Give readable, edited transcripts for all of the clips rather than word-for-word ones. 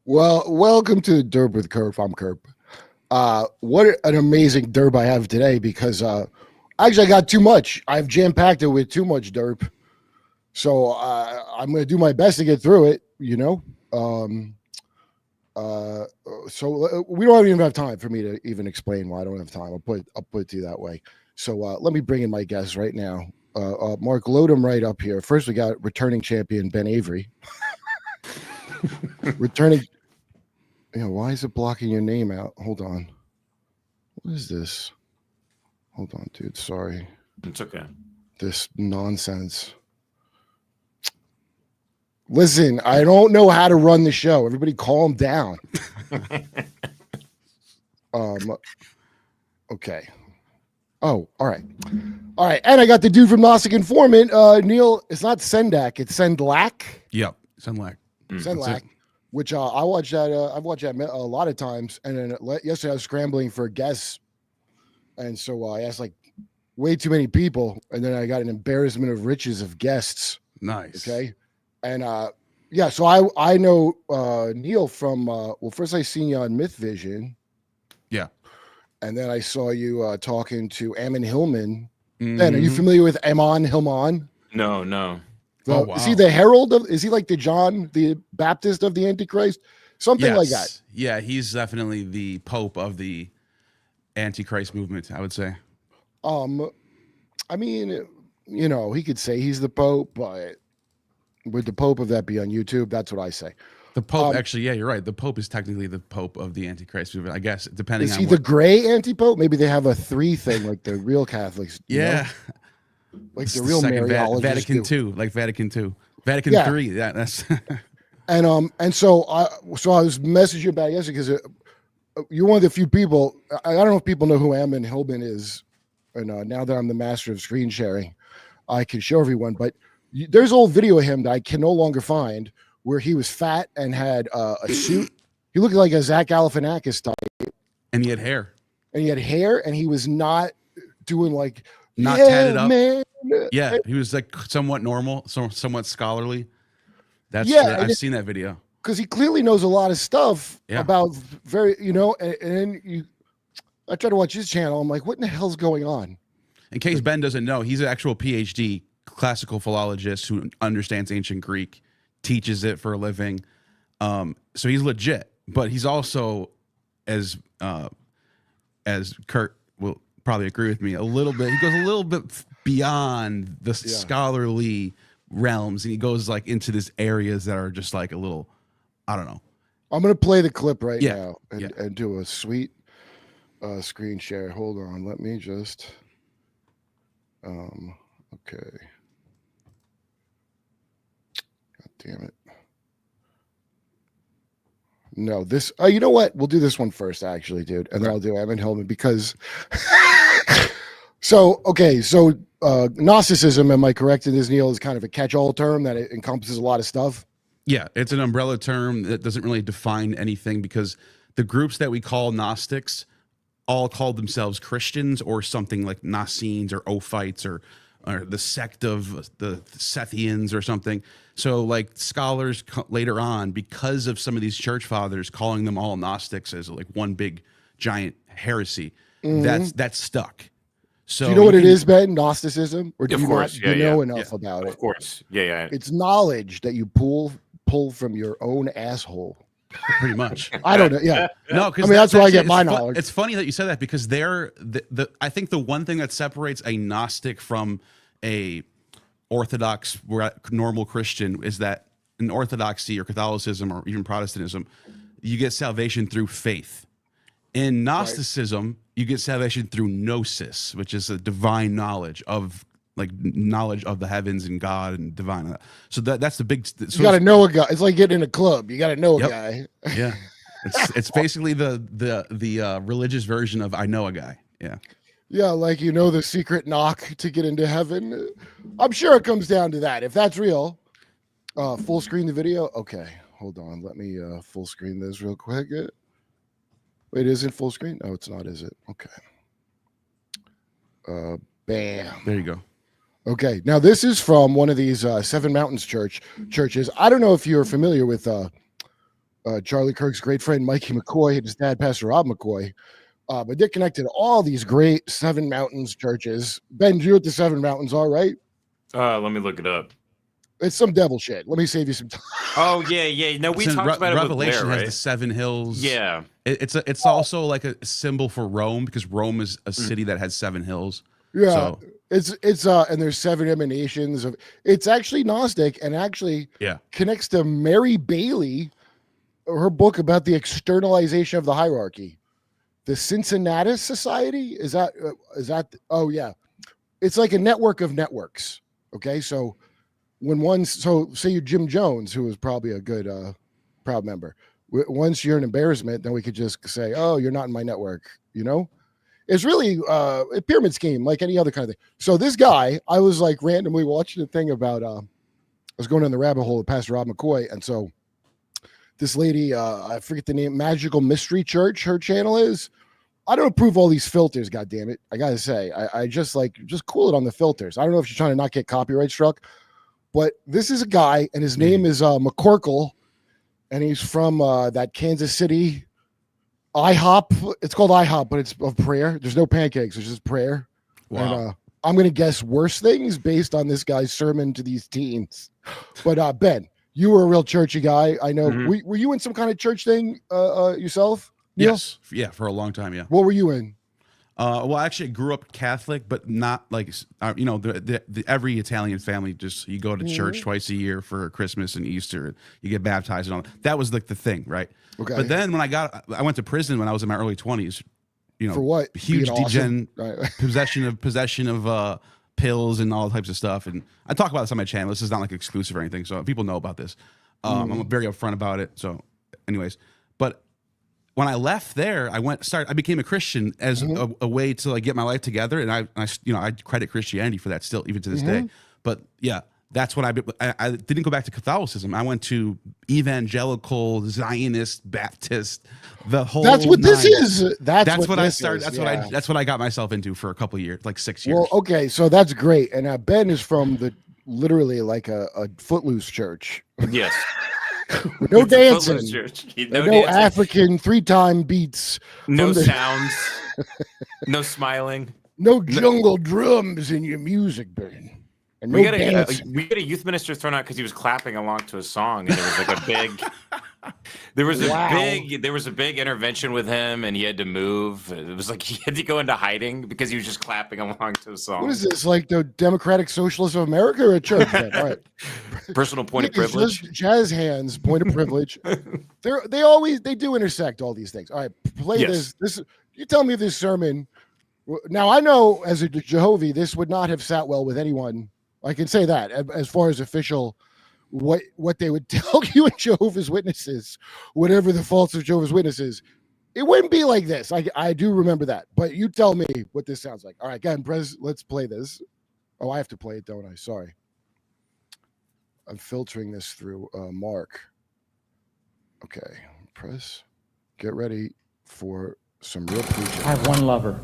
Well, welcome to Derp with Kurp. I'm Kurp. What an amazing derp I have today because actually I got too much. I've jam-packed it with too much derp. So I'm going to do my best to get through it, you know. Um, we don't even have time for me to even explain why I don't have time. I'll put it to you that way. So let me bring in my guests right now. Mark, load them right up here. First, we got returning champion Ben Avery. Returning. Why is it blocking your name out? Hold on. What is this? Hold on, dude. Sorry. It's okay. This nonsense. Listen, I don't know how to run the show. Everybody calm down. Okay. Oh, all right. All right. And I got the dude from Gnostic Informant. Neil, it's not Sendak, it's Sendlak. Yep. Sendlak. Sendlak. Which I watched that. I've watched that a lot of times. And then yesterday I was scrambling for guests, and so I asked like way too many people, and then I got an embarrassment of riches of guests. Nice. Okay, and yeah. So I know Neil from well, first I seen you on Myth Vision. Yeah, and then I saw you talking to Ammon Hillman. Mm-hmm. Ben, are you familiar with Ammon Hillman? No. Wow. Is he the herald of? Is he like the John the Baptist of the Antichrist? Something like that. Yeah, he's definitely the Pope of the Antichrist movement, I would say. I mean, he could say he's the Pope, but would the Pope of that be on YouTube? That's what I say. The Pope, actually, yeah, you're right. The Pope is technically the Pope of the Antichrist movement, I guess, depending on. Is he the gray anti-Pope? Maybe they have a 3 thing like the real Catholics. Yeah. Like the real Mariologists Vatican II, like Vatican II, Vatican III. Yeah, that's. and so I was messaging you about it yesterday because you're one of the few people. I don't know if people know who Ammon Hillman is, and now that I'm the master of screen sharing, I can show everyone. But there's an old video of him that I can no longer find where he was fat and had a suit. He looked like a Zach Galifianakis type, and he had hair. And he was not doing like. Not tatted up. Man. Yeah, he was like somewhat normal, somewhat scholarly. I've seen that video. Because he clearly knows a lot of stuff about very, and I try to watch his channel. I'm like, what in the hell's going on? In case Ben doesn't know, he's an actual PhD classical philologist who understands ancient Greek, teaches it for a living. So he's legit, but he's also, as Kurt will probably agree with me a little bit. He goes a little bit beyond the scholarly realms, and he goes like into these areas that are just like a little, I don't know. I'm gonna play the clip right now and do a sweet screen share. Hold on, let me just. Okay. God damn it. No, this. You know what? We'll do this one first, actually, dude, and then I'll do Ammon Hillman because. So Gnosticism, am I correct in this, Neil, is kind of a catch-all term that it encompasses a lot of stuff? Yeah, it's an umbrella term that doesn't really define anything because the groups that we call Gnostics all called themselves Christians or something like Nassenes or Ophites or the sect of the Sethians or something. So like scholars later on, because of some of these church fathers calling them all Gnostics as like one big giant heresy, that's stuck. So do you know what it is, Ben? Gnosticism, or do you know enough about it? Of course, yeah. It's knowledge that you pull from your own asshole. Pretty much. I don't know. Yeah, no, because that's where I get my knowledge. It's funny that you said that because they're I think the one thing that separates a Gnostic from a Orthodox normal Christian is that in Orthodoxy or Catholicism or even Protestantism, you get salvation through faith. In Gnosticism, you get salvation through gnosis, which is a divine knowledge of the heavens and God and divine. So that's the big. So you got to know a guy. It's like getting in a club. You got to know a guy. Yeah, it's basically the religious version of I know a guy. Yeah. Yeah, like the secret knock to get into heaven. I'm sure it comes down to that. If that's real, full screen the video. Okay, hold on. Let me full screen this real quick. Wait, is it full screen? No, it's not, is it? Okay. Bam. There you go. Okay. Now, this is from one of these Seven Mountains churches. I don't know if you're familiar with Charlie Kirk's great friend Mikey McCoy and his dad, Pastor Rob McCoy. But they're connected to all these great Seven Mountains churches. Ben, do you know what the Seven Mountains are, right? Let me look it up. It's some devil shit. Let me save you some time. Oh yeah. No, we talked about it. Revelation with Blair, has right? the 7 hills. Yeah, it's also like a symbol for Rome, because Rome is a city that has 7 hills. Yeah, so, it's and there's 7 emanations of. It's actually Gnostic and actually connects to Mary Bailey, her book about the externalization of the hierarchy. The Cincinnatus Society is that? Oh yeah, it's like a network of networks. Okay, so when say you're Jim Jones, who is probably a good proud member. Once you're an embarrassment, then we could just say, oh, you're not in my network. It's really a pyramid scheme like any other kind of thing. So this guy, I was like randomly watching a thing about I was going down the rabbit hole of Pastor Rob McCoy, and so this lady, I forget the name, Magical Mystery Church, her channel is. I don't approve all these filters, god damn it. I gotta say, I just cool it on the filters. I don't know if she's trying to not get copyright struck, but this is a guy, and his name is McCorkle, and he's from that Kansas City IHOP. It's called IHOP, but it's of prayer. There's no pancakes. It's just prayer. Wow. And I'm going to guess worse things based on this guy's sermon to these teens. But Ben, you were a real churchy guy. I know. Mm-hmm. Were you in some kind of church thing yourself? Neil? Yes. Yeah, for a long time, yeah. What were you in? Well, actually, I grew up Catholic, but not like, the every Italian family, just you go to church twice a year for Christmas and Easter. You get baptized and all that. That was like the thing, right? Okay. But then when I went to prison when I was in my early 20s, for what? Huge possession of pills and all types of stuff. And I talk about this on my channel. This is not like exclusive or anything, so people know about this. I'm very upfront about it. So, anyways, but when I left there, I became a Christian as a way to like get my life together, and I credit Christianity for that still, even to this day. But yeah, that's what I didn't go back to Catholicism. I went to evangelical, Zionist, Baptist, the whole. That's what this is. That's what I started. That's what I got myself into for a couple of years, like 6 years. Well, okay, so that's great. And Ben is from literally like a footloose church. Yes. No dancing. No African 3-time beats. No sounds. No smiling. No jungle drums in your music, Ben. And we got a youth minister thrown out because he was clapping along to a song, and there was like a big. There was a big intervention with him, and he had to move. It was like he had to go into hiding because he was just clapping along to a song. What is this, like the Democratic Socialists of America or a church? All right. Personal point of privilege. Just jazz hands, point of privilege. They do intersect all these things. All right, play this. You tell me if this sermon. Now I know as a Jehovah, this would not have sat well with anyone. I can say that as far as official. What they would tell you in Jehovah's Witnesses, whatever the faults of Jehovah's Witnesses, it wouldn't be like this. I do remember that, but you tell me what this sounds like. All right, go ahead, let's play this. Oh, I have to play it, don't I? Sorry. I'm filtering this through Mark. Okay, press. Get ready for some real preaching. I have one lover.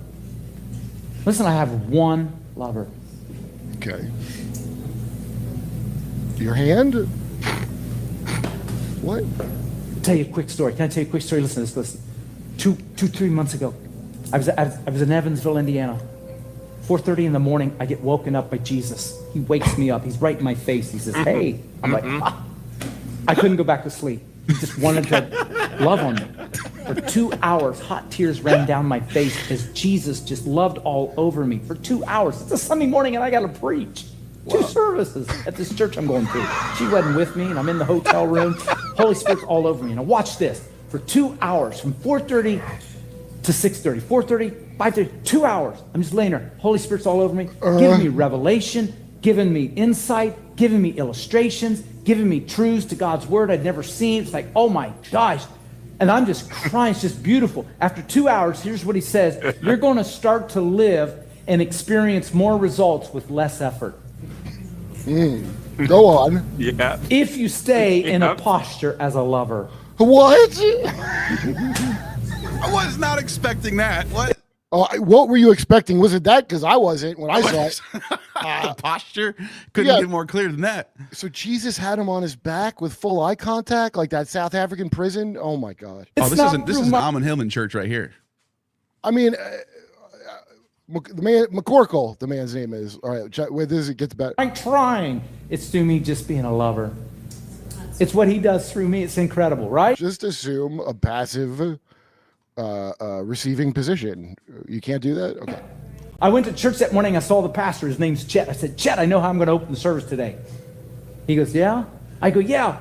Listen, I have one lover. Okay. Your hand? What? I'll tell you a quick story. Can I tell you a quick story? Listen to this. Listen. 3 months ago, I was in Evansville, Indiana. 4:30 in the morning, I get woken up by Jesus. He wakes me up. He's right in my face. He says, "Hey." I'm like, ah. I couldn't go back to sleep. He just wanted to love on me. For 2 hours, hot tears ran down my face as Jesus just loved all over me. For 2 hours. It's a Sunday morning and I got to preach. Wow. 2 services at this church I'm going to. She wasn't with me, and I'm in the hotel room. Holy Spirit's all over me. Now watch this. For 2 hours, from 4:30 to 6:30, 4:30, 5:30, 2 hours. I'm just laying there. Holy Spirit's all over me, giving me revelation, giving me insight, giving me illustrations, giving me truths to God's word I'd never seen. It's like, oh my gosh. And I'm just crying. It's just beautiful. After 2 hours, here's what he says. You're going to start to live and experience more results with less effort. Go on. Yeah. If you stay in a posture as a lover. What? I was not expecting that. What? What were you expecting? Was it that? Because I wasn't when I saw it. The posture couldn't get more clear than that. So Jesus had him on his back with full eye contact, like that South African prison. Oh my God! This is an Almond Hillman church right here. I mean, the man McCorkle, the man's name is. All right, where this it gets better. I'm trying. It's through me just being a lover. It's what he does through me. It's incredible, right? Just assume a passive receiving position. You can't do that. Okay. I went to church that morning. I saw the pastor. His name's Chet. I said, Chet, I know how I'm going to open the service today. He goes, yeah? I go, yeah.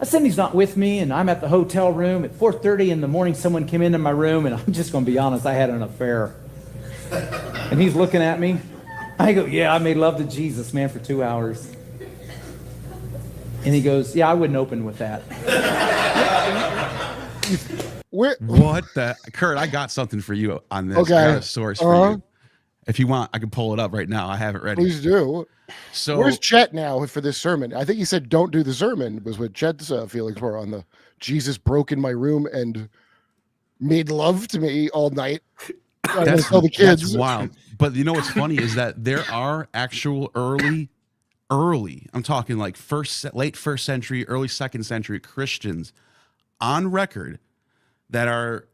I said, he's not with me, and I'm at the hotel room. At 4:30 in the morning, someone came into my room, and I'm just going to be honest, I had an affair. And he's looking at me. I go, yeah, I made love to Jesus, man, for 2 hours. And he goes, yeah, I wouldn't open with that. What the? Kurt, I got something for you on this. Okay. I got a source for you. If you want, I can pull it up right now. I have it ready. Please do. So where's Chet now for this sermon? I think he said don't do the sermon was what Chet's feelings were on the Jesus broke in my room and made love to me all night. That's, tell the kids. That's wild. But you know what's funny is that there are actual early, I'm talking like late first century, early second century Christians on record that are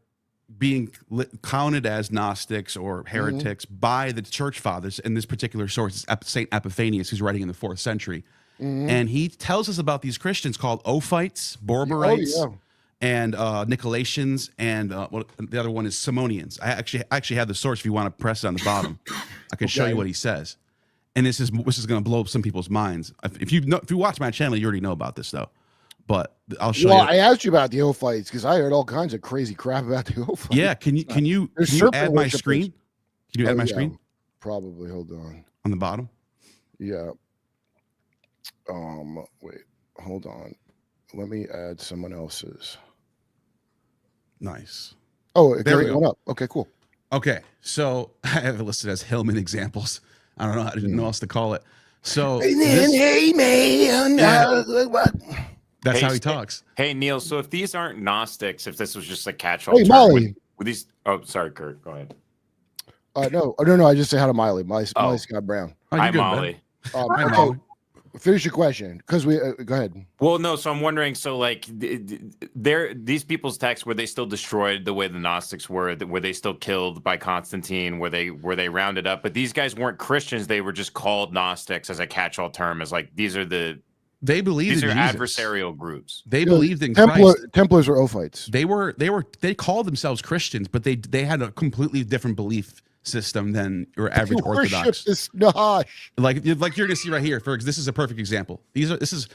being counted as Gnostics or heretics by the church fathers. In this particular source, it's St. Epiphanius, who's writing in the 4th century. And he tells us about these Christians called Ophites, Borborites, and Nicolaitans, and the other one is Simonians. I actually have the source if you want to press it on the bottom. I can show you what he says. And this is going to blow up some people's minds. If you watch my channel, you already know about this, though. But I'll show you. I asked you about the Ophites because I heard all kinds of crazy crap about the Ophites. Yeah, can you add my screen? Can you add my screen? Probably. Hold on. On the bottom? Yeah. Wait. Hold on. Let me add someone else's. Nice. Oh, there we go. Up. Okay, cool. Okay, so I have it listed as Hillman examples. I don't know how to know else to call it. So hey man, that's how he talks. Hey Neil, so if these aren't Gnostics, if this was just a catch-all term, Molly. would these? Oh, sorry, Kurt. Go ahead. No. I just say hi to Miley. Molly Scott Brown. Hi, Molly. Hi, Molly. Finish your question because we go ahead. Well, no. So I'm wondering. So like, these people's texts, were they still destroyed the way the Gnostics were? Were they still killed by Constantine? Were they rounded up? But these guys weren't Christians. They were just called Gnostics as a catch-all term. As like these are they believed in Jesus. Adversarial groups. They believed in Christ. Templars or Ophites. They called themselves Christians, but they had a completely different belief system than your average Orthodox. Like you're gonna see right here. This is a perfect example. This is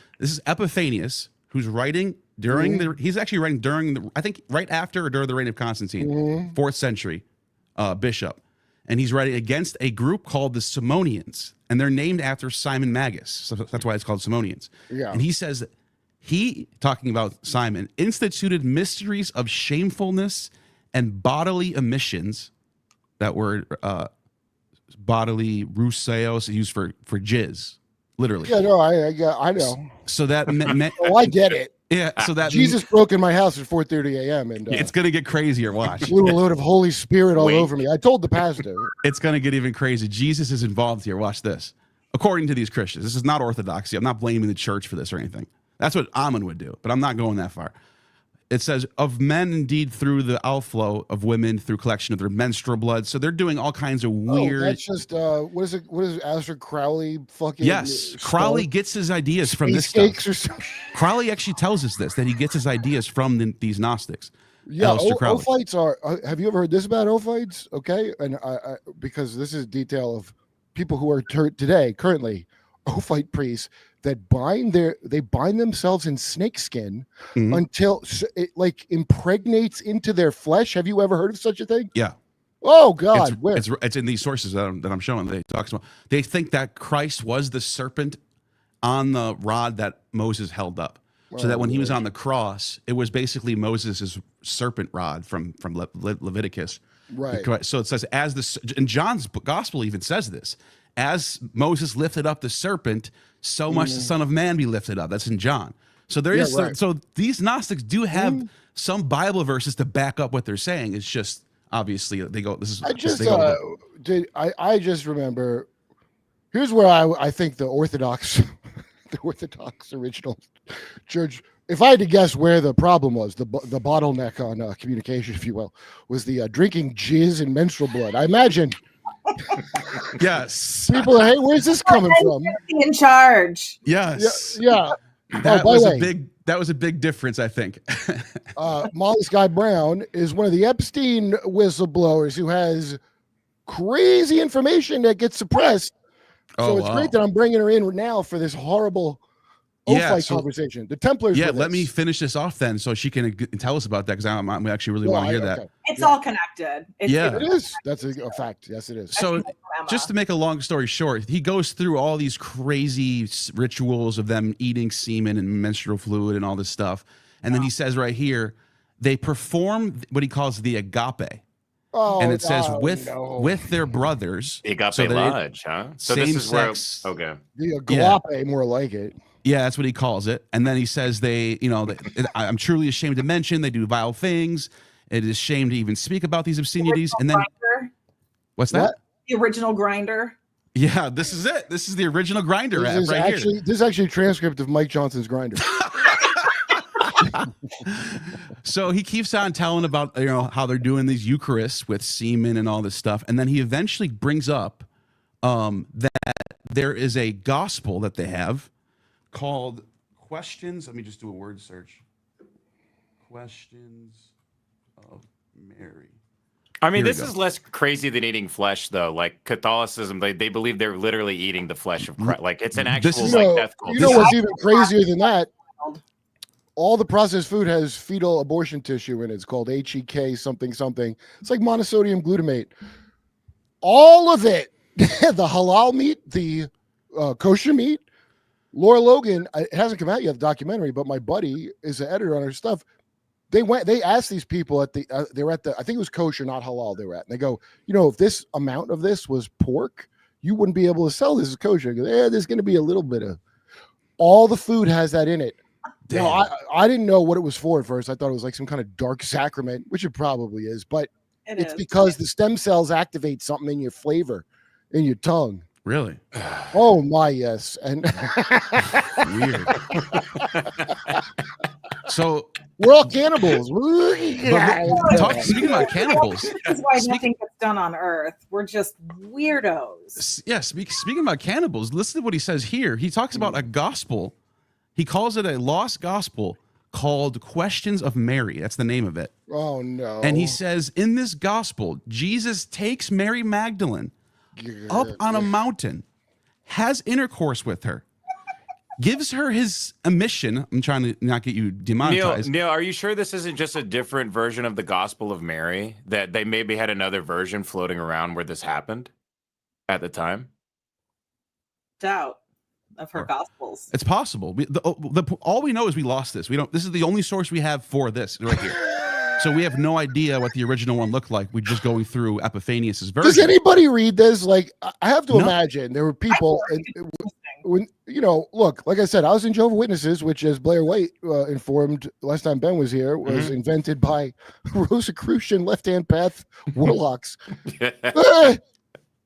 Epiphanius, who's writing during he's actually writing during the, I think right after or during the reign of Constantine, 4th century bishop, and he's writing against a group called the Simonians, and they're named after Simon Magus, so that's why it's called Simonians. And he says that he, talking about Simon, instituted mysteries of shamefulness and bodily emissions. That word, bodily ruseos, used for jizz, literally. Yeah, no, I know. So that I get it. Yeah, so that Jesus broke in my house at 4:30 a.m. and it's gonna get crazier. Watch. Blew a load of Holy Spirit all over me. I told the pastor. It's gonna get even crazy. Jesus is involved here. Watch this. According to these Christians, this is not orthodoxy. I'm not blaming the church for this or anything. That's what Ammon would do, but I'm not going that far. It says, of men indeed through the outflow, of women through collection of their menstrual blood. So they're doing all kinds of weird. That's just what is it? What is Aleister Crowley fucking? Yes, Crowley gets his ideas from this stuff. Crowley actually tells us this, that he gets his ideas from these Gnostics. Yeah, Ophites are. Have you ever heard this about Ophites? Okay, and I because this is detail of people who are currently Ophite priests that bind themselves in snakeskin until it like impregnates into their flesh. Have you ever heard of such a thing? Yeah. Oh God, it's in these sources that I'm showing. They think that Christ was the serpent on the rod that Moses held up, so that when he was on the cross, it was basically Moses's serpent rod from Leviticus. Right. So it says, and John's gospel even says this, as Moses lifted up the serpent, so much the Son of Man be lifted up. That's in John. So there is so these Gnostics do have some Bible verses to back up what they're saying. It's just obviously they go. This is I just they go to I just remember. Here's where I think the Orthodox, the Orthodox original church. If I had to guess where the problem was, the bottleneck on communication, if you will, was the drinking jizz and menstrual blood. I imagine yes, people are, hey, where's this coming from? In charge. yes, Yeah. That by the was way, that was a big difference, I think. Molly Skye Brown is one of the Epstein whistleblowers who has crazy information that gets suppressed. So it's great that I'm bringing her in now for this horrible fight conversation. The Templars. Yeah, let me finish this off then, so she can tell us about that, because I'm actually really want to hear that. It's all connected. It is. That's a fact. Yes, it is. So, just to make a long story short, he goes through all these crazy rituals of them eating semen and menstrual fluid and all this stuff, and then he says right here, they perform what he calls the agape. And it says with their brothers. The agape lodge, huh? So this is where okay. The agape, more like it. Yeah, that's what he calls it. And then he says I'm truly ashamed to mention they do vile things. It is shame to even speak about these obscenities. And then what's that? The original grinder. Yeah, this is it. This is the original grinder app right here. This is actually a transcript of Mike Johnson's grinder. So he keeps on telling about how they're doing these Eucharists with semen and all this stuff, and then he eventually brings up that there is a gospel that they have called Questions. Let me just do a word search. Questions of Mary. I mean, this is less crazy than eating flesh, though. Like Catholicism, they believe they're literally eating the flesh of Christ. Like it's an actual death cult. You know what's even crazier than that? All the processed food has fetal abortion tissue in it. It's called HEK something something. It's like monosodium glutamate. All of it, the halal meat, the kosher meat. Laura Logan, it hasn't come out yet, the documentary, but my buddy is an editor on her stuff. They asked these people they were at the, I think it was kosher, not halal they were at. And they go, if this amount of this was pork, you wouldn't be able to sell this as kosher. Go, there's going to be a little bit of, all the food has that in it. No, I didn't know what it was for at first. I thought it was like some kind of dark sacrament, which it probably is, but it's because the stem cells activate something in your flavor, in your tongue. Really? Oh my, yes. And weird. So we're all cannibals. Speaking about cannibals, this is why nothing gets done on Earth. We're just weirdos. Yeah. Speaking about cannibals, listen to what he says here. He talks about a gospel. He calls it a lost gospel called Questions of Mary. That's the name of it. Oh, no. And he says, in this gospel, Jesus takes Mary Magdalene up on a mountain, has intercourse with her, gives her a mission. I'm trying to not get you demonetized. Neil, are you sure this isn't just a different version of the Gospel of Mary? That they maybe had another version floating around where this happened at the time? Doubt. Of her gospels. It's possible. All we know is we lost this. This is the only source we have for this right here. So we have no idea what the original one looked like. We're just going through Epiphanius's version. Does anybody read this? Like, I have to imagine there were people when look, like I said, I was in Jehovah's Witnesses, which, as Blair White informed last time Ben was here, was invented by Rosicrucian left-hand path warlocks.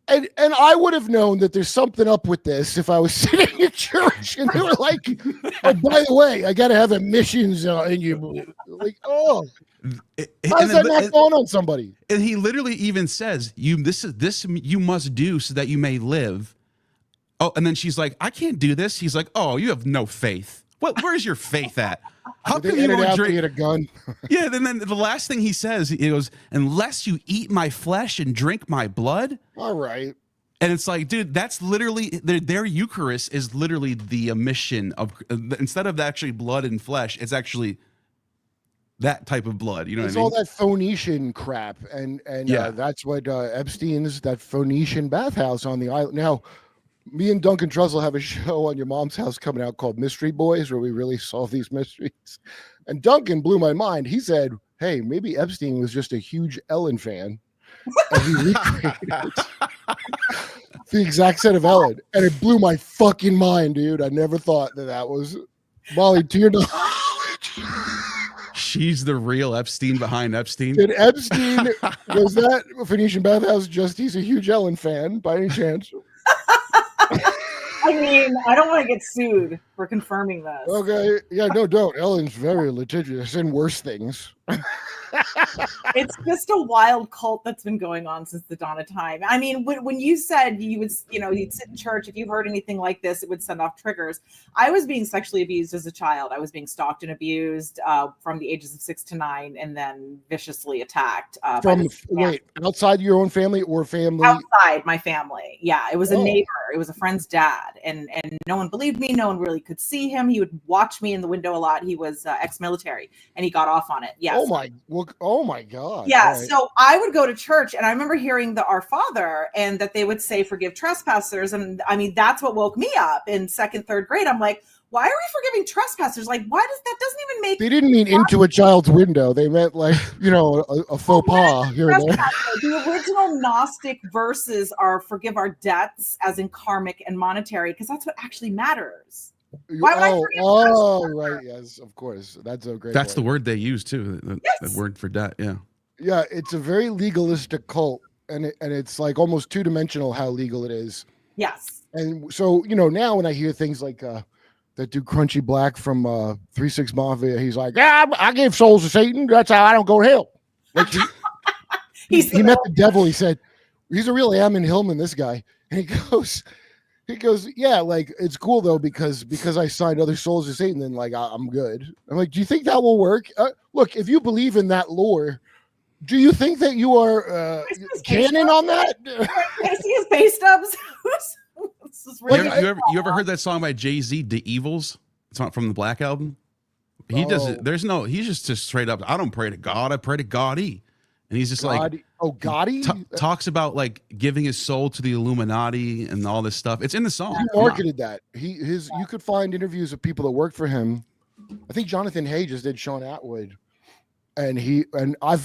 And I would have known that there's something up with this if I was sitting in church and they were like, "Oh, by the way, I got to have emissions in you." Like, how's that not going on somebody? And he literally even says, "This you must do so that you may live." Oh, and then she's like, "I can't do this." He's like, "Oh, you have no faith. Where's your faith at? How come you don't drink a gun?" Yeah, and then the last thing he says, he goes, "Unless you eat my flesh and drink my blood." All right. And it's like, dude, that's literally their Eucharist is literally the emission of instead of actually blood and flesh, it's actually that type of blood. You know, it's what I mean? all that Phoenician crap, and that's what Epstein's that Phoenician bathhouse on the island. Now, me and Duncan Trussell have a show on Your Mom's House coming out called Mystery Boys, where we really solve these mysteries. And Duncan blew my mind. He said, "Hey, maybe Epstein was just a huge Ellen fan, and he recreated the exact set of Ellen." And it blew my fucking mind, dude. I never thought that was Molly. To your knowledge, she's the real Epstein behind Epstein. Did Epstein, was that Phoenician Bathhouse Justice a huge Ellen fan by any chance? I mean, I don't want to get sued for confirming this. Okay. Yeah, no, don't. Ellen's very litigious and worse things. It's just a wild cult that's been going on since the dawn of time. I mean, when you said you would, you'd sit in church, if you heard anything like this, it would send off triggers. I was being sexually abused as a child. I was being stalked and abused from the ages of 6 to 9, and then viciously attacked. Outside your own family or family? Outside my family. Yeah, it was a neighbor. It was a friend's dad, and no one believed me. No one really could see him. He would watch me in the window a lot. He was ex-military, and he got off on it. Yes. Oh my God. Yeah. Right. So I would go to church, and I remember hearing the Our Father, and that they would say, "Forgive trespassers." And I mean, that's what woke me up in 2nd, 3rd grade. I'm like, why are we forgiving trespassers? Like, why doesn't even make. They didn't mean into a child's window. They meant like, a faux pas here and there. The original Gnostic verses are forgive our debts, as in karmic and monetary, because that's what actually matters. Why would I forgive right. Yes, of course. That's a great That's point. the word they use too. The word for debt. Yeah. Yeah, it's a very legalistic cult, and it's like almost two-dimensional how legal it is. Yes. And so, now when I hear things like that dude Crunchy Black from 3-6 Mafia, he's like, yeah, I gave souls to Satan. That's how I don't go to hell. Like he met the devil. He said, he's a real Ammon Hillman, this guy. And he goes, yeah, like it's cool though, because I signed other souls to Satan, then like I'm good. I'm like, do you think that will work? Look, if you believe in that lore, do you think that you are canon on that? Can I see his pay stubs? You ever heard that song by Jay-Z, The Evils? It's not from the Black Album. He does it. He's just straight up, I don't pray to God, I pray to God-y. And he's just like, Gotti talks about like giving his soul to the Illuminati and all this stuff. It's in the song. He marketed that. You could find interviews of people that worked for him. I think Jonathan Hay just did Sean Atwood, and I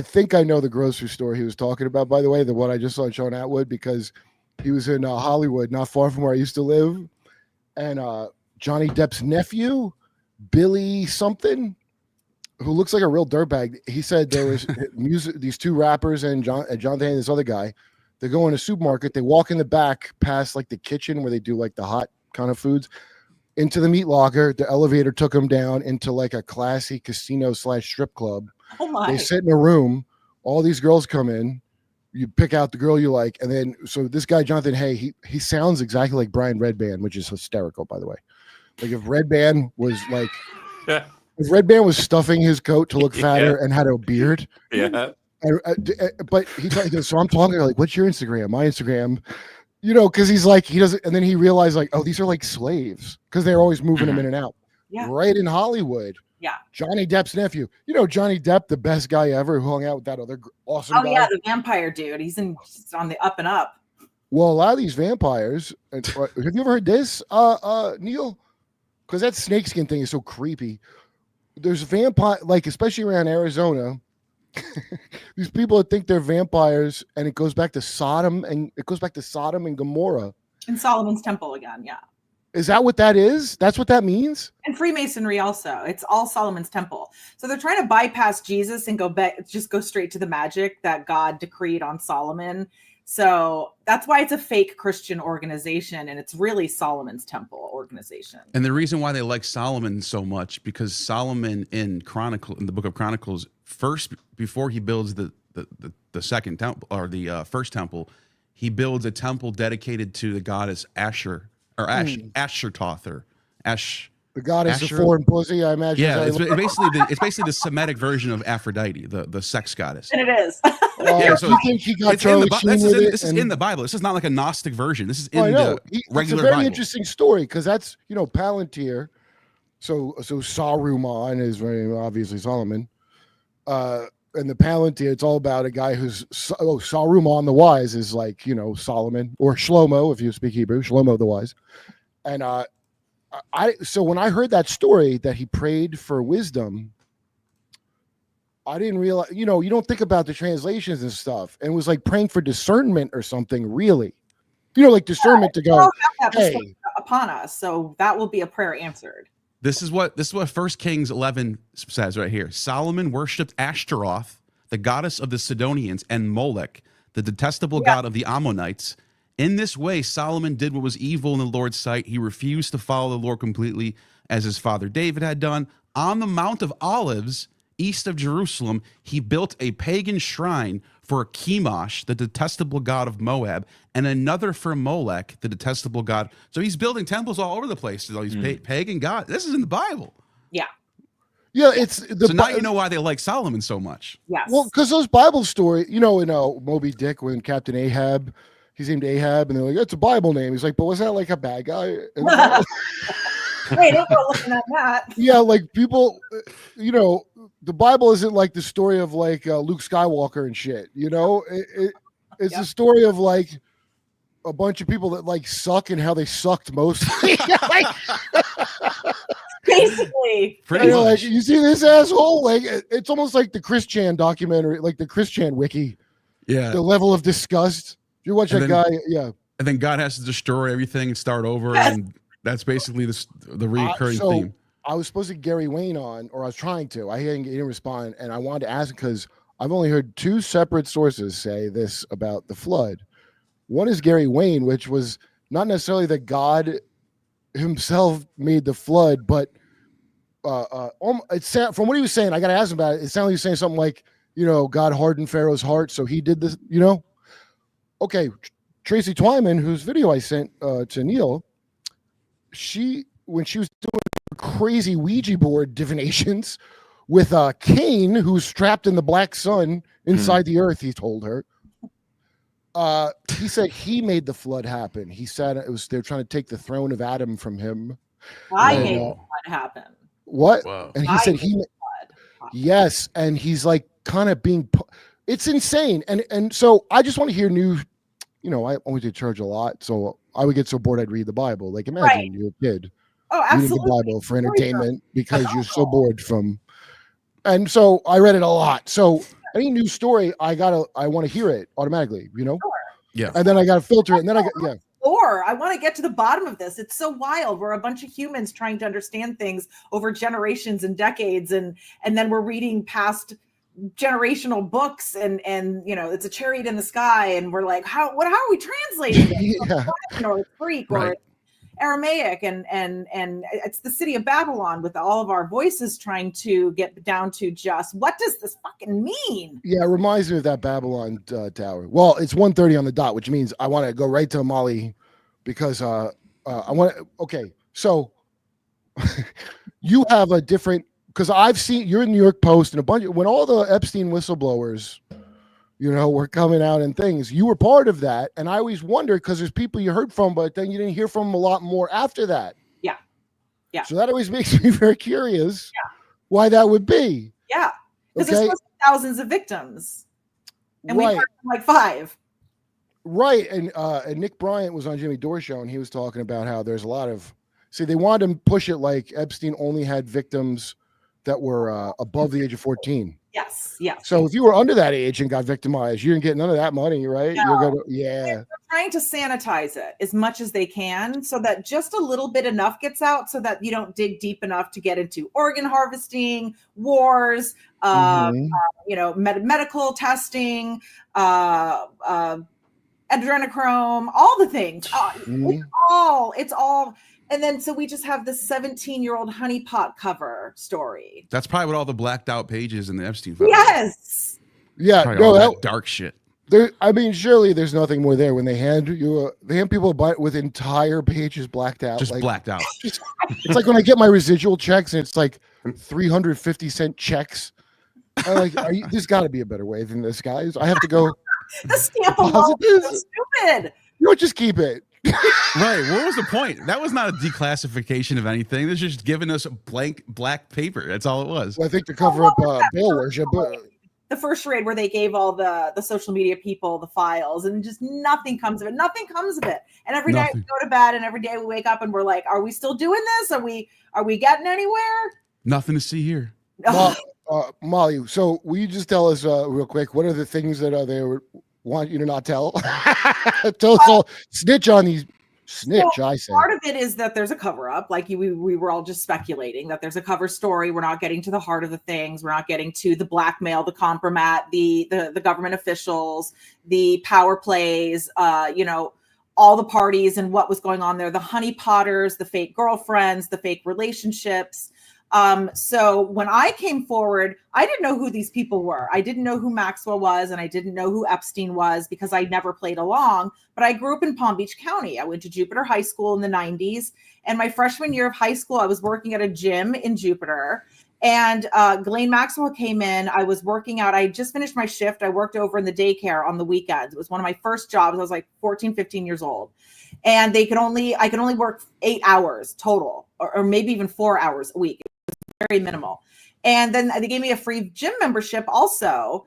think I know the grocery store he was talking about. By the way, the one I just saw Sean Atwood, because he was in Hollywood, not far from where I used to live, and Johnny Depp's nephew, Billy something, who looks like a real dirtbag. He said there was music. These two rappers and Jonathan and this other guy. They go in a supermarket. They walk in the back past like the kitchen where they do like the hot kind of foods, into the meat locker. The elevator took them down into like a classy casino/strip club. Oh my! They sit in a room. All these girls come in. You pick out the girl you like, and then so this guy Jonathan Hay, he sounds exactly like Brian Redband, which is hysterical, by the way. Like if Redband was like. If Redband was stuffing his coat to look fatter and had a beard, but he goes, so I'm talking like, what's your Instagram? My Instagram, because he's like, he doesn't, and then he realized like, oh, these are like slaves because they're always moving him in and out. Yeah. Right in Hollywood. Yeah. Johnny Depp's nephew. Johnny Depp, the best guy ever, who hung out with that other awesome guy. Oh yeah, the vampire dude. He's on the up and up. Well, a lot of these vampires. Have you ever heard this, Neil? Because that snakeskin thing is so creepy. There's vampire, like especially around Arizona, these people that think they're vampires, and it goes back to Sodom and Gomorrah. In Solomon's Temple again, yeah. Is that what that is? That's what that means? And Freemasonry also. It's all Solomon's Temple. So they're trying to bypass Jesus and just go straight to the magic that God decreed on Solomon. So that's why it's a fake Christian organization, and it's really Solomon's Temple organization. And the reason why they like Solomon so much, because Solomon in the Book of Chronicles, first before he builds the second temple or the first temple, he builds a temple dedicated to the goddess Asher or Ashtaroth or Ash. The goddess Asher? of foreign pussy, I imagine. Yeah, it's basically the Semitic version of Aphrodite, the sex goddess. And it is. Yeah, so you think he got Charlie Sheen with it? This is in the Bible. This is not like a Gnostic version. This is in the regular It's a very Bible. interesting story because that's Palantir. So Saruman is very obviously Solomon. And the Palantir, it's all about a guy who's Saruman the Wise is like Solomon or Shlomo if you speak Hebrew, Shlomo the Wise. And so when I heard that story that he prayed for wisdom, I didn't realize, you don't think about the translations and stuff. And it was like praying for discernment or something, really. Like discernment to go, hey. Upon us. So that will be a prayer answered. This is what 1 Kings 11 says right here. Solomon worshipped Ashtaroth, the goddess of the Sidonians, and Molech, the detestable god of the Ammonites. In this way, Solomon did what was evil in the Lord's sight. He refused to follow the Lord completely, as his father David had done. On the Mount of Olives, east of Jerusalem, he built a pagan shrine for Chemosh, the detestable god of Moab, and another for Molech, the detestable god. So he's building temples all over the place to all these pagan gods. This is in the Bible. Yeah. Yeah, it's the So now you know why they like Solomon so much. Yes. well, because those Bible stories, in Moby Dick when Captain Ahab, he's named Ahab, and they're like, that's a Bible name. He's like, but was that like a bad guy? in the Bible? Hey, don't go looking at that. Yeah, like people, the Bible isn't like the story of like Luke Skywalker and shit. It's the story of like a bunch of people that like suck and how they sucked mostly. Basically. Pretty much. Like, you see this asshole? Like it's almost like the Chris Chan documentary, like the Chris Chan wiki. Yeah. The level of disgust. If you watch that guy, yeah. And then God has to destroy everything and start over, and that's basically the recurring theme. I was supposed to get Gary Wayne on, or I was trying to. He didn't respond, and I wanted to ask because I've only heard two separate sources say this about the flood. One is Gary Wayne, which was not necessarily that God himself made the flood, but from what he was saying, I got to ask him about it. It sounded like he was saying something like, God hardened Pharaoh's heart, so he did this. Okay, Tracy Twyman, whose video I sent to Neil, when she was doing crazy Ouija board divinations with Cain, who's trapped in the black sun inside the earth, he told her. He said he made the flood happen. He said they're trying to take the throne of Adam from him. I made the flood happen. What? Wow. And he said yes, and he's like kind of being. It's insane, and so I just want to hear new. I only did church a lot, so I would get so bored I'd read the Bible. Like imagine you're a kid. Oh, reading absolutely. the Bible for entertainment because you're so bored from. And so I read it a lot. So any new story, I want to hear it automatically, Sure. Yeah. And then I got to filter it, and then Or I want to get to the bottom of this. It's so wild. We're a bunch of humans trying to understand things over generations and decades, and then we're reading past generational books, and it's a chariot in the sky, and we're like, how are we translating this? Yeah. Or Greek or Aramaic, and it's the city of Babylon with all of our voices trying to get down to just what does this fucking mean? Yeah, it reminds me of that Babylon tower. Well, it's 1:30 on the dot, which means I want to go right to Molly because I want to. Okay, so you have a different, because I've seen you're in New York Post and a bunch when all the Epstein whistleblowers, were coming out and things. You were part of that, and I always wondered because there's people you heard from, but then you didn't hear from them a lot more after that. Yeah. So that always makes me very curious. Why that would be. Yeah, because there's supposed to be thousands of victims, and we heard from like 5. Right, and Nick Bryant was on Jimmy Dore show, and he was talking about how there's a lot of. See, they wanted to push it like Epstein only had victims that were above the age of 14. Yes. So if you were under that age and got victimized, you didn't get none of that money, right? No. They're trying to sanitize it as much as they can so that just a little bit enough gets out so that you don't dig deep enough to get into organ harvesting, wars, medical testing, adrenochrome, all the things. It's all. And then, so we just have this 17-year-old honeypot cover story. That's probably what all the blacked out pages in the Epstein files. Yes. Yeah. No, that dark shit. Surely there's nothing more there when they hand people with entire pages blacked out. Just blacked out. It's like when I get my residual checks and it's like 350-cent checks. I'm like, there's got to be a better way than this, guys. I have to go. The stamp alone is so stupid. Just keep it. Right. What was the point? That was not a declassification of anything. This is just giving us a blank black paper. That's all it was. Well, I think to cover up Bill worship. The first charade where they gave all the social media people the files, and just nothing comes of it. Nothing comes of it. And every night we go to bed, and every day we wake up, and we're like, "Are we still doing this? Are we getting anywhere?" Nothing to see here. Molly, so will you just tell us real quick what are the things that they want you to not tell? Tell us all. Snitch on these Snitch, I say. Part of it is that there's a cover up. Like we were all just speculating that there's a cover story. We're not getting to the heart of the things. We're not getting to the blackmail, the compromat, the government officials, the power plays, all the parties and what was going on there, the honey potters, the fake girlfriends, the fake relationships. So when I came forward, I didn't know who these people were. I didn't know who Maxwell was, and I didn't know who Epstein was because I never played along. But I grew up in Palm Beach County. I went to Jupiter High School in the 90s. And my freshman year of high school, I was working at a gym in Jupiter. And Ghislaine Maxwell came in. I was working out. I just finished my shift. I worked over in the daycare on the weekends. It was one of my first jobs. I was like 14, 15 years old. And I could only work 8 hours total, or maybe even 4 hours a week. Very minimal. And then they gave me a free gym membership also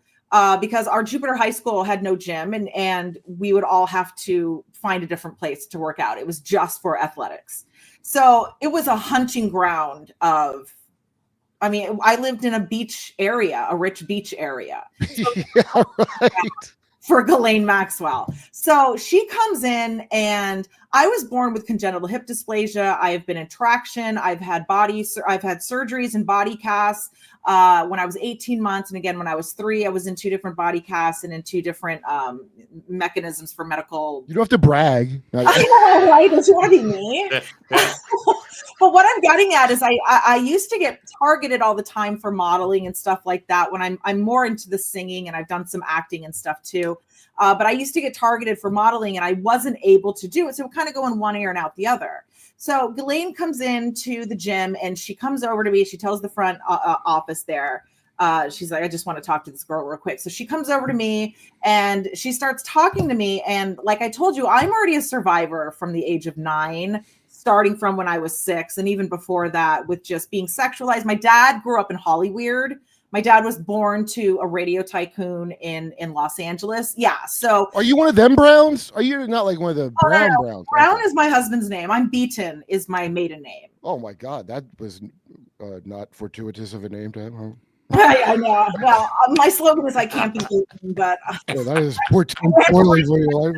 because our Jupiter High School had no gym and we would all have to find a different place to work out. It was just for athletics. So it was a hunting ground I lived in a beach area, a rich beach area. So Yeah, right. for Ghislaine Maxwell. So she comes in, and I was born with congenital hip dysplasia. I have been in traction. I've had surgeries and body casts when I was 18 months. And again, when I was 3, I was in 2 different body casts and in 2 different mechanisms for medical. You don't have to brag. I know, right? Don't you want to be me? But what I'm getting at is I used to get targeted all the time for modeling and stuff like that when I'm more into the singing, and I've done some acting and stuff too. But I used to get targeted for modeling, and I wasn't able to do it. So it kind of go in one ear and out the other. So Ghislaine comes into the gym, and she comes over to me. She tells the front office there, she's like, I just want to talk to this girl real quick. So she comes over to me and she starts talking to me. And like I told you, I'm already a survivor from the age of 9, starting from when I was 6. And even before that, with just being sexualized. My dad grew up in Hollywood. My dad was born to a radio tycoon in Los Angeles. Yeah. So are you one of them Browns? Are you not like one of the Browns? Brown is my husband's name. I'm Beaton is my maiden name. Oh my God. That was not fortuitous of a name to have. Huh? I know. Well, my slogan is I can't be beaten, but that is poorly for your life.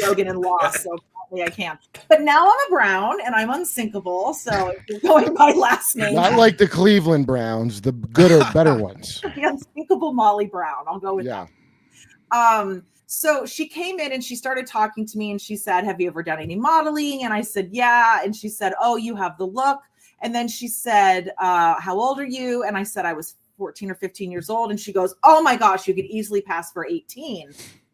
Slogan and loss, so probably I can. But now I'm a Brown and I'm unsinkable, so if you're going by last name. Not like the Cleveland Browns, the good or better ones. The unsinkable Molly Brown. I'll go with that. So she came in and she started talking to me and she said, have you ever done any modeling? And I said, yeah. And she said, oh, you have the look. And then she said, how old are you? And I said, I was 14 or 15 years old. And she goes, oh my gosh, you could easily pass for 18.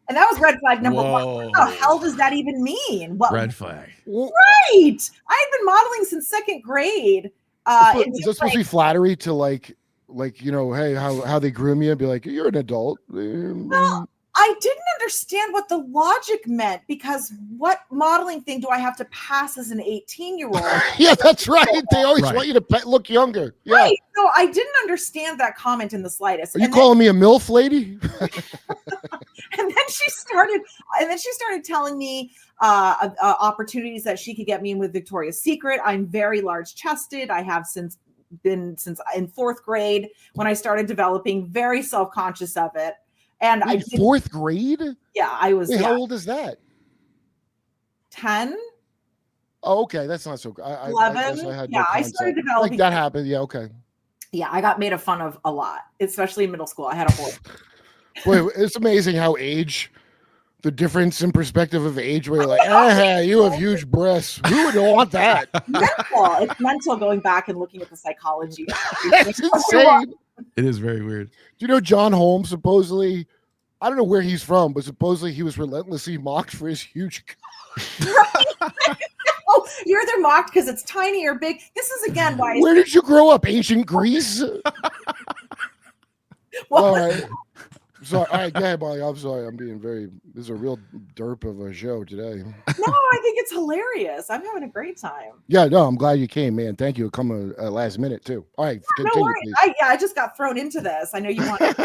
And that was red flag number 1. What the hell does that even mean? What red flag? Right. I had been modeling since 2nd grade. Is that supposed to be flattery to like, hey, how they groom you and be like, you're an adult. Well, I didn't understand what the logic meant, because what modeling thing do I have to pass as an 18-year-old? Yeah, that's right. They always want you to look younger. Yeah. Right. So I didn't understand that comment in the slightest. Are you calling me a MILF lady? And then she started telling me opportunities that she could get me in with Victoria's Secret. I'm very large chested. I have since in 4th grade when I started developing, very self-conscious of it. And I 4th grade? Yeah, I was. Wait, how old is that? 10. Oh, okay. That's not so good. 11. I started developing. Like that happened. Yeah, okay. Yeah, I got made fun of a lot, especially in middle school. I had a whole. Boy, it's amazing how the difference in perspective of age, where you're like, you have huge breasts. Who would want that? It's mental going back and looking at the psychology. That's insane. It is very weird. Do you know John Holmes supposedly, I don't know where he's from, but supposedly he was relentlessly mocked for his huge. Oh, you're either mocked because it's tiny or big. This is again why. Where did you grow up? Ancient Greece? All right. Sorry. All right, go ahead, Molly. I'm sorry. This is a real derp of a show today. No, I think it's hilarious. I'm having a great time. Yeah, no, I'm glad you came, man. Thank you for coming last minute, too. All right, continue, no worries. I just got thrown into this. I know you wanted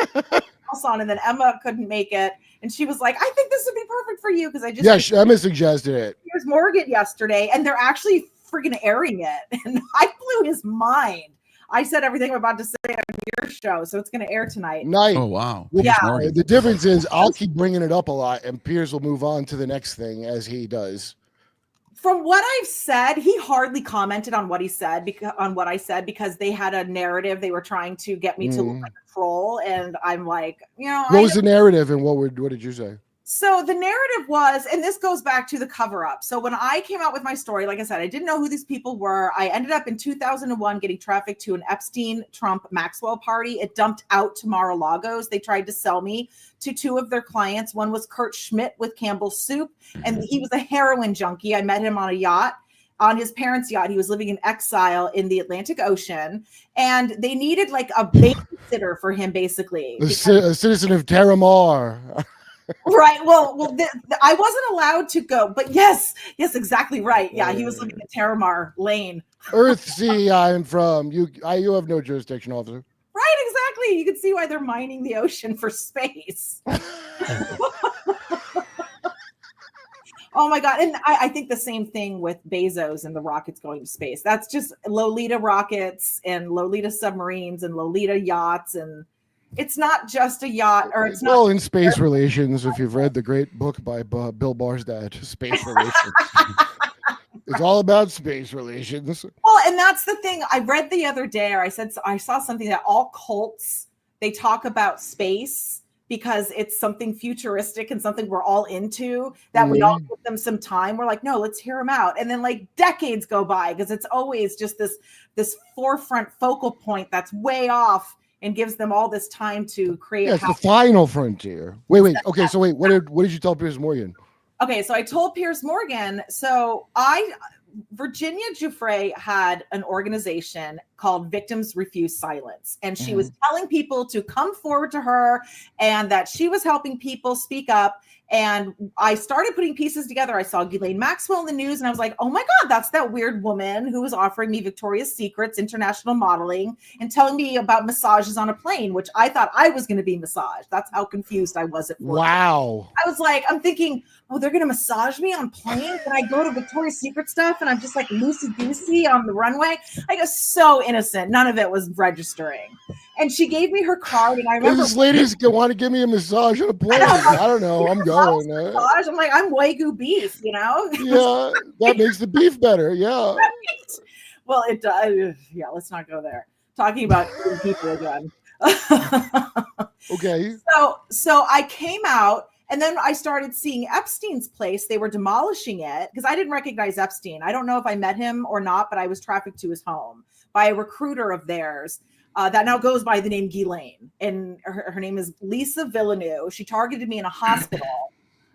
else on, and then Emma couldn't make it. And she was like, I think this would be perfect for you because I just. Yeah, Emma suggested it. Here's Morgan yesterday, and they're actually freaking airing it. And I blew his mind. I said everything I'm about to say on your show, so it's going to air tonight. Nice. Oh, wow. Yeah. The difference is I'll keep bringing it up a lot, and Piers will move on to the next thing as he does. From what I've said, he hardly commented on what he said because they had a narrative they were trying to get me to look like a troll, and I'm like, what was the narrative, and what did you say? So the narrative was, and this goes back to the cover up. So when I came out with my story, like I said, I didn't know who these people were. I ended up in 2001 getting trafficked to an Epstein, Trump, Maxwell party. It dumped out to Mar-a-Lagos. They tried to sell me to two of their clients. One was Kurt Schmidt with Campbell's Soup, and he was a heroin junkie. I met him on a yacht. On his parents' yacht. He was living in exile in the Atlantic Ocean, and they needed like a babysitter for him, basically. A citizen of Terramar. Right. Well, I wasn't allowed to go, but yes, exactly right. Yeah, he was living in Terramar Lane. Earthsea, I'm from. You have no jurisdiction, officer. Right, exactly. You can see why they're mining the ocean for space. Oh my God. And I think the same thing with Bezos and the rockets going to space. That's just Lolita rockets and Lolita submarines and Lolita yachts, and it's not just a yacht, or it's not. In space relations, if you've read the great book by Bill Barsdad, Space Relations. It's all about space relations. Well, and that's the thing I read the other day, or I saw something that all cults, they talk about space because it's something futuristic and something we're all into, that we all give them some time. We're like, no, let's hear them out. And then like decades go by because it's always just this forefront focal point that's way off, and gives them all this time to create. Yeah, it's the final frontier. Wait. Okay, so what did you tell Piers Morgan? Okay, so I told Piers Morgan. So Virginia Giuffre had an organization called Victims Refuse Silence, and she was telling people to come forward to her, and that she was helping people speak up. And I started putting pieces together. I saw Ghislaine Maxwell in the news, and I was like, oh my God, that's that weird woman who was offering me Victoria's Secret's international modeling and telling me about massages on a plane, which I thought I was going to be massaged. That's how confused I was at first. Wow. I was like, I'm thinking, oh, they're going to massage me on planes, and I go to Victoria's Secret stuff, and I'm just like loosey-goosey on the runway. I was so innocent. None of it was registering. And she gave me her card, and I remember this ladies want to give me a massage on a plane. I don't know. I'm going. I'm like, I'm Wagyu beef, Yeah, that makes the beef better. Yeah. Right. Well, it does. Yeah, let's not go there. Talking about people again. Okay. So I came out, and then I started seeing Epstein's place. They were demolishing it because I didn't recognize Epstein. I don't know if I met him or not, but I was trafficked to his home by a recruiter of theirs. That now goes by the name Ghislaine, and her name is Lisa Villeneuve. She targeted me in a hospital.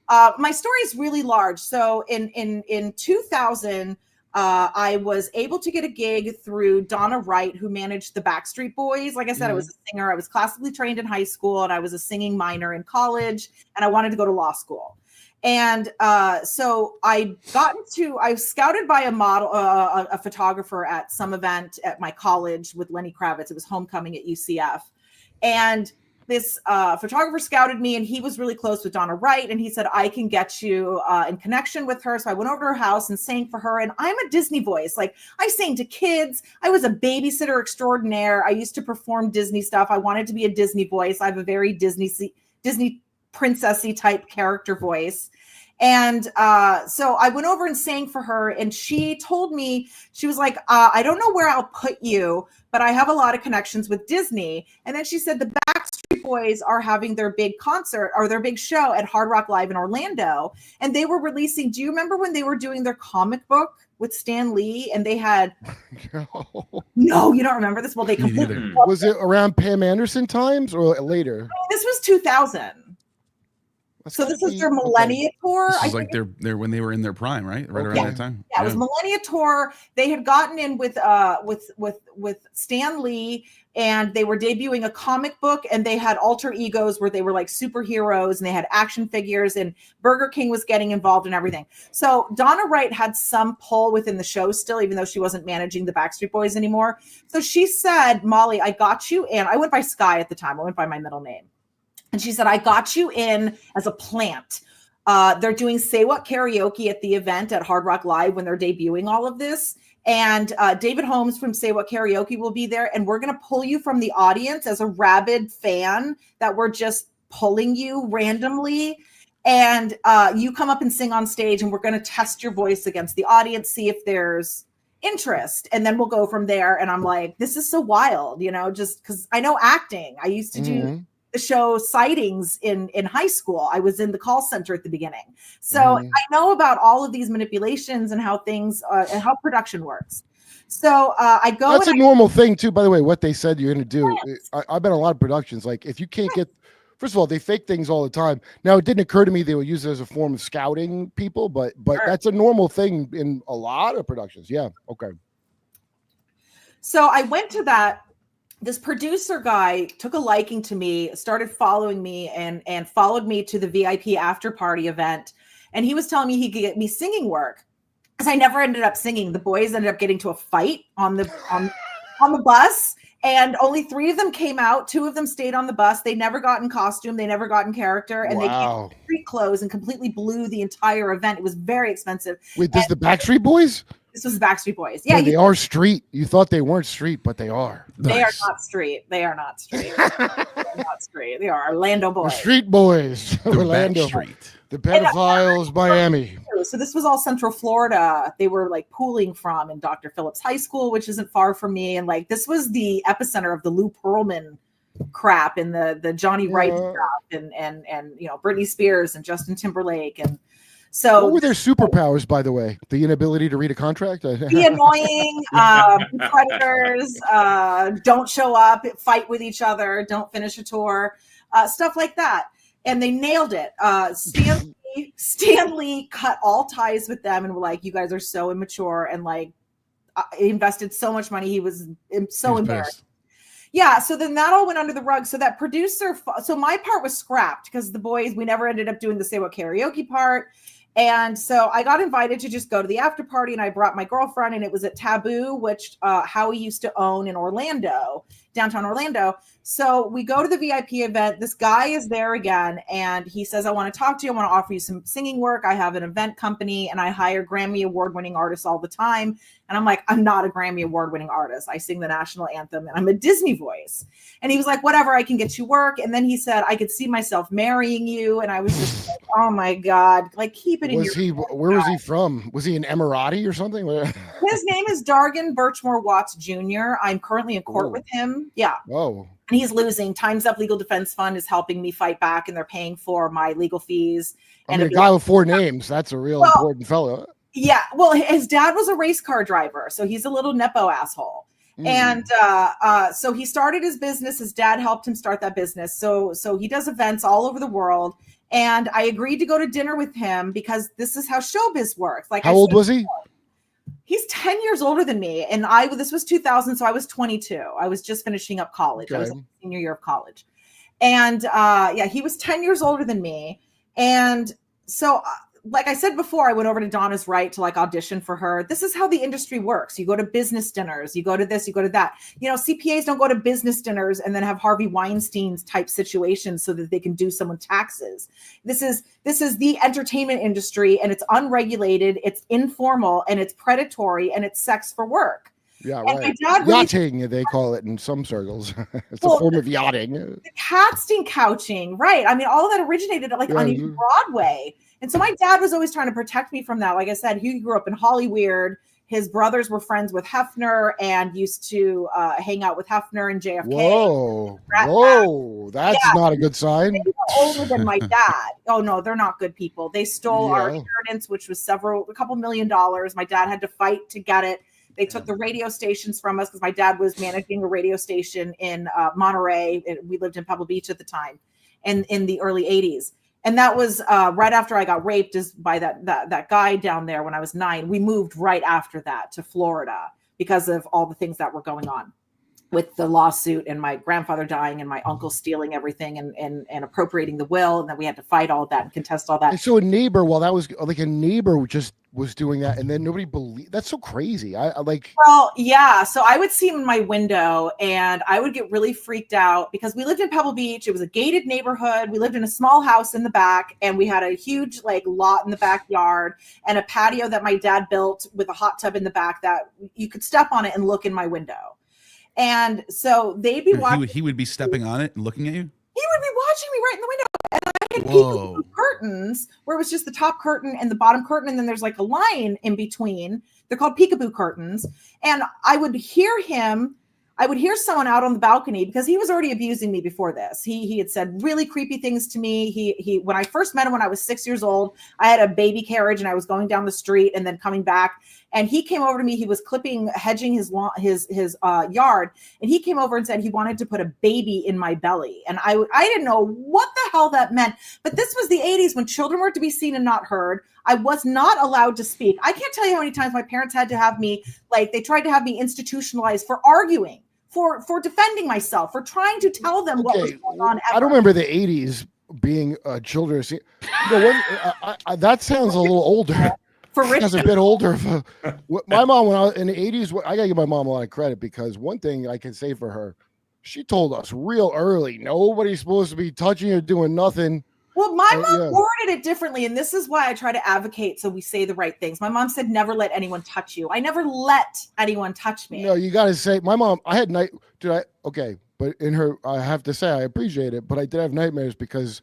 My story is really large. So in 2000, I was able to get a gig through Donna Wright, who managed the Backstreet Boys. Like I said, I was a singer. I was classically trained in high school, and I was a singing minor in college, and I wanted to go to law school. And so I was scouted by a model, a photographer at some event at my college with Lenny Kravitz. It was homecoming at UCF. And this photographer scouted me, and he was really close with Donna Wright. And he said, I can get you in connection with her. So I went over to her house and sang for her. And I'm a Disney voice. Like, I sang to kids. I was a babysitter extraordinaire. I used to perform Disney stuff. I wanted to be a Disney voice. I have a very Disney princessy type character voice. And so I went over and sang for her, and she told me, she was like, I don't know where I'll put you, but I have a lot of connections with Disney. And then she said the Backstreet Boys are having their big concert or their big show at Hard Rock Live in Orlando. And they were releasing, do you remember when they were doing their comic book with Stan Lee, and they had no, you don't remember this? Well, they completely was it around Pam Anderson times or later? This was 2000. So this is their Millennia tour. This is like they're when they were in their prime, right? Right around that time. Yeah, it was Millennia tour. They had gotten in with Stan Lee, and they were debuting a comic book, and they had alter egos where they were like superheroes, and they had action figures, and Burger King was getting involved in everything. So Donna Wright had some pull within the show still, even though she wasn't managing the Backstreet Boys anymore. So she said, Molly, I got you in. I went by Skye at the time. I went by my middle name. And she said, I got you in as a plant. They're doing Say What karaoke at the event at Hard Rock Live when they're debuting all of this. And David Holmes from Say What Karaoke will be there. And we're going to pull you from the audience as a rabid fan that we're just pulling you randomly. and you come up and sing on stage, and we're going to test your voice against the audience, see if there's interest, and then we'll go from there. And I'm like, this is so wild, you know, just because I know acting. I used to do the show Sightings in high school. I was in the call center at the beginning, so I know about all of these manipulations and how things and how production works. So I go. That's a normal thing too, by the way. What they said you're going to do. I've been in a lot of productions. Like, if you can't get, first of all, they fake things all the time. Now, it didn't occur to me they would use it as a form of scouting people, but that's a normal thing in a lot of productions. Yeah. Okay. So I went to that. This producer guy took a liking to me, started following me, and followed me to the VIP after party event. And he was telling me he could get me singing work, because I never ended up singing. The boys ended up getting to a fight on the bus, and only 3 of them came out. 2 of them stayed on the bus. They never got in costume. They never got in character, and they came in street clothes and completely blew the entire event. It was very expensive. Wait, this is the Backstreet Boys? This was the Backstreet Boys. Yeah, they are street. You thought they weren't street, but they are. They are not street. They are not street. They are not street. They are Orlando boys. The street boys. Orlando. The pedophiles, Miami. So this was all Central Florida. They were like pooling from in Dr. Phillips High School, which isn't far from me. And like, this was the epicenter of the Lou Pearlman crap and the Johnny Wright crap and you know, Britney Spears and Justin Timberlake. And so what were their superpowers, by the way? The inability to read a contract? Be annoying, predators, don't show up, fight with each other, don't finish a tour, stuff like that. And they nailed it. Stanley cut all ties with them and were like, you guys are so immature, and like invested so much money. He was so embarrassed. Yeah. So then that all went under the rug. So that producer, so my part was scrapped because the boys, we never ended up doing the Say What Karaoke part. And so I got invited to just go to the after party, and I brought my girlfriend, and it was at Taboo, which Howie used to own in Orlando, downtown Orlando. So we go to the VIP event. This guy is there again, and he says, I want to talk to you. I want to offer you some singing work. I have an event company, and I hire Grammy award-winning artists all the time. And I'm like, I'm not a Grammy award-winning artist. I sing the national anthem, and I'm a Disney voice. And he was like, whatever, I can get you work. And then he said, I could see myself marrying you. And I was just like, oh my God, like, keep it in your Where was he from? Was he an Emirati or something? His name is Dargan Birchmore Watts Jr. I'm currently in court with him. Yeah. Whoa. And he's losing. Time's Up Legal Defense Fund is helping me fight back, and they're paying for my legal fees. I mean, a guy with 4 names, that's a real important fellow. Yeah. Well, his dad was a race car driver, so he's a little Nepo asshole. And so he started his business. His dad helped him start that business. So he does events all over the world. And I agreed to go to dinner with him because this is how showbiz works. Like, how old was he? He's 10 years older than me. And this was 2000. So I was 22. I was just finishing up college. I was in senior year of college. And he was 10 years older than me. And so like I said before, I went over to Donna's Right to like audition for her. This is how the industry works. You go to business dinners, you go to this, you go to that. You know, CPAs don't go to business dinners and then have Harvey Weinstein's type situations so that they can do someone taxes. This is the entertainment industry, and it's unregulated, it's informal, and it's predatory, and it's sex for work. Yeah, right. Yachting, they call it in some circles. It's a form of yachting. The casting couching, right? I mean, all of that originated on even Broadway. And so my dad was always trying to protect me from that. Like I said, he grew up in Hollywood. His brothers were friends with Hefner and used to hang out with Hefner and JFK. Whoa, that's not a good sign. They were older than my dad. Oh no, they're not good people. They stole our inheritance, which was a couple $1 million. My dad had to fight to get it. They took the radio stations from us because my dad was managing a radio station in Monterey. We lived in Pebble Beach at the time, and in the early 80s. And that was right after I got raped by that guy down there when I was 9. We moved right after that to Florida because of all the things that were going on with the lawsuit and my grandfather dying and my uncle stealing everything and appropriating the will. And then we had to fight all that and contest all that. And so a neighbor, that was like a neighbor just was doing that, and then nobody believed. That's so crazy. I like. Well, yeah. So I would see him in my window, and I would get really freaked out because we lived in Pebble Beach. It was a gated neighborhood. We lived in a small house in the back, and we had a huge lot in the backyard and a patio that my dad built with a hot tub in the back that you could step on it and look in my window. And so they'd be watching. He would be stepping on it and looking at you. He would be watching me right in the window, and I had Whoa. peekaboo curtains where it was just the top curtain and the bottom curtain, and then there's like a line in between. They're called peekaboo curtains. And I would hear someone out on the balcony because he was already abusing me before this. He had said really creepy things to me. He when I first met him when I was 6 years old, I had a baby carriage and I was going down the street and then coming back. And he came over to me. He was hedging his yard, and he came over and said he wanted to put a baby in my belly. And I didn't know what the hell that meant. But this was the 80s when children were to be seen and not heard. I was not allowed to speak. I can't tell you how many times my parents had to have me, like they tried to have me institutionalized for arguing, for defending myself, for trying to tell them what was going on. I don't remember the 80s being children. That sounds a little older. Sounds a bit older. My mom, when I was in the 80s, I gotta give my mom a lot of credit because one thing I can say for her, she told us real early, nobody's supposed to be touching or doing nothing. Well, my mom worded it differently, and this is why I try to advocate so we say the right things. My mom said, never let anyone touch you. I never let anyone touch me. No, you got to say, my mom, I had but in her, I have to say, I appreciate it, but I did have nightmares because,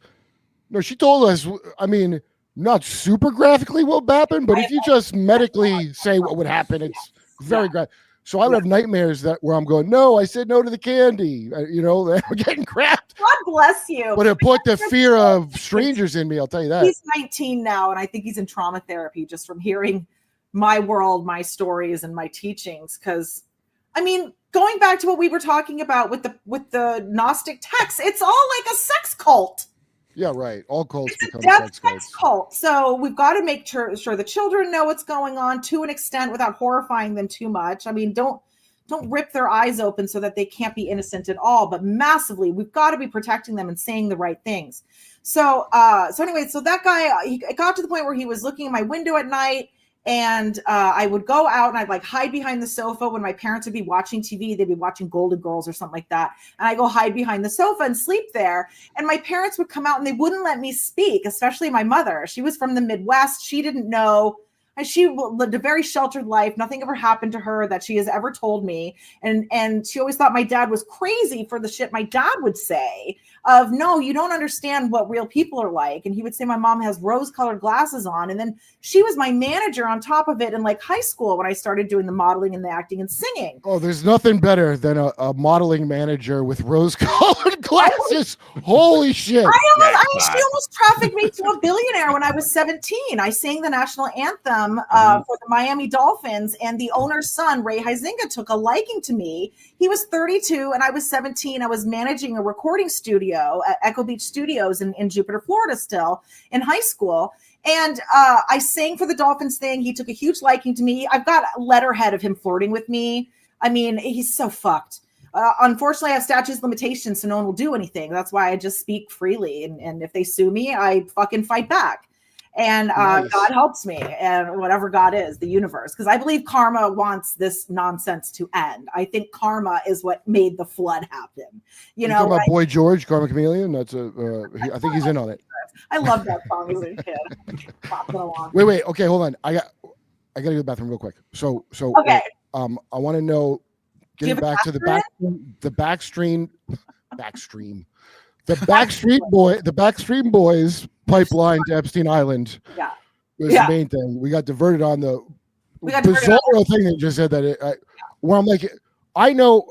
she told us, I mean, not super graphically what would happen, but if you just medically say what would happen, it's very graphic. So I would have nightmares where I'm going, no, I said no to the candy. We're getting crapped. God bless you. But it put the fear of strangers in me, I'll tell you that. He's 19 now, and I think he's in trauma therapy just from hearing my world, my stories, and my teachings. Because, I mean, going back to what we were talking about with the Gnostic texts, it's all like a sex cult. Yeah, right. All cults become sex cult. So we've got to make sure the children know what's going on to an extent without horrifying them too much. I mean, don't rip their eyes open so that they can't be innocent at all, but massively, we've got to be protecting them and saying the right things. So anyway, so that guy, it got to the point where he was looking at my window at night. And I would go out and I'd like hide behind the sofa when my parents would be watching TV. They'd be watching Golden Girls or something like that. And I go hide behind the sofa and sleep there. And my parents would come out and they wouldn't let me speak, especially my mother. She was from the Midwest. She didn't know. And she lived a very sheltered life. Nothing ever happened to her that she has ever told me. And she always thought my dad was crazy for the shit my dad would say of, no, you don't understand what real people are like. And he would say my mom has rose-colored glasses on. And then she was my manager on top of it in like high school when I started doing the modeling and the acting and singing. Oh, there's nothing better than a modeling manager with rose-colored glasses. Holy shit. She almost trafficked me to a billionaire when I was 17. I sang the national anthem for the Miami Dolphins, and the owner's son, Ray Huizinga, took a liking to me. He was 32 and I was 17. I was managing a recording studio at Echo Beach Studios in Jupiter, Florida, still in high school. And I sang for the Dolphins thing. He took a huge liking to me. I've got a letterhead of him flirting with me. I mean, he's so fucked. Unfortunately, I have statute of limitations, so no one will do anything. That's why I just speak freely. And if they sue me, I fucking fight back. And nice. God helps me, and whatever God is, the universe, because I believe karma wants this nonsense to end. I think karma is what made the flood happen. You know, about Boy George, Karma Chameleon. That's I think he's in on it. I love that song as a kid. Popping along. Wait. Okay, hold on. I gotta go to the bathroom real quick. So okay. I want to know. Getting back to the Backstreet Boys pipeline to Epstein Island. Yeah, was the main thing. We got diverted on the bizarre thing that just said that. Where I'm like, I know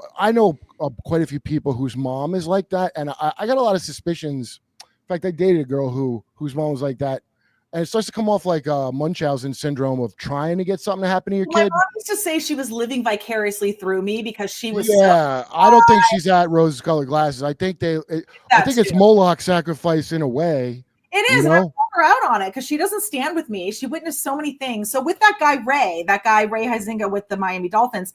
quite a few people whose mom is like that, and I got a lot of suspicions. In fact, I dated a girl whose mom was like that. And it starts to come off like Munchausen syndrome of trying to get something to happen to your kid. My mom used to say she was living vicariously through me because she was. Yeah, I don't think she's at rose-colored glasses. I think it's Moloch sacrifice in a way. It is, and I call her out on it because she doesn't stand with me. She witnessed so many things. So with that guy Ray Huizinga with the Miami Dolphins.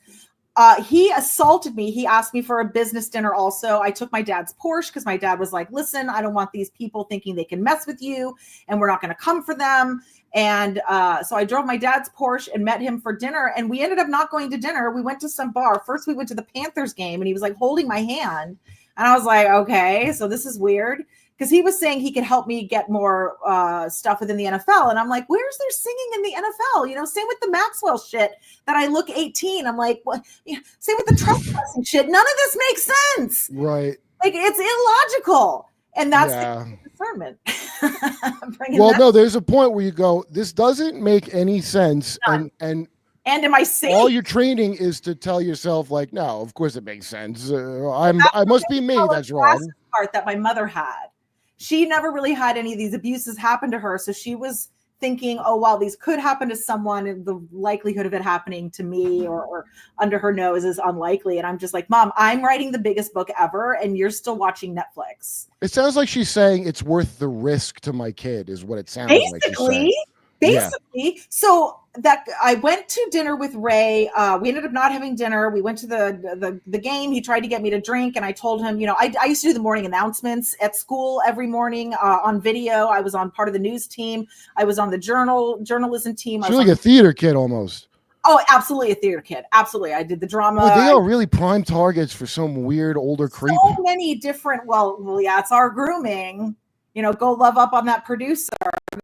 He assaulted me. He asked me for a business dinner also. I took my dad's Porsche because my dad was like, listen, I don't want these people thinking they can mess with you and we're not going to come for them. And so I drove my dad's Porsche and met him for dinner. And we ended up not going to dinner. We went to some bar. First, we went to the Panthers game and he was like holding my hand. And I was like, okay, so this is weird. Because he was saying he could help me get more stuff within the NFL. And I'm like, where's there singing in the NFL? You know, same with the Maxwell shit that I look 18. I'm like, what? Same with the trespassing shit. None of this makes sense. Right. Like, it's illogical. And that's the discernment. No, there's a point where you go, this doesn't make any sense, and am I safe? all your training is to tell yourself, like, no, of course it makes sense. I must be me. That's wrong. Part that my mother had. She never really had any of these abuses happen to her, so she was thinking, oh, well, these could happen to someone, and the likelihood of it happening to me or under her nose is unlikely. And I'm just like, Mom, I'm writing the biggest book ever, and you're still watching Netflix. It sounds like she's saying it's worth the risk to my kid, is what it sounds like she's saying. Basically, so that I went to dinner with Ray. We ended up not having dinner. We went to the game. He tried to get me to drink, and I told him, I used to do the morning announcements at school every morning on video. I was on part of the news team. I was on the journalism team. She's like a theater kid almost. Oh, absolutely a theater kid. Absolutely, I did the drama. Well, they are really prime targets for some weird older creep. So many different. Well, yeah, it's our grooming. Go love up on that producer.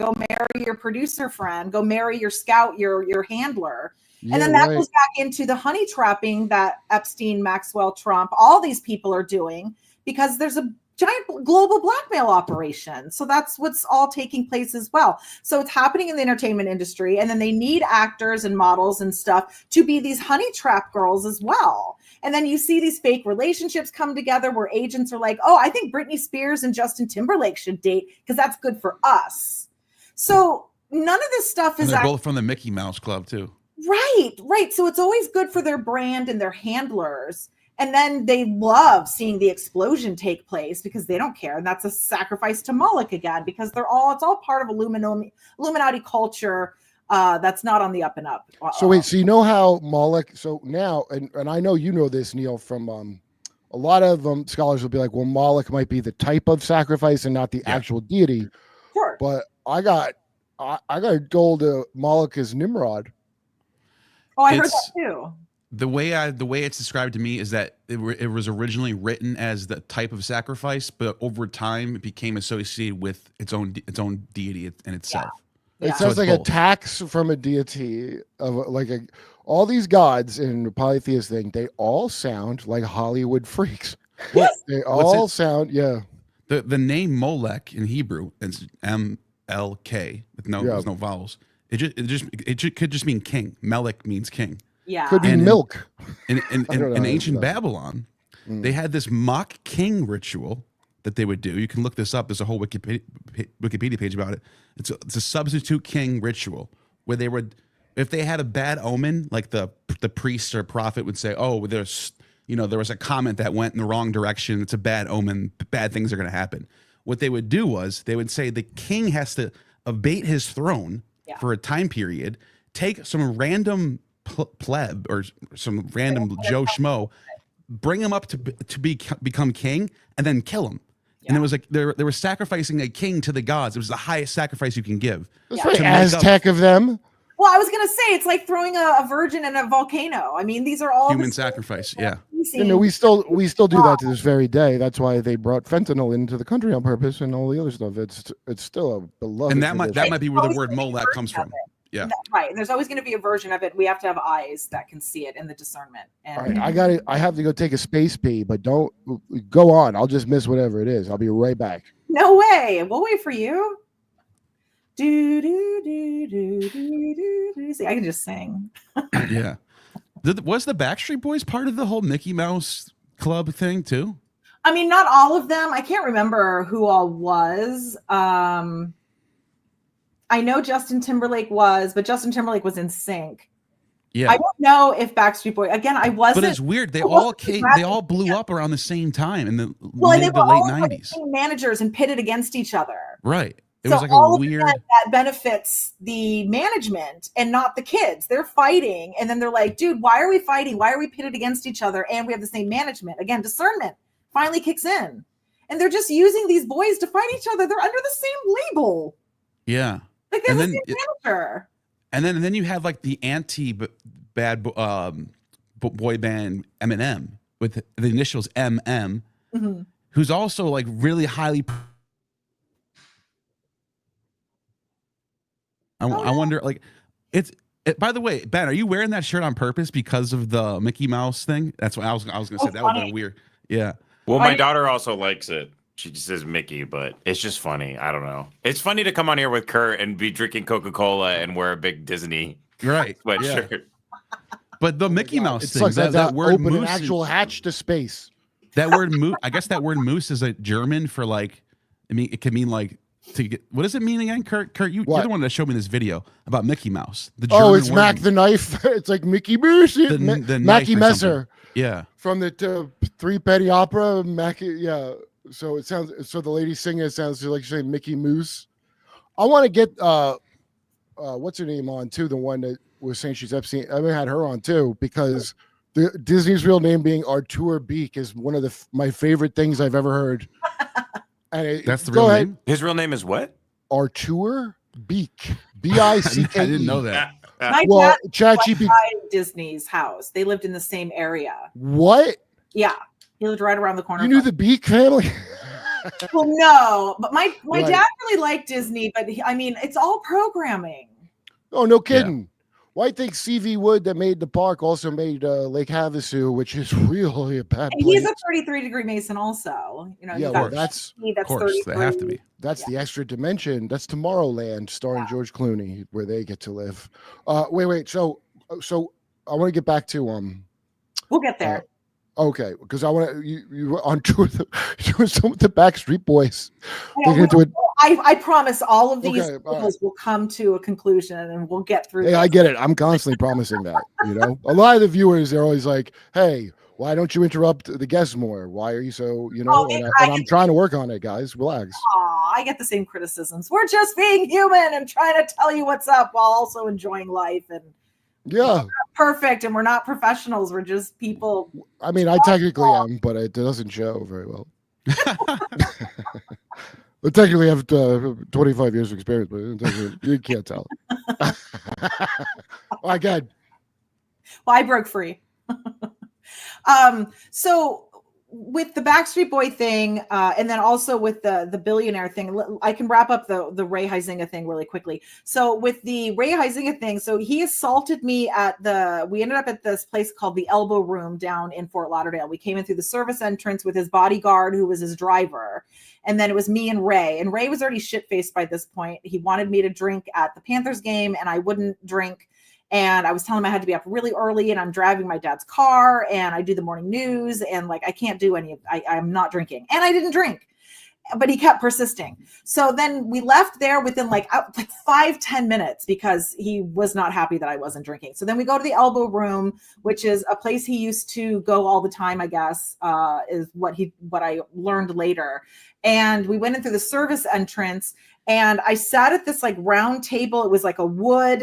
Go marry your producer friend. Go marry your scout, your handler. Yeah, and then that goes back into the honey trapping that Epstein, Maxwell, Trump, all these people are doing because there's a giant global blackmail operation. So that's what's all taking place as well. So it's happening in the entertainment industry. And then they need actors and models and stuff to be these honey trap girls as well. And then you see these fake relationships come together where agents are like, oh, I think Britney Spears and Justin Timberlake should date because that's good for us. So none of this stuff is both from the Mickey Mouse Club too. Right. So it's always good for their brand and their handlers. And then they love seeing the explosion take place because they don't care. And that's a sacrifice to Moloch again, because it's all part of Illuminati culture that's not on the up and up. So wait, so you know how Moloch, so now, and I know you know this, Neil, from a lot of scholars will be like, well, Moloch might be the type of sacrifice and not the actual deity. Sure. But I got told Moloch is Nimrod. Oh, I heard that too. The way it's described to me is that it was originally written as the type of sacrifice, but over time it became associated with its own deity in itself. Yeah. It sounds like a tax from a deity of all these gods in the polytheist thing. They all sound like Hollywood freaks. They all sound The name Molech in Hebrew is M-L-K with there's no vowels. It could just mean king. Melech means king. Yeah. Could be milk. In ancient Babylon, they had this mock king ritual that they would do. You can look this up. There's a whole Wikipedia page about it. It's a substitute king ritual where they would, if they had a bad omen, like the priest or prophet would say, oh, there was a comment that went in the wrong direction. It's a bad omen. Bad things are going to happen. What they would do was they would say the king has to abate his throne for a time period, take some random pleb or some random Joe Schmo, bring him up to become king, and then kill him. Yeah. And it was like they were sacrificing a king to the gods. It was the highest sacrifice you can give. That's very Aztec of them. Well, I was going to say it's like throwing a virgin in a volcano. I mean, these are all human sacrifice. Yeah. We still do that to this very day. That's why they brought fentanyl into the country on purpose and all the other stuff. It's still a beloved. And that might be where the word Molech comes from. Yeah. Right. There's always going to be a version of it. We have to have eyes that can see it in the discernment. And all right, I have to go take a space pee, but don't go on. I'll just miss whatever it is. I'll be right back. No way. We'll wait for you. Do do do do do do do. See, I can just sing. Yeah. Was the Backstreet Boys part of the whole Mickey Mouse Club thing too? I mean, not all of them. I can't remember who all was. I know Justin Timberlake was, but Justin Timberlake was in sync. Yeah. I don't know if Backstreet Boys, again, I wasn't. But it's weird. They all blew up around the same time in the late 90s. Like managers and pitted against each other. Right. It so was like all a weird. That benefits the management and not the kids. They're fighting. And then they're like, dude, why are we fighting? Why are we pitted against each other? And we have the same management. Again, discernment finally kicks in. And they're just using these boys to fight each other. They're under the same label. Yeah. Like they're the same manager. And then you have like the anti-bad boy band Eminem with the initials MM, who's also like really highly. I wonder, like, by the way, Ben, are you wearing that shirt on purpose because of the Mickey Mouse thing? That's what I was going to say. That would have been weird. Yeah. Well, my daughter also likes it. She just says Mickey, but it's just funny. I don't know. It's funny to come on here with Kurt and be drinking Coca-Cola and wear a big Disney Right. sweatshirt. Yeah. But the Mickey Mouse It thing, sucks that word open an moose, actual hatch to space. that word moose, I guess that word moose is a German for like, I mean, it can mean like to get, what does it mean again, Kurt? Kurt, you're the one that showed me this video about Mickey Mouse. The German it's word. Mac the Knife. It's like Mickey Mouse. The Mackie knife or Messer. something. Yeah. From the Three Penny Opera. Mackie, yeah. So it sounds, so the lady singing it sounds like she's saying Mickey Mouse. I want to get, what's her name on too? The one that was saying she's Epstein. I had her on too, because Disney's real name being Artur Beak is one of my favorite things I've ever heard. And that's the real name? His real name is what? Artur Beak. B-I-C-K-E. I didn't know that. My Well, dad ChatGPT. lived by Disney's house. They lived in the same area. What? Yeah, he lived right around the corner. You knew the Beak family? Well, no, but my Right. dad really liked Disney, but I mean, it's all programming. Oh, no kidding. Well, I think C.V. Wood that made the park also made Lake Havasu, which is really a bad And place. he's a 33-degree Mason, also. You know, Yeah, you well, got that's me, that's Of course, they 33. have to be. That's the extra dimension. That's Tomorrowland, starring George Clooney, where they get to live. Wait. So I want to get back to We'll get there. Okay, because I want to you were on tour doing some with the Backstreet Boys. I know, They're gonna do it. I promise all of these Okay, all rules will come to a conclusion and we'll get through Hey, this. I get it. I'm constantly promising that. You know, a lot of the viewers, they're always like, "Hey, why don't you interrupt the guests more? Why are you so?" You know, and I'm trying to work on it, guys. Relax. Aw, I get the same criticisms. We're just being human and trying to tell you what's up while also enjoying life. And Yeah, perfect, and we're not professionals. We're just people. I mean, I technically am, but it doesn't show very well. I technically have 25 years of experience, but you can't tell. My God. Well, I broke free. So with the Backstreet Boy thing, and then also with the billionaire thing, I can wrap up the Ray Huizinga thing really quickly. So with the Ray Huizinga thing, so he assaulted me we ended up at this place called the Elbow Room down in Fort Lauderdale. We came in through the service entrance with his bodyguard, who was his driver. And then it was me and Ray. And Ray was already shit-faced by this point. He wanted me to drink at the Panthers game, and I wouldn't drink. And I was telling him I had to be up really early, and I'm driving my dad's car, and I do the morning news, and like I can't do any of I'm not drinking. And I didn't drink. But he kept persisting. So then we left there within like 5-10 minutes because he was not happy that I wasn't drinking. So then we go to the Elbow Room, which is a place he used to go all the time, I guess, is what I learned later. And we went in through the service entrance, and I sat at this like round table. It was like a wood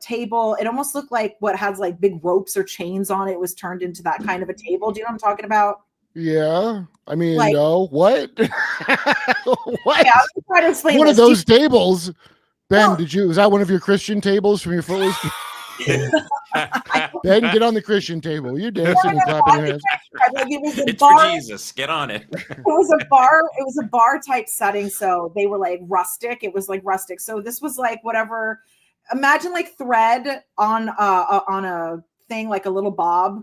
table. It almost looked like what has like big ropes or chains on it. It was turned into that kind of a table. Do you know what I'm talking about? Yeah, I mean, Like- no, what? What? Yeah, I was trying to explain One of this. those tables, Ben? Well- Was that one of your Christian tables from your Footloose? Ben, get on the Christian table. You're dancing and clapping your hands. Like it was a It's for bar. Jesus. Get on it. It was a bar. It was a bar type setting. So they were like rustic. It was like rustic. So this was like whatever. Imagine like thread on a thing, like a little bob.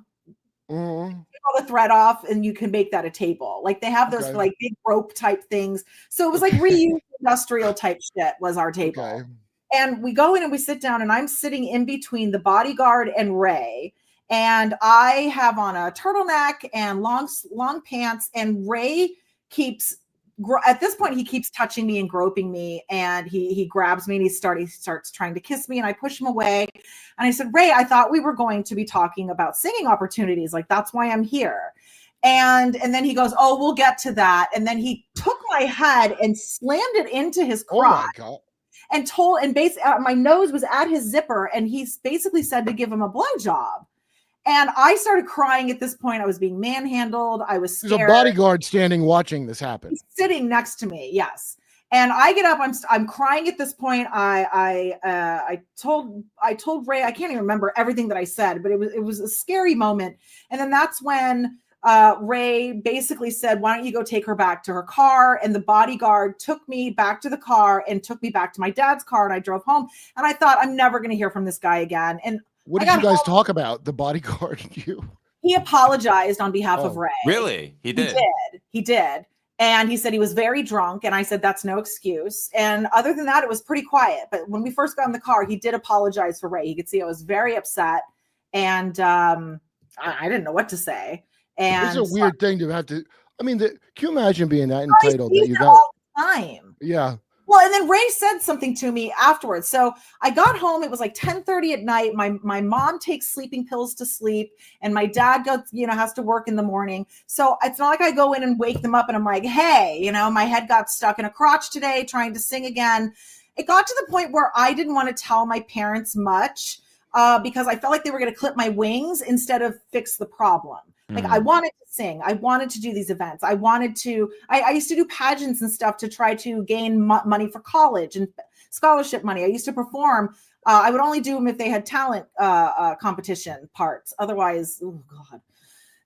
Mhm. Take all the thread off, and you can make that a table. Like they have those Okay. like big rope type things. So it was like reused industrial type shit was our table. Okay. And we go in and we sit down, and I'm sitting in between the bodyguard and Ray. And I have on a turtleneck and long pants. And Ray at this point, he keeps touching me and groping me. And he grabs me and he starts trying to kiss me. And I push him away. And I said, Ray, I thought we were going to be talking about singing opportunities. Like, that's why I'm here. And then he goes, oh, we'll get to that. And then he took my head and slammed it into his Oh my crotch. God. And basically my nose was at his zipper, and he basically said to give him a blowjob. And I started crying at this point. I was being manhandled. I was There's scared. a bodyguard standing watching this happen. He's sitting next to me. Yes. And I get up. I'm crying at this point. I told Ray, I can't even remember everything that I said, but it was a scary moment. And then that's when Ray basically said, why don't you go take her back to her car? And the bodyguard took me back to the car and took me back to my dad's car, and I drove home. And I thought, I'm never going to hear from this guy again. And What I did you got guys home. talk about? The bodyguard and you? He apologized on behalf of Oh, Ray. Really? He did. He did. And he said he was very drunk. And I said, that's no excuse. And other than that, it was pretty quiet. But when we first got in the car, he did apologize for Ray. He could see I was very upset. And I didn't know what to say. And it's a weird thing to have to. I mean, can you imagine being that I entitled see that you it got? all the time. Yeah. Well, and then Ray said something to me afterwards. So I got home. It was like 10:30 at night. My mom takes sleeping pills to sleep, and my dad goes, has to work in the morning. So it's not like I go in and wake them up and I'm like, hey, my head got stuck in a crotch today trying to sing again. It got to the point where I didn't want to tell my parents much because I felt like they were going to clip my wings instead of fix the problem. Like I wanted to sing. I wanted to do these events. I used to do pageants and stuff to try to gain money for college and scholarship money. I used to perform. I would only do them if they had talent competition parts. Otherwise, oh God,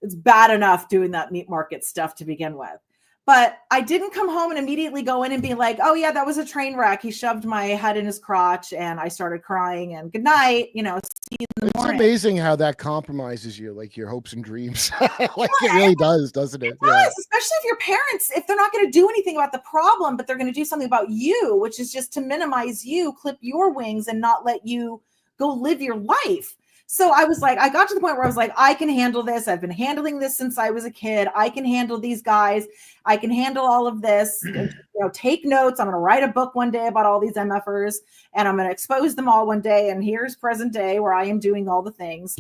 it's bad enough doing that meat market stuff to begin with. But I didn't come home and immediately go in and be like, oh yeah, that was a train wreck. He shoved my head in his crotch and I started crying and good night, see you in the morning. It's amazing how that compromises you, like your hopes and dreams. Like it really does, doesn't it? It does, especially if your parents, if they're not going to do anything about the problem, but they're going to do something about you, which is just to minimize you, clip your wings and not let you go live your life. So I was like, I got to the point where I was like, I can handle this. I've been handling this since I was a kid. I can handle these guys. I can handle all of this. Take notes. I'm going to write a book one day about all these MFers and I'm going to expose them all one day. And here's present day where I am doing all the things.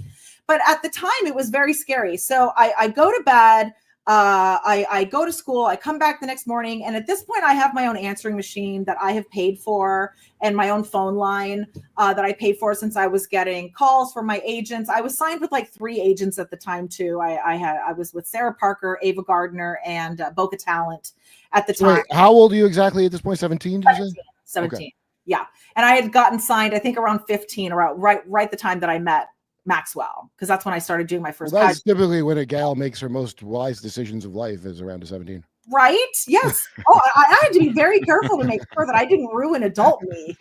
But at the time, it was very scary. So I go to bed. I go to school, I come back the next morning, and at this point I have my own answering machine that I have paid for and my own phone line that I paid for since I was getting calls from my agents. I was signed with like 3 agents at the time too. I was with Sarah Parker, Ava Gardner, and Boca Talent at the time. Wait, how old are you exactly at this point? 17, did you say? 17. Okay. Yeah. And I had gotten signed, I think around 15, around right the time that I met Maxwell, because that's when I started doing my first. Well, that's typically when a gal makes her most wise decisions of life, is around 17. Right? Yes. Oh, I had to be very careful to make sure that I didn't ruin adult me,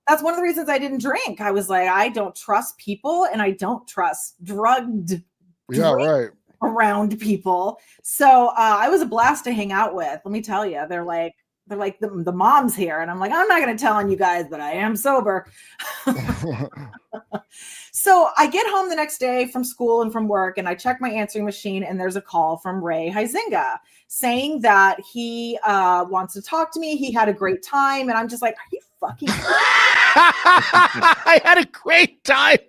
That's one of the reasons I didn't drink. I was like, I don't trust people and I don't trust drugged around people. So I was a blast to hang out with. Let me tell you, they're like the moms here. And I'm like, I'm not going to tell on you guys, but I am sober. So I get home the next day from school and from work and I check my answering machine and there's a call from Ray Huizinga saying that he wants to talk to me. He had a great time. And I'm just like, are you fucking I had a great time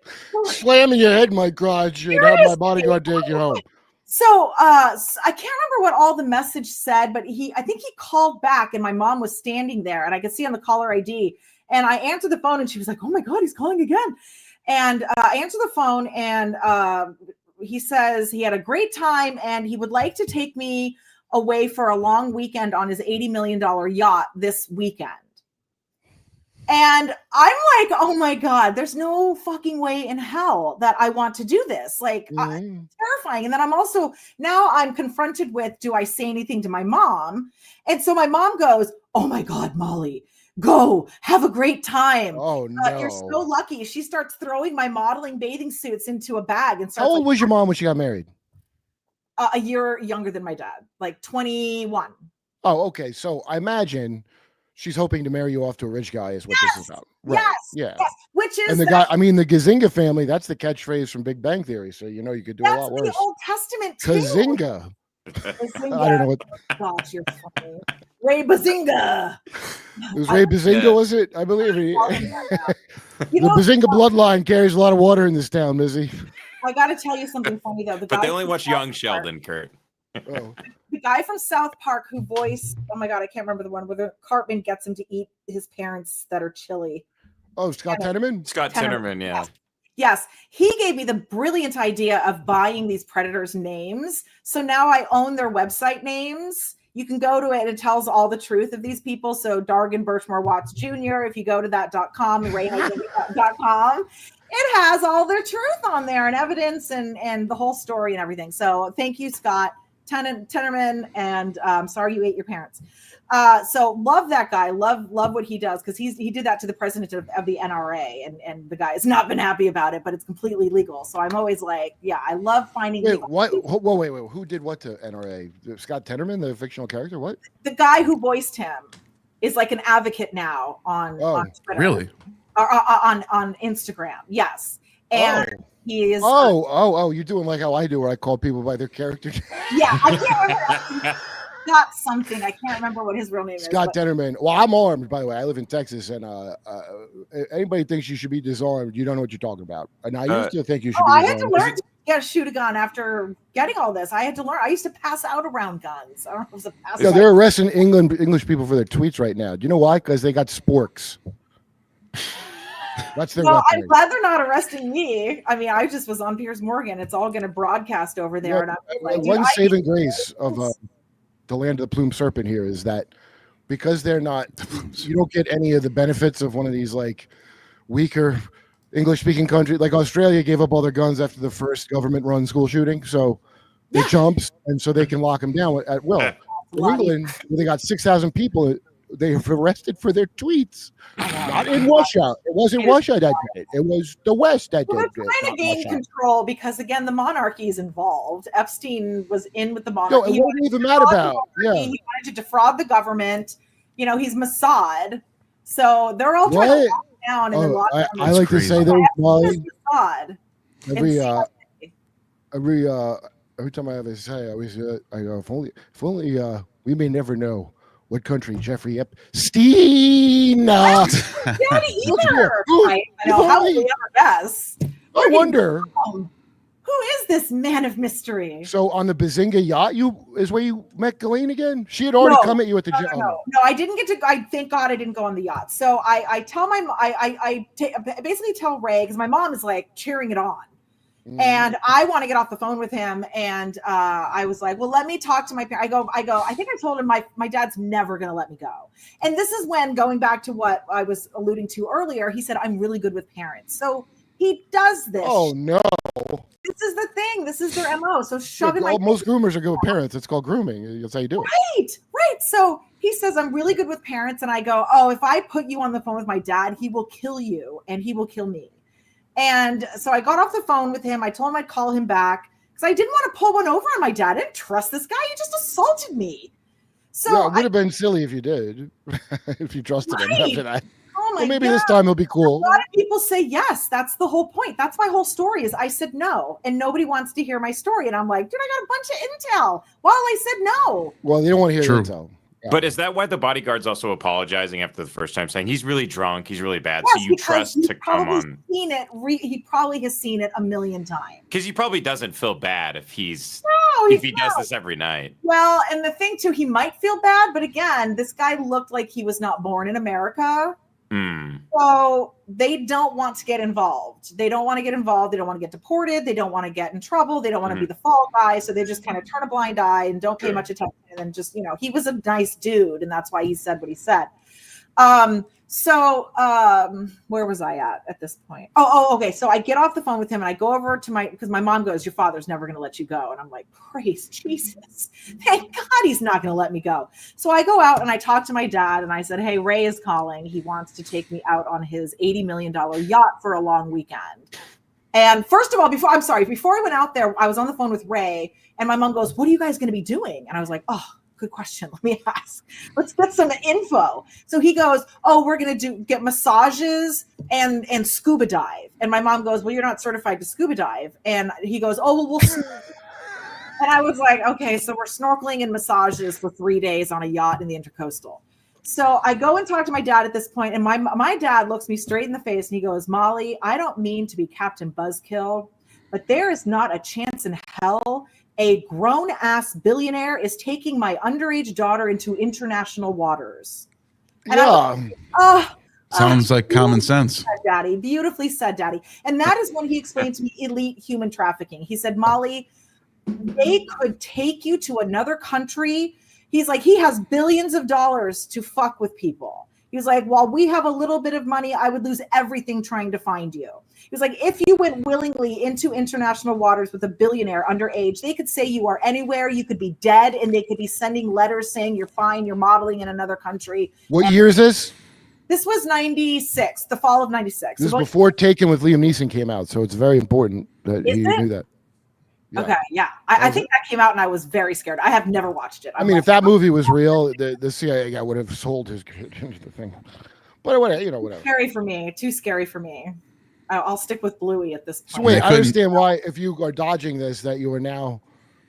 slamming your head in my garage and have my bodyguard take you home. So I can't remember what all the message said, but I think he called back and my mom was standing there and I could see on the caller ID and I answered the phone and she was like, oh my God, he's calling again. And I answered the phone and he says he had a great time and he would like to take me away for a long weekend on his $80 million yacht this weekend. And I'm like, oh my God, there's no fucking way in hell that I want to do this. Like, it's terrifying. And then I'm confronted with, do I say anything to my mom? And so my mom goes, oh my God, Molly, go have a great time. Oh no. You're so lucky. She starts throwing my modeling bathing suits into a bag. And how old was your mom when she got married? A year younger than my dad, like 21. Oh, okay. So I imagine she's hoping to marry you off to a rich guy is what this is about. Right. Yes. Which is the Gazinga family, that's the catchphrase from Big Bang Theory. So you could do a lot worse. That's the Old Testament too. Gazinga. I don't know what. Gosh, you're funny. Ray Bazinga. It was Ray Bazinga, was it? I believe the Bazinga bloodline carries a lot of water in this town, Mizzy. I got to tell you something funny though. But they only watch Young Sheldon, Kurt. Oh. The guy from South Park who voiced, oh my God, I can't remember the one where the Cartman gets him to eat his parents that are chili. Oh, Scott Tenorman? Scott Tenorman, yeah. Yes. He gave me the brilliant idea of buying these predators' names. So now I own their website names. You can go to it and it tells all the truth of these people. So Dargan Birchmore Watts Jr., if you go to that.com, rayhuizinga.com, it has all their truth on there and evidence and the whole story and everything. So thank you, Scott Tenorman, and sorry you ate your parents. So love that guy. Love what he does, because he did that to the president of the NRA, and the guy has not been happy about it, but it's completely legal. So I'm always like, yeah, I love finding. Wait, what? Wait. Who did what to NRA? Scott Tenorman, the fictional character? What? The guy who voiced him is like an advocate now on Twitter. Really? On Instagram, yes. And he is. You're doing like how I do, where I call people by their character. Yeah, I can't remember. Scott something. I can't remember what his real name is. Scott Tenorman. Well, I'm armed, by the way. I live in Texas, and anybody thinks you should be disarmed, you don't know what you're talking about. And I used to think you should be disarmed. I had to learn to shoot a gun after getting all this. I had to learn. I used to pass out around guns. I don't know if it was a pass out. They're arresting English people for their tweets right now. Do you know why? Because they got sporks. That's their weapon. I'm glad they're not arresting me. I mean, I just was on Piers Morgan. It's all going to broadcast over there. Yeah, and I'm like, one saving grace of the land of the plumed serpent here is that because they're not, you don't get any of the benefits of one of these like weaker English-speaking countries. Like Australia gave up all their guns after the first government-run school shooting, so they chumps, and so they can lock them down at will. In England, where they got 6,000 people, they were arrested for their tweets. Not in Russia. It wasn't Russia that did it. It was the West that did it. They're trying to gain control because, again, the monarchy is involved. Epstein was in with the monarchy. No, it wasn't even mad about. Yeah. He wanted to defraud the government. You know, he's Mossad. So they're all trying to lock him down. And then lock him I like to say that Mossad. Every time I have a say, I always I go, if only we may never know what country Jeffrey Epstein. Daddy either. I know. How would we ever guess? I wonder. Who is this man of mystery? So on the Bazinga yacht, is where you met Ghislaine again? She had already come at you at the gym. No, I didn't get to. Thank God I didn't go on the yacht. So I tell basically tell Ray, because my mom is like cheering it on. And I want to get off the phone with him. And I was like, well, let me talk to my parents. I think I told him my dad's never going to let me go. And this is when, going back to what I was alluding to earlier, he said, I'm really good with parents. So he does this. Oh, no. This is the thing. This is their MO. So shoving most groomers are good with parents. It's called grooming. That's how you do it. Right. So he says, I'm really good with parents. And I go, oh, if I put you on the phone with my dad, he will kill you and he will kill me. And so I got off the phone with him. I told him I'd call him back because I didn't want to pull one over on my dad. I didn't trust this guy. He just assaulted me. So it would have been silly if you did, if you trusted him after that. Oh my maybe God. This time he'll be cool. A lot of people say yes. That's the whole point. That's my whole story is I said no. And nobody wants to hear my story. And I'm like, dude, I got a bunch of intel. Well, I said no. Well, they don't want to hear your intel. Yeah. But is that why the bodyguard's also apologizing after the first time, saying he's really drunk, he's really bad, yes, so you trust to come on? He probably has seen it a million times. Because he probably doesn't feel bad if he does this every night. Well, and the thing too, he might feel bad, but again, this guy looked like he was not born in America. So they don't want to get involved. They don't want to get involved. They don't want to get deported. They don't want to get in trouble. They don't want to be the fall guy. So they just kind of turn a blind eye and don't pay much attention. And just, he was a nice dude. And that's why he said what he said. Where was I at this point? Okay. So I get off the phone with him and I go over to because my mom goes, your father's never going to let you go. And I'm like, praise Jesus. Thank God he's not going to let me go. So I go out and I talk to my dad and I said, hey, Ray is calling. He wants to take me out on his $80 million yacht for a long weekend. And first of all, before I went out there, I was on the phone with Ray and my mom goes, what are you guys going to be doing? And I was like, oh, good question. Let me ask. Let's get some info. So he goes, oh, we're going to get massages and scuba dive. And my mom goes, well, you're not certified to scuba dive. And he goes, oh, well, we'll And I was like, okay, so we're snorkeling and massages for 3 days on a yacht in the Intercoastal. So I go and talk to my dad at this point, and my dad looks me straight in the face and he goes, Molly, I don't mean to be Captain Buzzkill, but there is not a chance in hell a grown-ass billionaire is taking my underage daughter into international waters. And sounds like common sense. Said, Daddy, beautifully said, Daddy. And that is when he explained to me elite human trafficking. He said, Molly, they could take you to another country. He's like, he has billions of dollars to fuck with people. He was like, while we have a little bit of money, I would lose everything trying to find you. He was like, if you went willingly into international waters with a billionaire underage, they could say you are anywhere. You could be dead, and they could be sending letters saying you're fine, you're modeling in another country. What year is this? This was 96, the fall of 96. This is before Taken with Liam Neeson came out, so it's very important that you knew that. Yeah. Okay, yeah. I think that came out, and I was very scared. I have never watched it. I mean, if that movie was real, the CIA guy would have sold his thing. But whatever, whatever. Scary for me. Too scary for me. I'll stick with Bluey at this point. So wait, I understand why if you are dodging this, that you are now,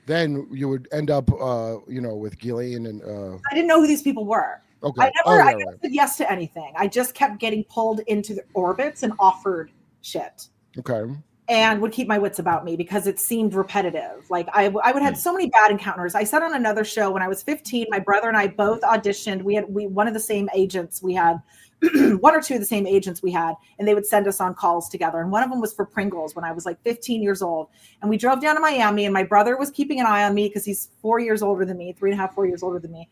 then you would end up, with Gillian and. I didn't know who these people were. Okay. I never said yes to anything. I just kept getting pulled into the orbits and offered shit. Okay. And would keep my wits about me because it seemed repetitive. Like I would have so many bad encounters. I said on another show when I was 15, my brother and I both auditioned. We one of the same agents. We had one or two of the same agents we had, and they would send us on calls together. And one of them was for Pringles when I was like 15 years old. And we drove down to Miami, and my brother was keeping an eye on me because he's 4 years older than me, 3.5, 4 years older than me.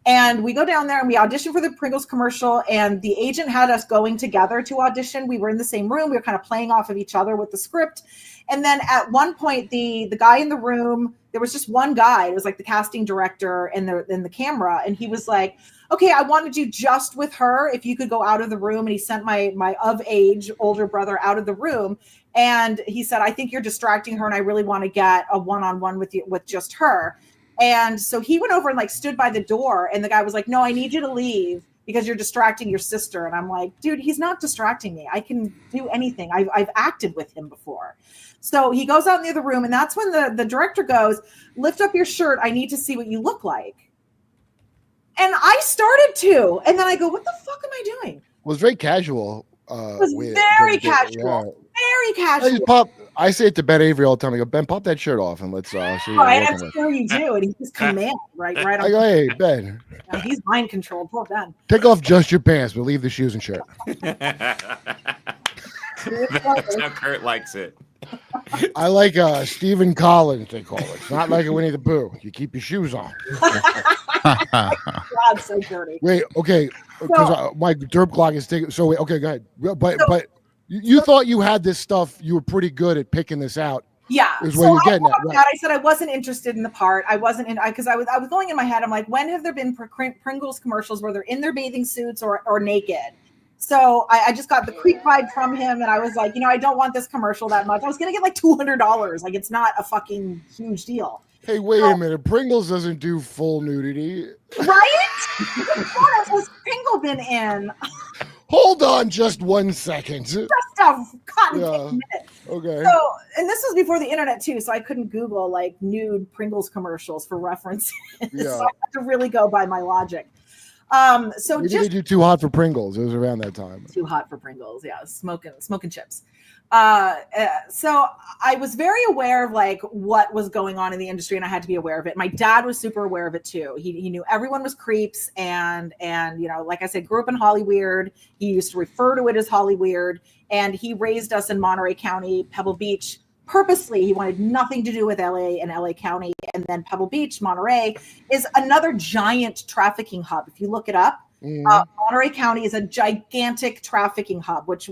And we go down there and we auditioned for the Pringles commercial, and the agent had us going together to audition. We were in the same room. We were kind of playing off of each other with the script. And then at one point, the guy in the room, there was just one guy. It was like the casting director and the camera. And he was like, okay, I wanted you just with her. If you could go out of the room. And he sent my of age older brother out of the room. And he said, I think you're distracting her, and I really want to get a one-on-one with you, with just her. And so he went over and like stood by the door, and the guy was like, no, I need you to leave because you're distracting your sister. And I'm like, dude, he's not distracting me. I can do anything. I've acted with him before. So he goes out in the other room, and that's when the director goes, lift up your shirt. I need to see what you look like. And I started to, and then I go, what the fuck am I doing? Well, it's very casual. It was very casual. Very casual. I say it to Ben Avery all the time. I go, Ben, pop that shirt off and let's see. I'm sure you do. And he just command right on. I go, hey, Ben. Yeah, he's mind controlled. Poor Ben. Take off just your pants, but leave the shoes and shirt. That's how Kurt likes it. I like Stephen Collins, they call it. It's not like a Winnie the Pooh. You keep your shoes on. God, so dirty. Wait, okay. Because my derp clock is taking. So, wait, okay, go ahead. But you thought you had this stuff. You were pretty good at picking this out. Yeah. Is what you're getting at. Right. I said I wasn't interested in the part. I wasn't in because I was going in my head. I'm like, when have there been Pringles commercials where they're in their bathing suits or naked? So I just got the creep vibe from him, and I was like, I don't want this commercial that much. I was gonna get like $200. Like, it's not a fucking huge deal. Hey, wait a minute. Pringles doesn't do full nudity. Right? What has Pringle been in? Hold on just 1 second. Just a cotton minute. Okay. So, and this was before the internet too, so I couldn't Google like nude Pringles commercials for references. Yeah. So I had to really go by my logic. So maybe just they do Too Hot for Pringles. It was around that time. Too hot for Pringles, yeah, smoking chips. So I was very aware of like what was going on in the industry, and I had to be aware of it. My dad was super aware of it too. He knew everyone was creeps, and like I said, grew up in Hollyweird. He used to refer to it as Hollyweird, and he raised us in Monterey County, Pebble Beach. Purposely, he wanted nothing to do with LA and LA County. And then Pebble Beach, Monterey, is another giant trafficking hub. If you look it up, Monterey County is a gigantic trafficking hub, which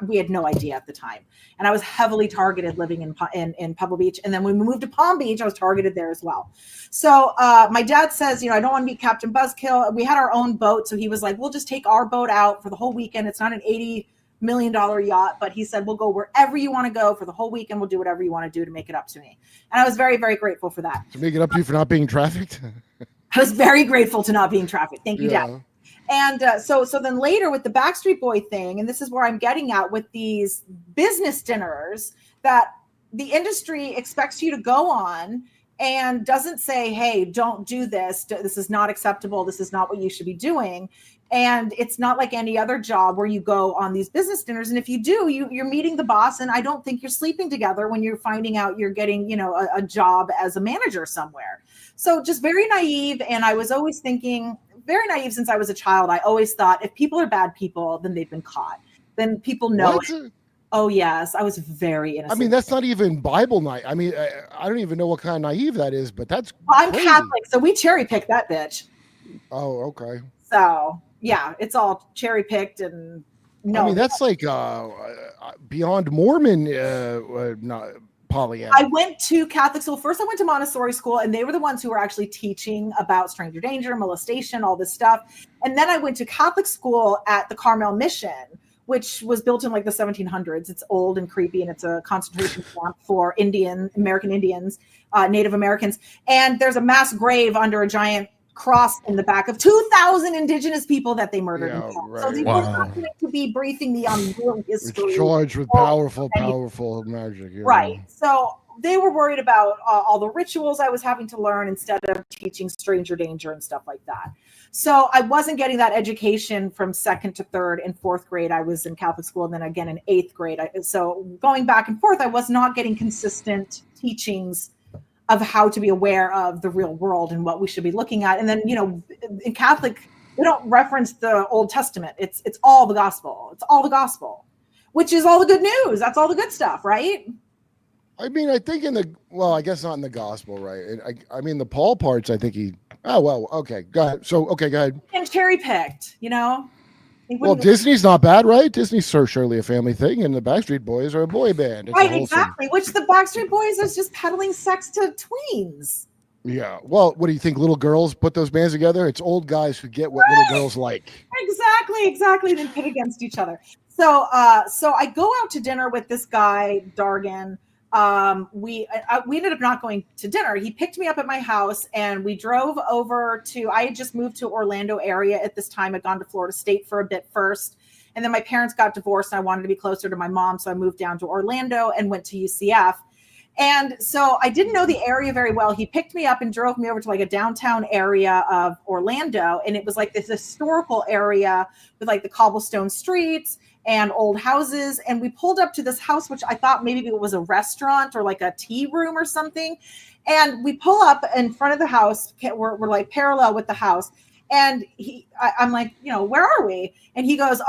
we had no idea at the time. And I was heavily targeted living in Pebble Beach. And then when we moved to Palm Beach, I was targeted there as well. So my dad says, I don't want to be Captain Buzzkill. We had our own boat. So he was like, we'll just take our boat out for the whole weekend. It's not an $80 million yacht, but he said, we'll go wherever you want to go for the whole weekend. We'll do whatever you want to do to make it up to me. And I was very, very grateful for that. To make it up to you for not being trafficked? I was very grateful to not being trafficked. Thank you, Dad. And so then later with the Backstreet Boy thing, and this is where I'm getting at with these business dinners that the industry expects you to go on and doesn't say, hey, don't do this. This is not acceptable. This is not what you should be doing. And it's not like any other job where you go on these business dinners. And if you do, you're meeting the boss. And I don't think you're sleeping together when you're finding out you're getting, a job as a manager somewhere. So just very naive. And I was always thinking, very naive since I was a child. I always thought if people are bad people, then they've been caught. Then people know. Oh, yes. I was very innocent. I mean, that's not even Bible night. I mean, I don't even know what kind of naive that is, but that's I'm crazy. Catholic, so we cherry pick that bitch. Oh, okay. So, Yeah, it's all cherry picked and no. I mean, that's like beyond Mormon, not polyamory. I went to Catholic school. First, I went to Montessori school, and they were the ones who were actually teaching about stranger danger, molestation, all this stuff. And then I went to Catholic school at the Carmel Mission, which was built in like the 1700s. It's old and creepy, and it's a concentration camp for American Indians, Native Americans. And there's a mass grave under a giant cross in the back of 2,000 indigenous people that they murdered. Yeah, right. So they were not going to be briefing me on real history. It's charged with powerful magic. Right. So they were worried about all the rituals I was having to learn instead of teaching stranger danger and stuff like that. So I wasn't getting that education from 2nd to 3rd and 4th grade. I was in Catholic school and then again in 8th grade. So going back and forth, I was not getting consistent teachings of how to be aware of the real world and what we should be looking at. And then, in Catholic, we don't reference the Old Testament. It's all the gospel. It's all the gospel, which is all the good news. That's all the good stuff, right? I mean, I think I guess not in the gospel, right? I mean, the Paul parts, I think okay, go ahead. So, okay, go ahead. And cherry picked, Well, Disney's not bad, right? Disney's surely a family thing, and the Backstreet Boys are a boy band. It's right, exactly. Which the Backstreet Boys is just peddling sex to tweens. Yeah. Well, what do you think? Little girls put those bands together? It's old guys who get what little girls like. Exactly. Then pit against each other. So I go out to dinner with this guy, Dargan. We ended up not going to dinner. He picked me up at my house and we drove over I had just moved to Orlando area at this time. I'd gone to Florida State for a bit first. And then my parents got divorced and I wanted to be closer to my mom. So I moved down to Orlando and went to UCF. And so I didn't know the area very well. He picked me up and drove me over to like a downtown area of Orlando. And it was like this historical area with like the cobblestone streets and old houses. And we pulled up to this house, which I thought maybe it was a restaurant or like a tea room or something. And we pull up in front of the house. We're like parallel with the house. And I'm like, where are we? And he goes,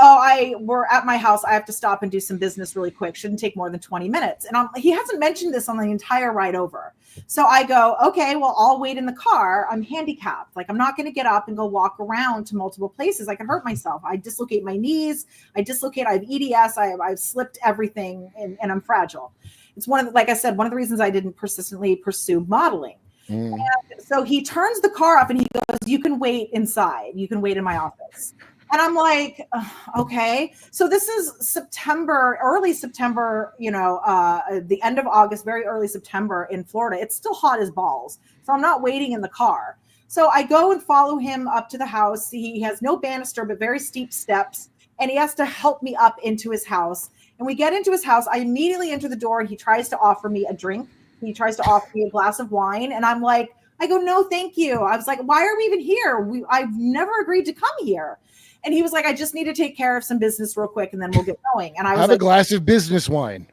we're at my house. I have to stop and do some business really quick. Shouldn't take more than 20 minutes. And he hasn't mentioned this on the entire ride over. So I go, okay, well, I'll wait in the car. I'm handicapped. Like, I'm not going to get up and go walk around to multiple places. I could hurt myself. I dislocate my knees. I have EDS. I've slipped everything and I'm fragile. It's like I said, one of the reasons I didn't persistently pursue modeling. And so he turns the car off and he goes, you can wait inside. You can wait in my office. And I'm like, okay. So this is early September, the end of August, very early September in Florida. It's still hot as balls. So I'm not waiting in the car. So I go and follow him up to the house. He has no banister, but very steep steps. And he has to help me up into his house. And we get into his house. I immediately enter the door. He tries to offer me a drink. He tries to offer me a glass of wine. And I'm like, I go, no, thank you. I was like, why are we even here? I've never agreed to come here. And he was like, I just need to take care of some business real quick and then we'll get going. And I was have like, a glass of business wine.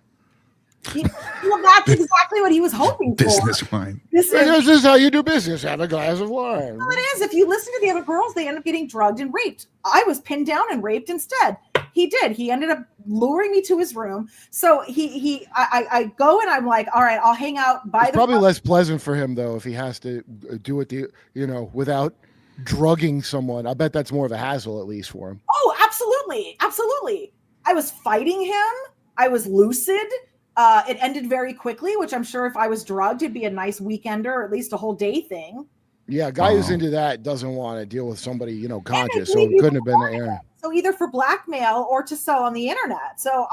Well, that's exactly what he was hoping for. Business wine. This is how you do business. Have a glass of wine. Well, it is. If you listen to the other girls, they end up getting drugged and raped. I was pinned down and raped instead. He did. He ended up luring me to his room. So I go and I'm like, all right, I'll hang out by it's probably less pleasant for him though if he has to do it without drugging someone. I bet that's more of a hassle at least for him. Oh, absolutely. I was fighting him. I was lucid. It ended very quickly, which I'm sure if I was drugged, it'd be a nice weekender or at least a whole day thing. Yeah, a guy who's into that doesn't want to deal with somebody, conscious. So it couldn't have been there. So either for blackmail or to sell on the internet. So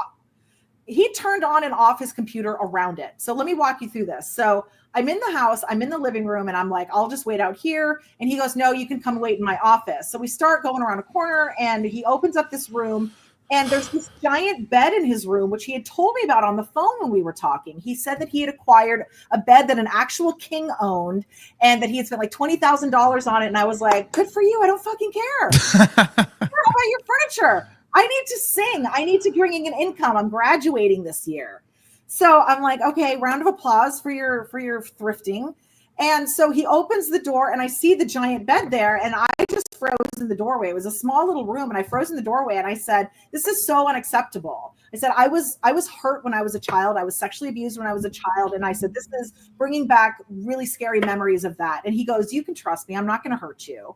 he turned on and off his computer around it. So let me walk you through this. So I'm in the house, I'm in the living room, and I'm like, I'll just wait out here. And he goes, no, you can come wait in my office. So we start going around a corner and he opens up this room. And there's this giant bed in his room, which he had told me about on the phone when we were talking. He said that he had acquired a bed that an actual king owned and that he had spent like $20,000 on it. And I was like, good for you. I don't fucking care. How about your furniture? I need to sing. I need to bring in an income. I'm graduating this year. So I'm like, okay, round of applause for your thrifting. And so he opens the door and I see the giant bed there and I just froze in the doorway. It was a small little room and I froze in the doorway and I said, this is so unacceptable. I said, I was hurt when I was a child. I was sexually abused when I was a child. And I said, this is bringing back really scary memories of that. And he goes, you can trust me. I'm not going to hurt you.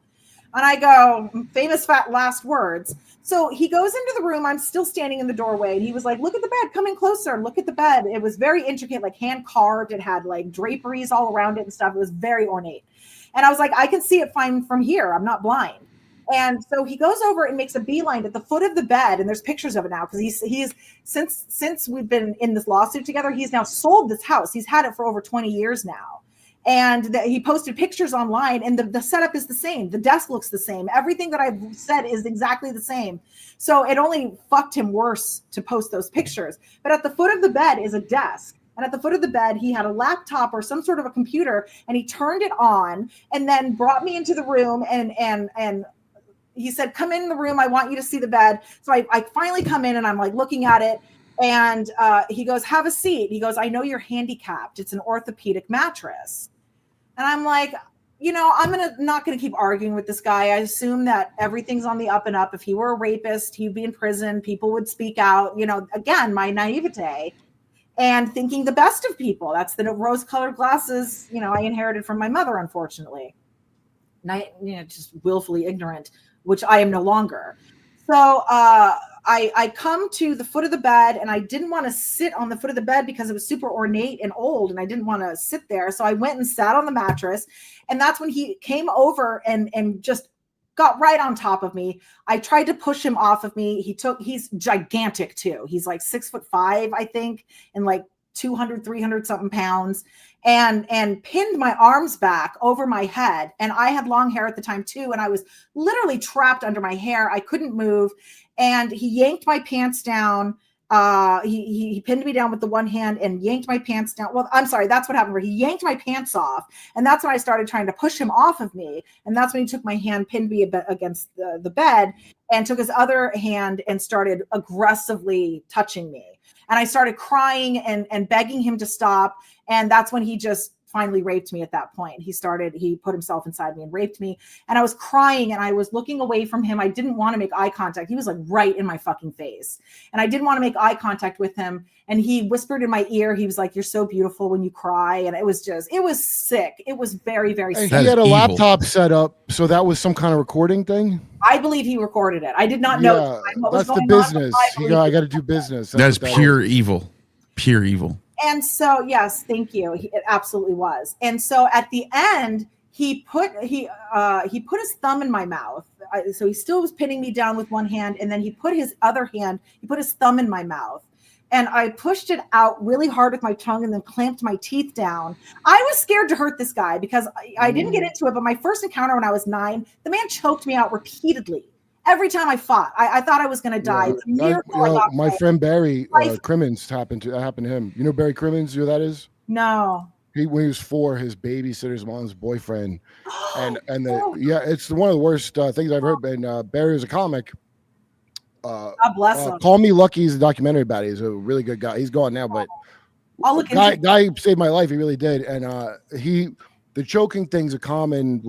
And I go, famous fat last words. So he goes into the room. I'm still standing in the doorway. And he was like, look at the bed. Come in closer. Look at the bed. It was very intricate, like hand carved. It had like draperies all around it and stuff. It was very ornate. And I was like, I can see it fine from here. I'm not blind. And so he goes over and makes a beeline at the foot of the bed. And there's pictures of it now because he's since we've been in this lawsuit together, he's now sold this house. He's had it for over 20 years now. And he posted pictures online, and the setup is the same. The desk looks the same. Everything that I've said is exactly the same. So it only fucked him worse to post those pictures. But at the foot of the bed is a desk. And at the foot of the bed, he had a laptop or some sort of a computer, and he turned it on and then brought me into the room and he said, come in the room. I want you to see the bed. So I finally come in and I'm like looking at it. And he goes, have a seat. He goes, I know you're handicapped. It's an orthopedic mattress. And I'm like, I'm not going to keep arguing with this guy. I assume that everything's on the up and up. If he were a rapist, he'd be in prison. People would speak out. Again, my naivete and thinking the best of people. That's the rose-colored glasses, I inherited from my mother, unfortunately. And just willfully ignorant, which I am no longer. So I come to the foot of the bed, and I didn't want to sit on the foot of the bed because it was super ornate and old, and I didn't want to sit there. So I went and sat on the mattress, and that's when he came over and just got right on top of me. I tried to push him off of me. He's gigantic too. He's like 6'5", I think, and like 200, 300 something pounds, and pinned my arms back over my head. And I had long hair at the time too. And I was literally trapped under my hair. I couldn't move. And he yanked my pants down. He pinned me down with the one hand and yanked my pants down. Well, I'm sorry. That's what happened, where he yanked my pants off. And that's when I started trying to push him off of me. And that's when he took my hand, pinned me against the bed, and took his other hand and started aggressively touching me. And I started crying and begging him to stop. And that's when he just finally raped me at that point. He put himself inside me and raped me. And I was crying and I was looking away from him. I didn't want to make eye contact. He was like right in my fucking face. And I didn't want to make eye contact with him. And he whispered in my ear, he was like, you're so beautiful when you cry. And it was sick. It was very, very sick. And he had a laptop set up. So that was some kind of recording thing? I believe he recorded it. I did not know what was going on. That's the business. I got to do business. That's pure evil. Pure evil. And so, yes, thank you. It absolutely was. And so at the end, he put his thumb in my mouth. So he still was pinning me down with one hand, and then he put his thumb in my mouth. And I pushed it out really hard with my tongue and then clamped my teeth down. I was scared to hurt this guy because I didn't get into it. But my first encounter when I was 9, the man choked me out repeatedly. Every time I fought, I thought I was going to die. Yeah. My friend Barry Crimmins happened to him. You know Barry Crimmins, who that is? No. When he was 4, his babysitter's mom's boyfriend, it's one of the worst things I've heard. And Barry was a comic. God bless him. Call Me Lucky is a documentary about it. He's a really good guy. He's gone now, but guy saved my life. He really did. And the choking thing's a common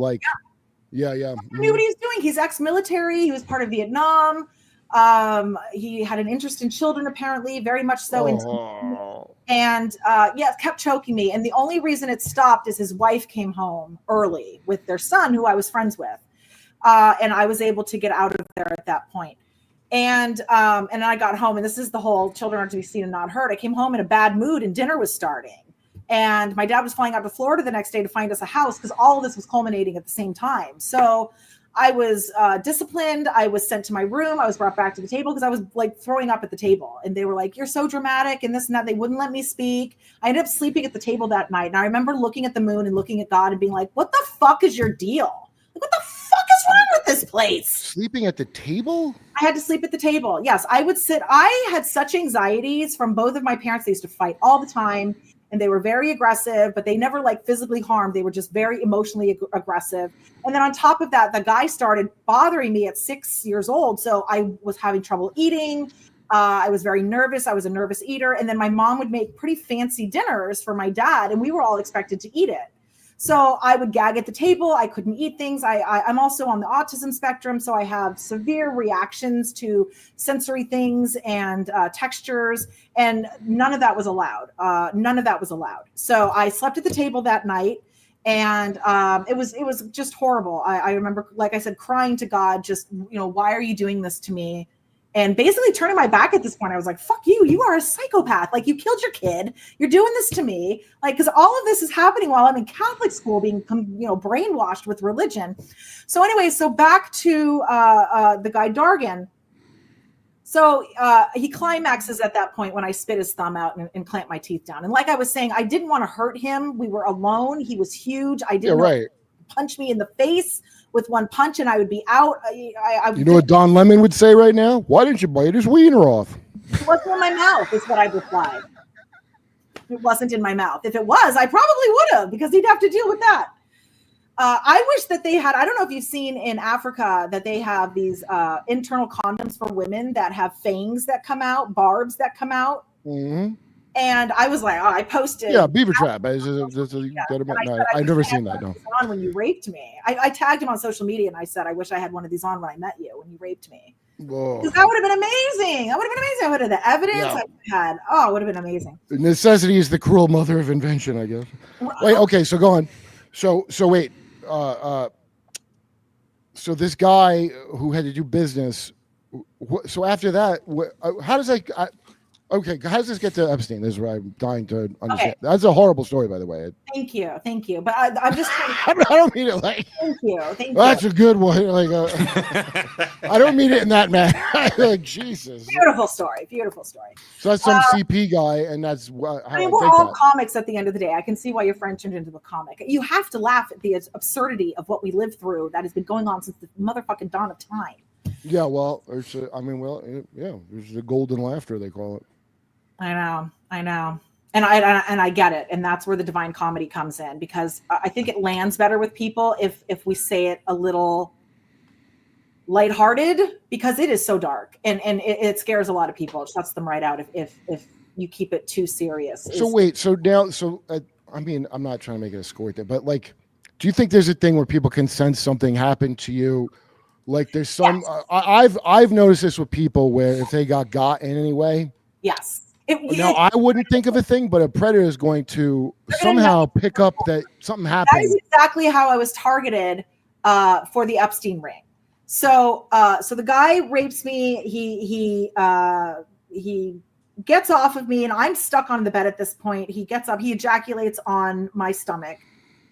Yeah. I knew what he was doing. He's ex-military. He was part of Vietnam. He had an interest in children, apparently, very much so. And kept choking me. And the only reason it stopped is his wife came home early with their son, who I was friends with. And I was able to get out of there at that point. And I got home, and this is the whole children are to be seen and not heard. I came home in a bad mood, and dinner was starting. And my dad was flying out to Florida the next day to find us a house because all of this was culminating at the same time. So I was disciplined. I was sent to my room. I was brought back to the table because I was like throwing up at the table. And they were like, you're so dramatic and this and that. They wouldn't let me speak. I ended up sleeping at the table that night. And I remember looking at the moon and looking at God and being like, what the fuck is your deal? Like, what the fuck is wrong with this place? Sleeping at the table? I had to sleep at the table. Yes, I would sit. I had such anxieties from both of my parents. They used to fight all the time. And they were very aggressive, but they never physically harmed. They were just very emotionally aggressive. And then on top of that, the guy started bothering me at 6 years old. So I was having trouble eating. I was very nervous. I was a nervous eater. And then my mom would make pretty fancy dinners for my dad, and we were all expected to eat it. So I would gag at the table. I couldn't eat things. I'm also on the autism spectrum, so I have severe reactions to sensory things and textures, and none of that was allowed. So I slept at the table that night, And it was just horrible. I remember, like I said, crying to God, just, why are you doing this to me? And basically turning my back at this point. I was like, fuck you. You are a psychopath. Like, you killed your kid. You're doing this to me. Like, because all of this is happening while I'm in Catholic school, being, brainwashed with religion. So anyway, so back to the guy Dargan. So he climaxes at that point when I spit his thumb out and clamp my teeth down. And like I was saying, I didn't want to hurt him. We were alone. He was huge. I didn't want to punch me in the face with one punch and I would be out. You know what Don Lemon would say right now? Why didn't you bite his wiener off? It wasn't in my mouth, is what I replied. It wasn't in my mouth. If it was, I probably would have, because he'd have to deal with that. I wish that they had, I don't know if you've seen in Africa that they have these internal condoms for women that have fangs that come out, barbs that come out. Mm-hmm. And I was like, I posted. Yeah, beaver trap. I've never seen that. No. On when you raped me. I tagged him on social media and I said, I wish I had one of these on when I met you, when you raped me. Because that would have been amazing. That would have been amazing. I would have the evidence I had. It would have been amazing. Necessity is the cruel mother of invention, I guess. Wait, okay, so go on. So wait. So this guy who had to do business. So after that, how does that? Okay, how does this get to Epstein? This is what I'm dying to understand. Okay. That's a horrible story, by the way. Thank you. But I'm just trying I don't mean it like. Thank you. That's a good one. Like, I don't mean it in that manner. Like, Jesus. Beautiful story. So that's some CP guy, and that's how I mean, we're all comics at the end of the day. I can see why your friend turned into a comic. You have to laugh at the absurdity of what we lived through that has been going on since the motherfucking dawn of time. Yeah, well, there's the golden laughter, they call it. I know. And I get it. And that's where the divine comedy comes in, because I think it lands better with people if we say it a little lighthearted, because it is so dark and it scares a lot of people. It shuts them right out if you keep it too serious. I mean, I'm not trying to make it a score thing, but like, do you think there's a thing where people can sense something happened to you? Like there's some, yes. I've noticed this with people where if they got in any way. Yes. I wouldn't think of a thing, but a predator is going to somehow pick up that something happened. That is exactly how I was targeted for the Epstein ring. So the guy rapes me. He gets off of me, and I'm stuck on the bed at this point. He gets up. He ejaculates on my stomach,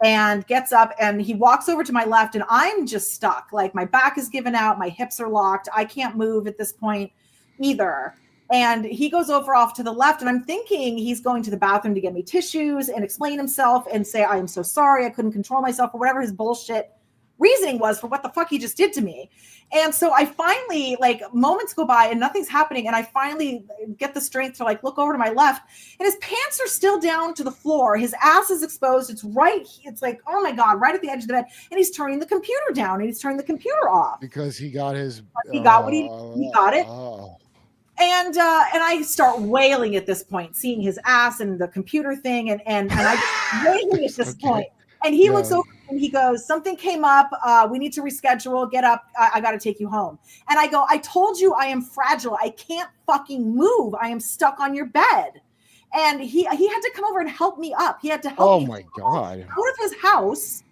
and gets up, and he walks over to my left, and I'm just stuck. Like my back is given out, my hips are locked. I can't move at this point either. And he goes over off to the left, and I'm thinking he's going to the bathroom to get me tissues and explain himself and say, I am so sorry, I couldn't control myself, or whatever his bullshit reasoning was for what the fuck he just did to me. And so I finally, like, moments go by and nothing's happening, and I finally get the strength to like look over to my left, and his pants are still down to the floor. His ass is exposed. It's like, oh my God, right at the edge of the bed. And he's turning the computer down, and he's turning the computer off. Because he got his... He got what he got it. And I start wailing at this point, seeing his ass and the computer thing, and I just wailing at this point. And he looks over and he goes, something came up. We need to reschedule. Get up. I got to take you home. And I go, I told you I am fragile. I can't fucking move. I am stuck on your bed. And he had to come over and help me up. He had to help me. Oh my God. Out of his house.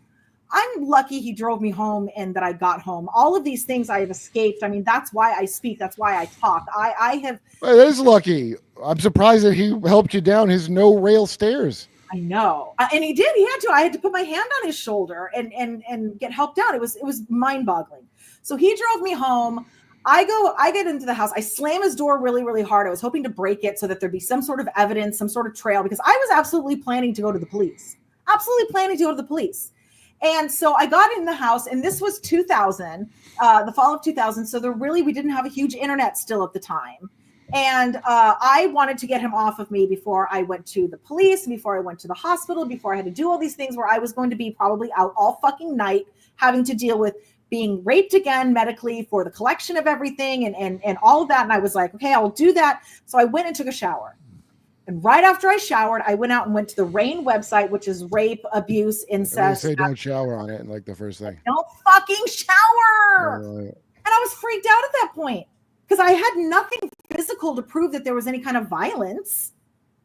I'm lucky he drove me home and that I got home. All of these things I have escaped. I mean, that's why I speak. That's why I talk. I have. That is lucky. I'm surprised that he helped you down his no rail stairs. I know. And he did. He had to. I had to put my hand on his shoulder and get helped out. It was mind boggling. So he drove me home. I get into the house. I slam his door really, really hard. I was hoping to break it so that there'd be some sort of evidence, some sort of trail, because I was absolutely planning to go to the police. And so I got in the house, and this was 2000, the fall of 2000. So we didn't have a huge internet still at the time. And I wanted to get him off of me before I went to the police, before I went to the hospital, before I had to do all these things where I was going to be probably out all fucking night having to deal with being raped again medically for the collection of everything and all of that. And I was like, okay, I'll do that. So I went and took a shower. And right after I showered, I went out and went to the RAINN website, which is rape, abuse, incest. They say don't shower on it, and like the first thing. Don't fucking shower. Right. And I was freaked out at that point because I had nothing physical to prove that there was any kind of violence.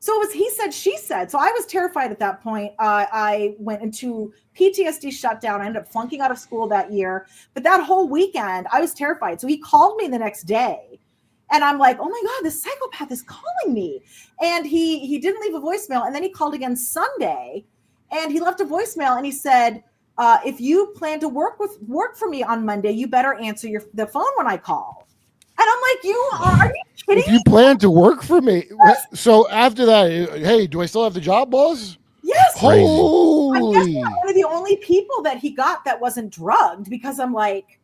So it was he said, she said. So I was terrified at that point. I went into PTSD shutdown. I ended up flunking out of school that year. But that whole weekend, I was terrified. So he called me the next day. And I'm like, oh my God, this psychopath is calling me. And he didn't leave a voicemail. And then he called again Sunday. And he left a voicemail. And he said, if you plan to work for me on Monday, you better answer the phone when I call. And I'm like, are you kidding? If you plan to work for me, so after that, hey, do I still have the job, boss? Yes. Holy! I guess I'm one of the only people that he got that wasn't drugged, because I'm like,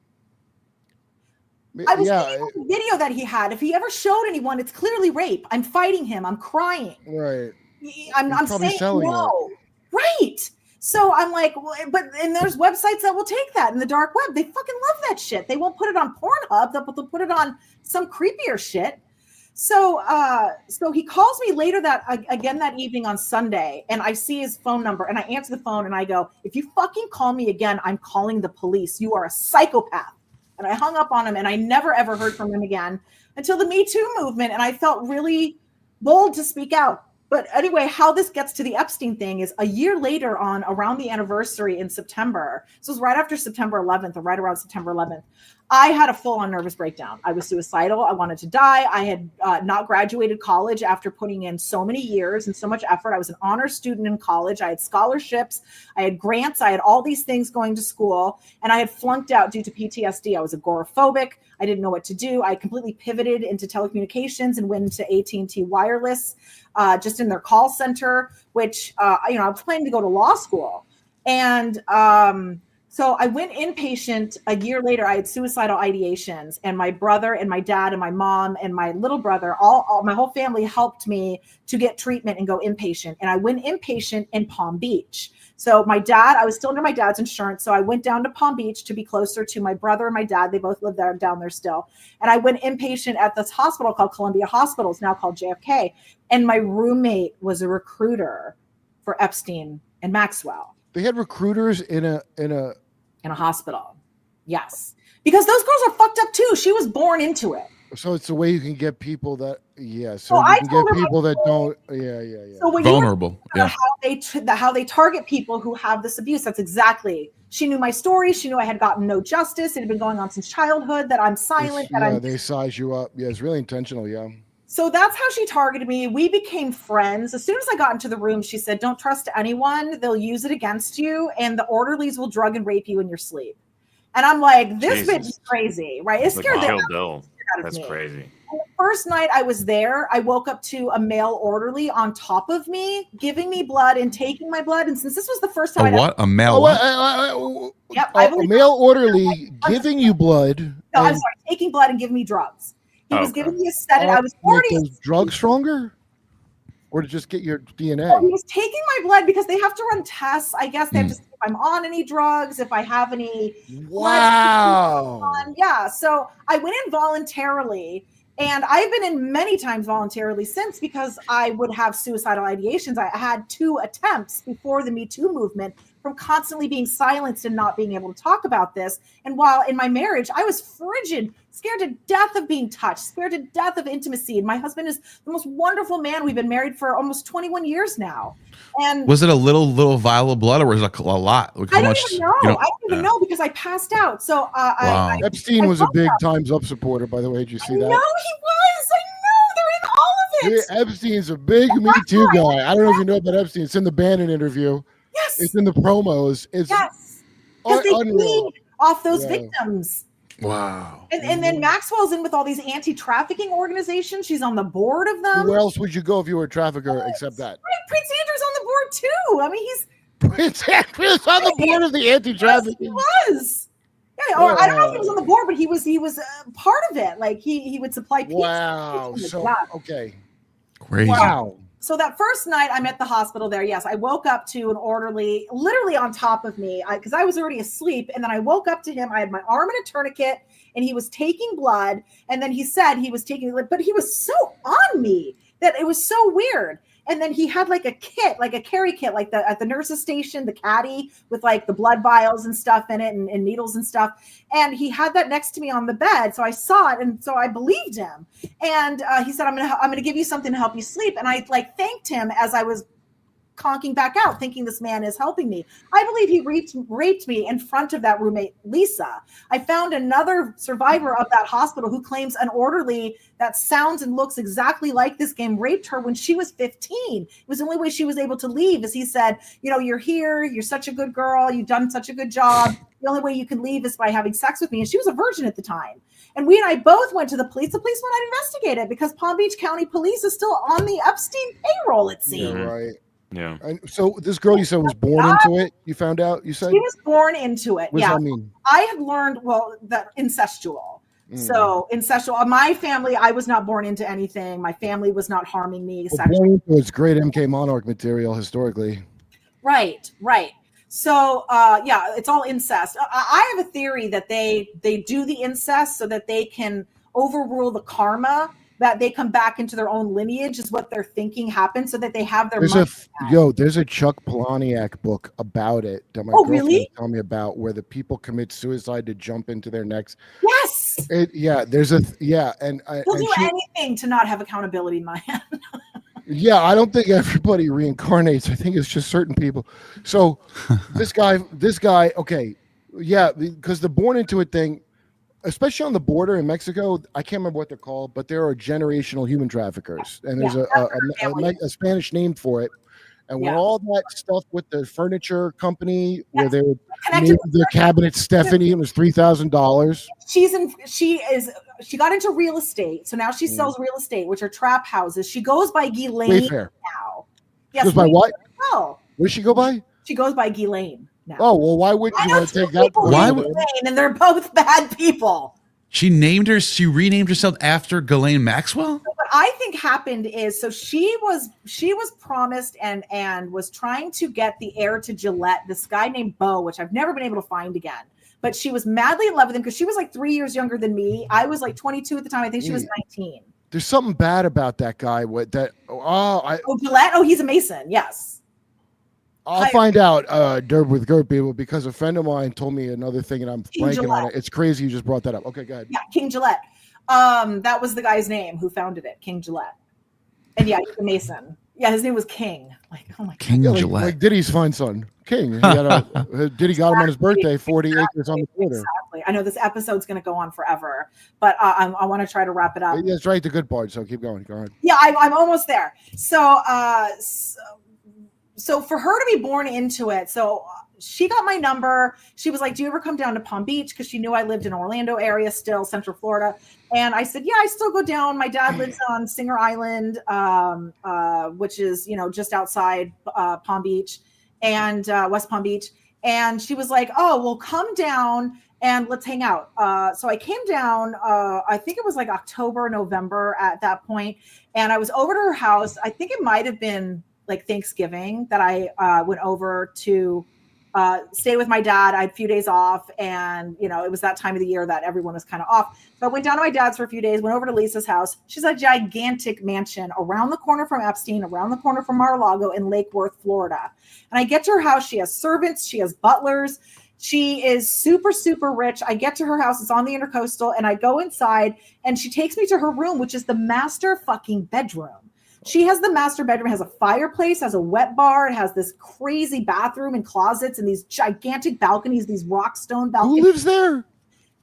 I was thinking of the video that he had. If he ever showed anyone, it's clearly rape. I'm fighting him. I'm crying. Right. I'm saying no. Right. So I'm like, and there's websites that will take that in the dark web. They fucking love that shit. They won't put it on Pornhub. They'll put it on some creepier shit. So he calls me later that evening on Sunday, and I see his phone number, and I answer the phone, and I go, if you fucking call me again, I'm calling the police. You are a psychopath. And I hung up on him, and I never ever heard from him again until the Me Too movement, and I felt really bold to speak out. But anyway, how this gets to the Epstein thing is a year later, around the anniversary in September. So it was right after September 11th, or right around September 11th. I had a full-on nervous breakdown. I was suicidal. I wanted to die. I had not graduated college after putting in so many years and so much effort. I was an honor student in college. I had scholarships. I had grants. I had all these things going to school. And I had flunked out due to PTSD. I was agoraphobic. I didn't know what to do. I completely pivoted into telecommunications and went into AT&T Wireless, just in their call center, which, I was planning to go to law school. And so I went inpatient a year later. I had suicidal ideations, and my brother and my dad and my mom and my little brother, all my whole family helped me to get treatment and go inpatient. And I went inpatient in Palm Beach. So I was still under my dad's insurance. So I went down to Palm Beach to be closer to my brother and my dad. They both live down there still. And I went inpatient at this hospital called Columbia Hospital. It's now called JFK. And my roommate was a recruiter for Epstein and Maxwell. They had recruiters in a hospital. Yes. Because those girls are fucked up too. She was born into it. So it's a way you can get people that, you can get people that don't, So when vulnerable. How they target people who have this abuse. That's exactly. She knew my story. She knew I had gotten no justice. It had been going on since childhood, that I'm silent. They size you up. Yeah, it's really intentional. Yeah. So that's how she targeted me. We became friends. As soon as I got into the room, she said, don't trust anyone. They'll use it against you, and the orderlies will drug and rape you in your sleep. And I'm like, this bitch is crazy, right? It scared the hell out of me. That's crazy. And the first night I was there, I woke up to a male orderly on top of me, giving me blood and taking my blood. And since this was the first time a male what? Yep, a male orderly giving you blood. No, I'm sorry, taking blood and giving me drugs. He was giving me a sedative. I was already. Make those drugs stronger, or to just get your DNA. Well, he was taking my blood because they have to run tests. I guess they have to see if I'm on any drugs, if I have any. Wow. Yeah. So I went in voluntarily, and I've been in many times voluntarily since, because I would have suicidal ideations. I had 2 attempts before the Me Too movement from constantly being silenced and not being able to talk about this. And while in my marriage, I was frigid, scared to death of being touched, scared to death of intimacy. And my husband is the most wonderful man. We've been married for almost 21 years now. And was it a little vial of blood, or was it a lot? I don't even know. I don't even know, because I passed out. So wow. Epstein was a big Time's Up supporter, by the way. Did you see that? No, he was. I know. They're in all of it. Yeah, Epstein's a big Me Too guy. I don't know if you know about Epstein. It's in the Bannon interview. Yes. It's in the promos. It's because they feed off those victims. Wow. And then Maxwell's in with all these anti-trafficking organizations. She's on the board of them. Where else would you go if you were a trafficker except that? Right, Prince Andrew's on the board too. I mean, he's Prince Andrew's on the board of the anti-trafficking. Yes, he was. Yeah, or I don't know if he was on the board, but he was part of it. Like he would supply pizza. Wow. So okay. Crazy. Wow. So that first night I'm at the hospital there, yes, I woke up to an orderly literally on top of me, because I was already asleep. And then I woke up to him. I had my arm in a tourniquet, and he was taking blood. And then he said he was taking it, but he was so on me that it was so weird. And then he had like a kit, like a carry kit, like at the nurse's station, the caddy with like the blood vials and stuff in it and needles and stuff. And he had that next to me on the bed. So I saw it. And so I believed him. And he said, I'm going to give you something to help you sleep. And I like thanked him as I was conking back out, thinking this man is helping me. I believe he raped me in front of that roommate, Lisa. I found another survivor of that hospital who claims an orderly that sounds and looks exactly like this game raped her when she was 15. It was the only way she was able to leave, as he said, you know, you're here, you're such a good girl, you've done such a good job. The only way you can leave is by having sex with me. And she was a virgin at the time. And we and I both went to the police. The police went out and investigated because Palm Beach County Police is still on the Epstein payroll, it seems. Yeah, right. Yeah. And so this girl you said was born into it. You found out. You said she was born into it. What does that mean? I had learned that incestual. So incestual. My family, I was not born into anything. My family was not harming me sexually. It's great MK Monarch material historically. Right. So it's all incest. I have a theory that they do the incest so that they can overrule the karma, that they come back into their own lineage is what they're thinking happens, so that they have their money back. There's a Chuck Palahniuk book about it that my girlfriend really? told me about, where the people commit suicide to jump into their next. Yes. And They'll do anything to not have accountability, man. Yeah, I don't think everybody reincarnates. I think it's just certain people. So this guy, okay, yeah, because the born into it thing, especially on the border in Mexico, I can't remember what they're called, but there are generational human traffickers, and there's a Spanish name for it. And when all that stuff with the furniture company, where they would name their cabinet Stephanie, it was $3,000. She got into real estate, so now she sells real estate, which are trap houses. She goes by Ghislaine now. Yes, she goes by what? Oh, what does she go by? She goes by Ghislaine now. Oh well, why would you want to take that? Why would? And they're both bad people. She renamed herself after Ghislaine Maxwell? So what I think happened is, so she was promised and was trying to get the heir to Gillette, this guy named Bo, which I've never been able to find again. But she was madly in love with him because she was like 3 years younger than me. I was like 22 at the time. I think she was 19. There's something bad about that guy. Gillette? Oh, he's a Mason. Yes. I'll find out, Derp with Kurp people, because a friend of mine told me another thing, and I'm blanking on it. It's crazy you just brought that up. Okay, go ahead. Yeah, King Gillette. That was the guy's name who founded it, King Gillette. And yeah, he's a Mason. Yeah, his name was King. Like, oh my God. King Gillette. Like Diddy's fine son, King. Diddy got him on his birthday, 40 acres on the border. Exactly. I know this episode's going to go on forever, but I want to try to wrap it up. Yeah, it's right, the good part, so keep going. Go ahead. Yeah, I'm almost there. So for her to be born into it, so she got my number. She was like, do you ever come down to Palm Beach? Because she knew I lived in Orlando area still, Central Florida. And I said, yeah, I still go down. My dad lives on Singer Island, which is, just outside Palm Beach and West Palm Beach. And she was like, oh, well, come down and let's hang out. So I came down, I think it was like October, November at that point. And I was over to her house. I think it might have been like Thanksgiving that I went over to stay with my dad. I had a few days off, and it was that time of the year that everyone was kind of off. So I went down to my dad's for a few days, went over to Lisa's house. She's a gigantic mansion around the corner from Epstein, around the corner from Mar-a-Lago in Lake Worth, Florida. And I get to her house. She has servants. She has butlers. She is super, super rich. I get to her house. It's on the Intercoastal, and I go inside, and she takes me to her room, which is the master fucking bedroom. She has the master bedroom, has a fireplace, has a wet bar, it has this crazy bathroom and closets and these gigantic balconies, these rock stone balconies. Who lives there?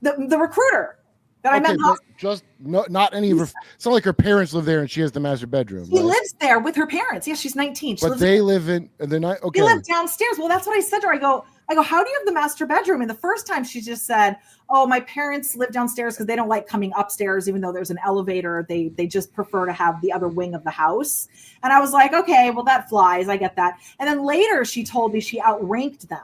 The recruiter that I met. Just not any of her. It's not like her parents live there and she has the master bedroom. She lives there with her parents. Yeah, she's 19. But they live in. They're not okay. They live downstairs. Well, that's what I said to her. I go, how do you have the master bedroom? And the first time she just said, oh, my parents live downstairs because they don't like coming upstairs, even though there's an elevator. They just prefer to have the other wing of the house. And I was like, okay, well, that flies. I get that. And then later she told me she outranked them.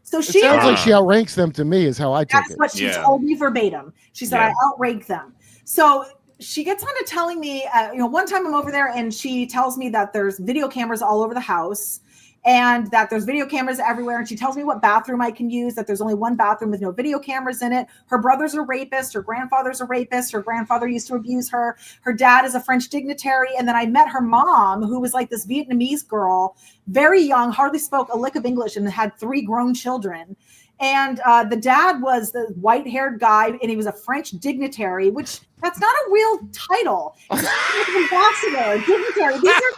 So she sounds like she outranks them to me, is how I take it. That's what she told me verbatim. She said, I outrank them. So she gets on to telling me, one time I'm over there and she tells me that there's video cameras all over the house. and that there's video cameras everywhere. And she tells me what bathroom I can use, that there's only one bathroom with no video cameras in it. Her brother's a rapist. Her grandfather's a rapist. Her grandfather used to abuse her. Her dad is a French dignitary. And then I met her mom, who was like this Vietnamese girl, very young, hardly spoke a lick of English, and had 3 grown children. And the dad was the white-haired guy, and he was a French dignitary, which that's not a real title. It's ambassador, dignitary. These are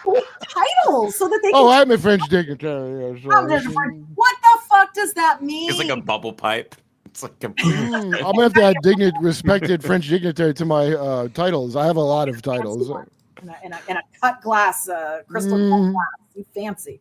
fake titles so that they can. Oh, I'm a French dignitary. What the fuck does that mean? It's like a bubble pipe. It's like a. I'm gonna have to add respected French dignitary to my titles. I have a lot of titles. In a cut glass, crystal cut glass. You fancy.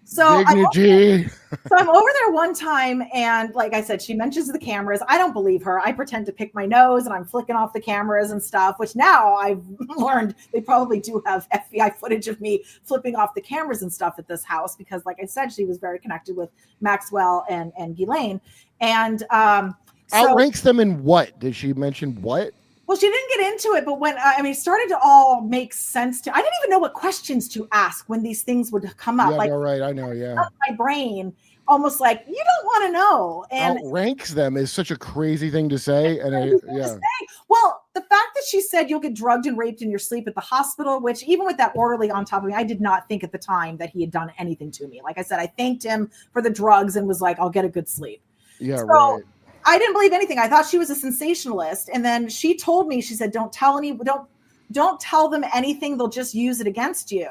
So Dignity. I'm over there one time, and like I said, she mentions the cameras. I don't believe her. I pretend to pick my nose, and I'm flicking off the cameras and stuff, which now I've learned they probably do have FBI footage of me flipping off the cameras and stuff at this house, because like I said, she was very connected with Maxwell and Ghislaine. And outranks them in what? Did she mention what? Well, she didn't get into it, but when it started to all make sense to. I didn't even know what questions to ask when these things would come up. Yeah, like, all right, I know. Yeah, my brain almost like you don't want to know. And outranks them is such a crazy thing to say. And yeah. Well, the fact that she said you'll get drugged and raped in your sleep at the hospital, which even with that orderly on top of me, I did not think at the time that he had done anything to me. Like I said, I thanked him for the drugs and was like, I'll get a good sleep. Yeah, so, right. I didn't believe anything. I thought she was a sensationalist. And then she told me, she said, don't tell them anything. They'll just use it against you.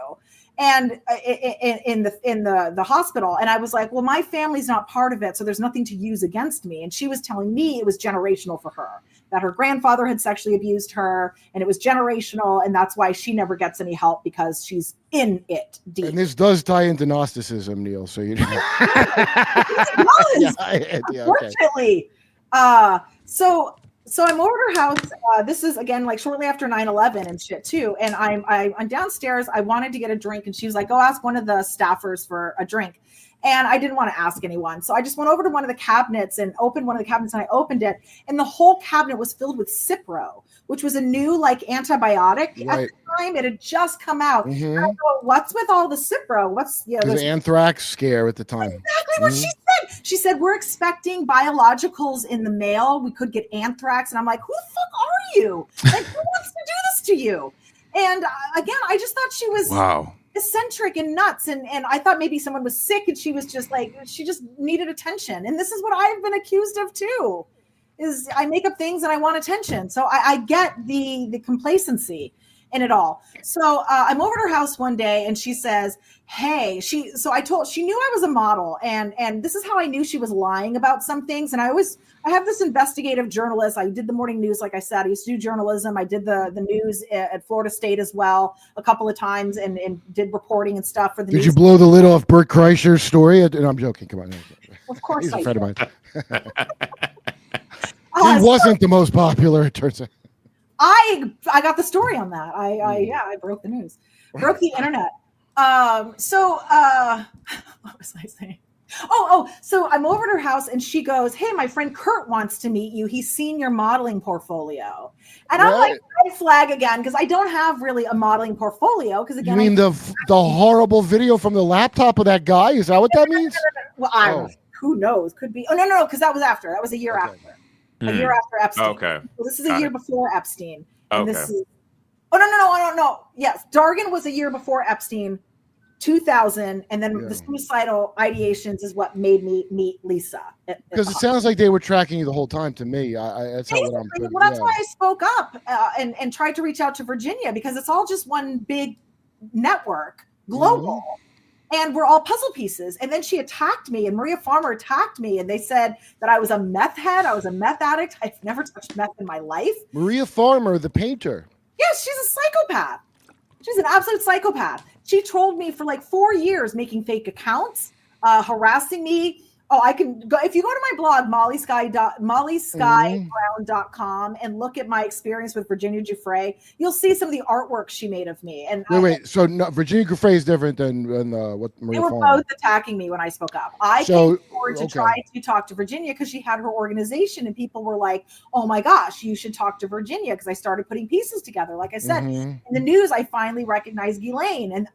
And in the hospital. And I was like, well, my family's not part of it, so there's nothing to use against me. And she was telling me it was generational for her, that her grandfather had sexually abused her, and it was generational. And that's why she never gets any help, because she's in it deep. And this does tie into Gnosticism, Neil. So you know. Unfortunately. So I'm over her house. This is again like shortly after 9/11 and shit too. And I'm downstairs. I wanted to get a drink, and she was like, "Go ask one of the staffers for a drink." And I didn't want to ask anyone, so I just went over to one of the cabinets and opened one of the cabinets, and I opened it, and the whole cabinet was filled with Cipro, which was a new like antibiotic at the time. It had just come out. And I go, what's with all the Cipro? What's the anthrax scare at the time? Exactly what she said. She said, we're expecting biologicals in the mail. We could get anthrax. And I'm like, who the fuck are you? Like, who wants to do this to you? And again, I just thought she was eccentric and nuts. And I thought maybe someone was sick, and she was just like, she just needed attention. And this is what I've been accused of too, is I make up things and I want attention. So I get the complacency in it all. So I'm over at her house one day, and she says, hey, she knew I was a model, and this is how I knew she was lying about some things. And I have this investigative journalist. I did the morning news, like I said. I used to do journalism. I did the news at Florida State as well a couple of times, and did reporting and stuff for the news. Did you blow the lid off Bert Kreischer's story? No, I'm joking. Come on. Of course, he's a friend of mine. He wasn't the most popular, it turns out. I got the story on that. I broke the news, broke the internet. What was I saying? So I'm over at her house, and she goes, hey, my friend Kurp wants to meet you. He's seen your modeling portfolio. And I'm like, red flag again, because I don't have really a modeling portfolio. Because again, you mean the horrible video from the laptop of that guy? Is that what that means? Well, who knows? Could be. Oh, no, because that was after. That was a year after. A year after Epstein. Okay. Well, this is a year before Epstein. And this is. Oh, no. Yes. Dargan was a year before Epstein, 2000. And then the suicidal ideations is what made me meet Lisa. Because it sounds like they were tracking you the whole time to me. That's how I'm well, that's why I spoke up and tried to reach out to Virginia, because it's all just one big network, global. And we're all puzzle pieces. And then she attacked me, and Maria Farmer attacked me, and they said that I was a meth head. I was a meth addict. I've never touched meth in my life. Maria Farmer, the painter. Yes, she's a psychopath. She's an absolute psychopath. She trolled me for like 4 years, making fake accounts, harassing me. Oh, I can go if you go to my blog, mollyskyebrown.com and look at my experience with Virginia Giuffre, you'll see some of the artwork she made of me. And wait. So Virginia Giuffre is different than what Maria they were Farmer. both attacking me when I spoke up. I came forward to try to talk to Virginia because she had her organization, and people were like, "Oh my gosh, you should talk to Virginia," because I started putting pieces together. Like I said, in the news, I finally recognized Ghislaine, and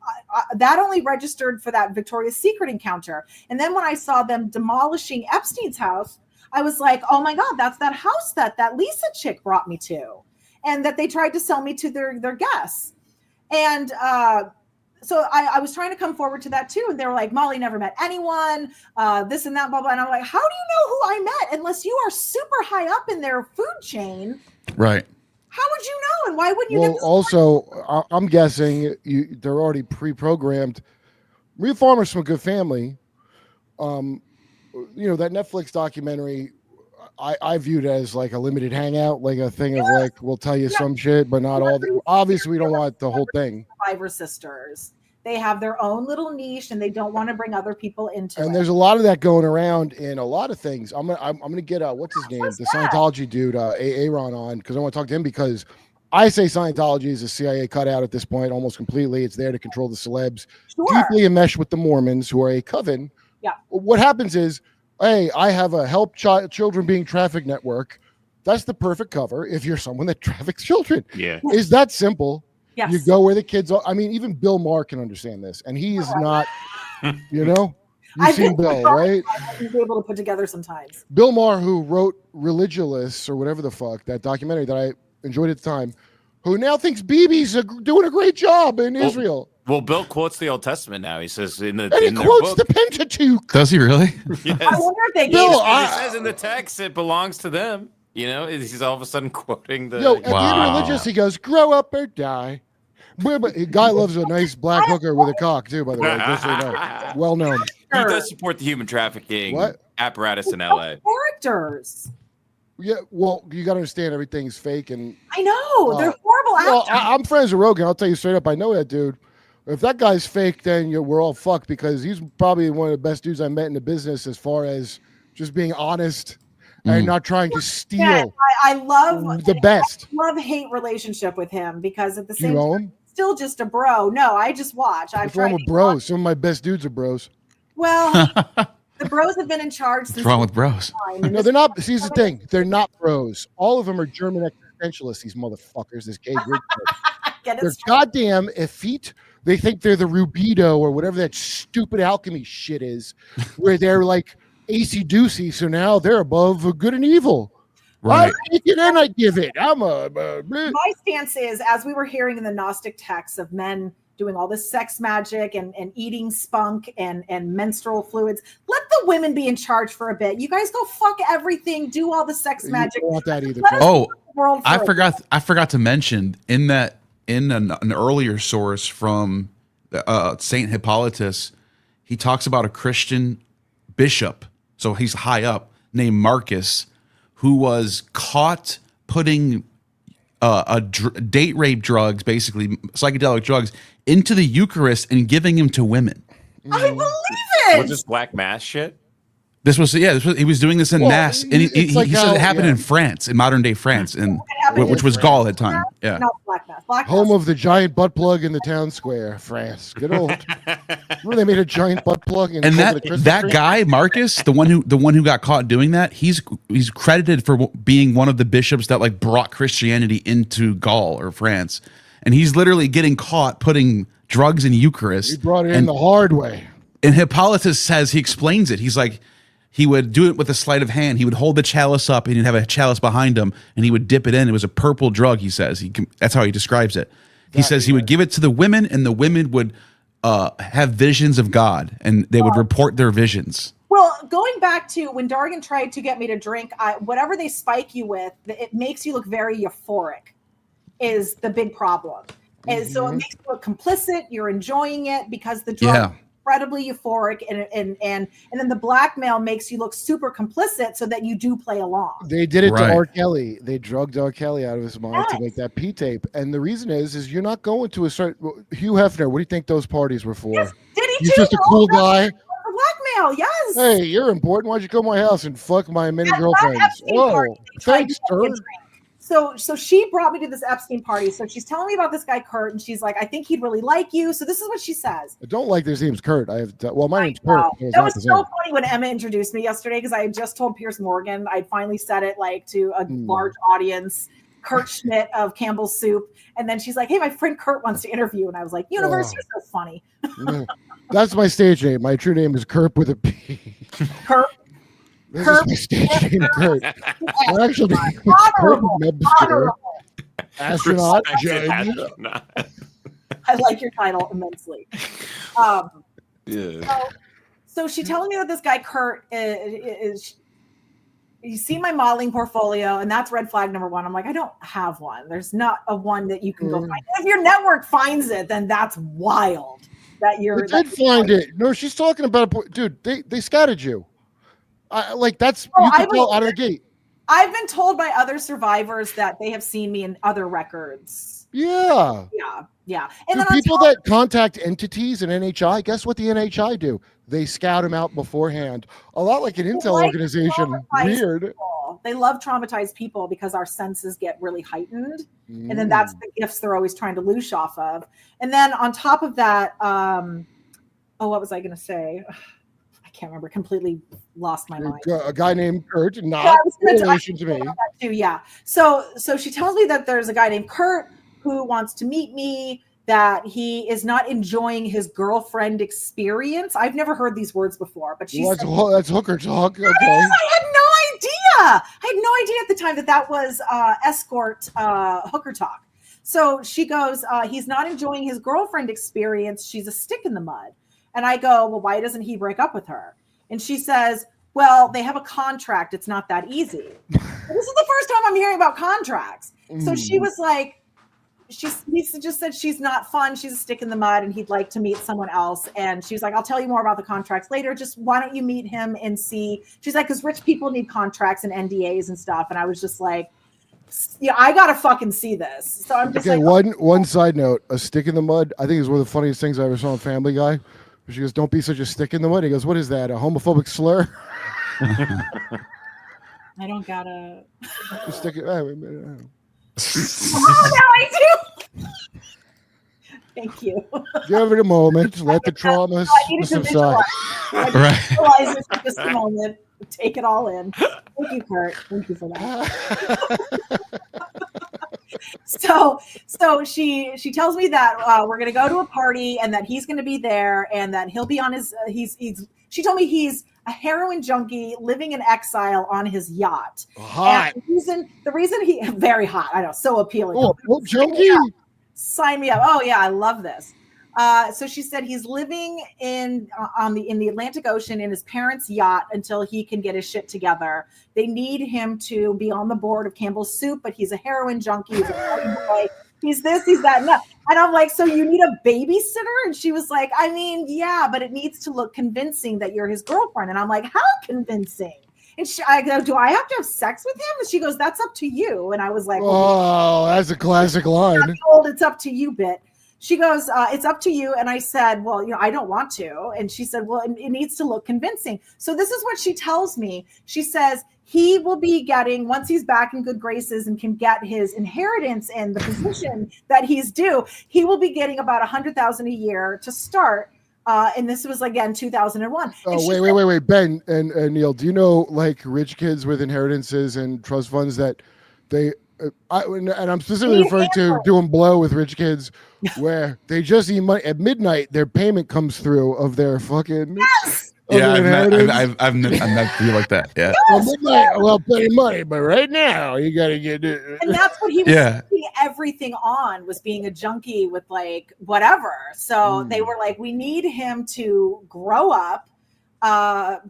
that only registered for that Victoria's Secret encounter. And then when I saw them demolishing Epstein's house, I was like, oh my God, that's that house that Lisa chick brought me to, and that they tried to sell me to their guests. And so I was trying to come forward to that too. And they were like, Molly never met anyone, this and that, blah, blah. And I'm like, how do you know who I met unless you are super high up in their food chain? Right. How would you know? And why wouldn't you get this also, I'm guessing they're already pre-programmed. Maria Farmer's from a good family. That Netflix documentary, I viewed as like a limited hangout, like a thing of like, we'll tell you some shit, but not all. Obviously, we don't want the whole thing. Survivor sisters. They have their own little niche, and they don't want to bring other people into it. And there's a lot of that going around in a lot of things. I'm gonna get what's his name, the Scientology dude, Aaron, on, because I want to talk to him, because I say Scientology is a CIA cutout at this point, almost completely. It's there to control the celebs, deeply enmeshed with the Mormons, who are a coven. Yeah. What happens is, hey, I have a help children being trafficked network. That's the perfect cover if you're someone that traffics children. Yeah. Is that simple? Yes. You go where the kids are. I mean, even Bill Maher can understand this, and he is not, you've seen Bill, right? He's able to put together sometimes. Bill Maher, who wrote Religious or whatever the fuck, that documentary that I enjoyed at the time, who now thinks Bibi's doing a great job in Israel. Well, Bill quotes the Old Testament now. He says he quotes the Pentateuch. Does he really? Yes. I wonder if they Bill, It says in the text it belongs to them. He's all of a sudden quoting the. At the end of Religious, he goes, "Grow up or die." A guy loves a nice black hooker with a cock too, by the way. Just so you know. Well known. He does support the human trafficking apparatus in LA. LA. Characters. Yeah, well, you got to understand everything's fake, and I know they're horrible actors. I'm friends with Rogan. I'll tell you straight up, I know that dude. If that guy's fake, then we're all fucked, because he's probably one of the best dudes I met in the business as far as just being honest and not trying to steal. Yeah, I love the best. Love-hate relationship with him, because at the same time, him? Still just a bro. No, I just watch. What's wrong with bros? Some of my best dudes are bros. Well, the bros have been in charge since. What's wrong with bros? No, they're not. See, here's the thing. They're not bros. All of them are German existentialists, these motherfuckers, this gay Greek. They're goddamn effete. They think they're the Rubido or whatever that stupid alchemy shit is, where they're like acey-doocy, so now they're above good and evil. Right. I take it and I give it. My stance is, as we were hearing in the Gnostic texts of men doing all this sex magic and eating spunk and menstrual fluids, let the women be in charge for a bit. You guys go fuck everything, do all the sex magic. Don't want that either. I forgot to mention in an earlier source from Saint Hippolytus, he talks about a Christian bishop, so he's high up, named Marcus, who was caught putting date rape drugs, basically psychedelic drugs, into the Eucharist and giving them to women. I believe it. Was this black mass shit? He was doing this in mass, and he said it happened in France, in modern day France, which was Gaul at the time. Yeah, not black mass. Home of the giant butt plug in the town square, France. Good old. Remember they made a giant butt plug, and that guy Marcus, the one who got caught doing that, he's credited for being one of the bishops that like brought Christianity into Gaul or France, and he's literally getting caught putting drugs in Eucharist. He brought it in the hard way. And Hippolytus says, he explains it. He's like, he would do it with a sleight of hand. He would hold the chalice up, and he'd have a chalice behind him, and he would dip it in. It was a purple drug, he says. That's how he describes it. He says he would give it to the women, and the women would have visions of God, and they would report their visions. Well, going back to when Dargan tried to get me to drink, whatever they spike you with, it makes you look very euphoric, is the big problem. And so it makes you look complicit. You're enjoying it because the drug is incredibly euphoric, and then the blackmail makes you look super complicit so that you do play along. They did it to R. Kelly. They drugged R. Kelly out of his mind to make that P tape. And the reason is you're not going to a certain Hugh Hefner. What do you think those parties were for? Yes, did he He's just a cool guy. email. Yes. Hey, you're important. Why'd you come to my house and fuck my many At that girlfriends? Epstein party, Oh, they tried thanks, to get me a sir. drink. So she brought me to this Epstein party. So she's telling me about this guy Kurt, and she's like, I think he'd really like you. So this is what she says. I don't like this name's Kurt. My name's Kurt. Wow. So it's That not was the so same. funny when Emma introduced me yesterday because I had just told Pierce Morgan. I'd finally said it like to a large audience, Kurt Schmidt of Campbell's Soup. And then she's like, hey, my friend Kurt wants to interview. And I was like, Universe, you're so funny. That's my stage name. My true name is Kurp with a P. Kurt. This Kurt. is my stage name, Kurt. I'm actually Honorable. Kurt, astronaut, judge. I like your title immensely. Yeah. So she telling me that this guy Kurt is you see my modeling portfolio, and that's red flag number one. I'm like, I don't have one. There's not a one that you can go find. If your network finds it, then that's wild. That you're. They did find it. No, she's talking about it, dude. They scattered you. That's you can tell out of the gate. I've been told by other survivors that they have seen me in other records. Yeah. And then people that contact entities in NHI, guess what the NHI do? They scout them out beforehand. A lot like an intel organization. Weird. People. They love traumatized people because our senses get really heightened. And then that's the gifts they're always trying to loosh off of. And then on top of that, what was I going to say? I can't remember. Completely lost my mind. A guy named Kurt, not in relation to me. Too, yeah. So she tells me that there's a guy named Kurt who wants to meet me, that he is not enjoying his girlfriend experience. I've never heard these words before, but she's that's hooker talk. Okay. I had no idea. I had no idea at the time that was escort hooker talk. So she goes, he's not enjoying his girlfriend experience. She's a stick in the mud. And I go, well, why doesn't he break up with her? And she says, well, they have a contract. It's not that easy. This is the first time I'm hearing about contracts. So she was like, he just said she's not fun. She's a stick in the mud and he'd like to meet someone else. And she was like, I'll tell you more about the contracts later. Just why don't you meet him and see? She's like, because rich people need contracts and NDAs and stuff. And I was just like, yeah, I got to fucking see this. So I'm just okay, like, one side note, a stick in the mud, I think is one of the funniest things I ever saw on Family Guy. She goes, don't be such a stick in the mud. He goes, what is that? A homophobic slur? I don't gotta. Stick it. Oh, now I do. Thank you. Give it a moment. Let the trauma subside. I realize it for just a moment. Take it all in. Thank you, Kurt. Thank you for that. So she tells me that we're gonna go to a party and that he's gonna be there and that he'll be on his. She told me he's a heroin junkie living in exile on his yacht. Hot. And the reason he very hot. I know, so appealing. Oh, junkie. Sign me up. Oh yeah, I love this. So she said he's living in the Atlantic Ocean in his parents' yacht until he can get his shit together. They need him to be on the board of Campbell's Soup, but he's a heroin junkie. He's a party boy. He's this, he's that, and that. And I'm like, so you need a babysitter? And she was like, I mean, yeah, but it needs to look convincing that you're his girlfriend. And I'm like, how convincing? And I go, do I have to have sex with him? And she goes, that's up to you. And I was like, oh, that's a classic line. It's up to you bit. She goes, it's up to you. And I said, well, I don't want to. And she said, well, it needs to look convincing. So this is what she tells me. She says he will be getting, once he's back in good graces and can get his inheritance and the position that he's due, he will be getting about $100,000 a year to start. And this was again 2001. Oh, wait, Ben and Neil, do you know like rich kids with inheritances and trust funds that they and I'm specifically referring to doing blow with rich kids where they just eat money at midnight, their payment comes through of their fucking yeah, I've met people like that. Yeah. Midnight, well, plenty of money, but right now you gotta get it. And that's what he was putting everything on, was being a junkie with like whatever. So they were like, we need him to grow up,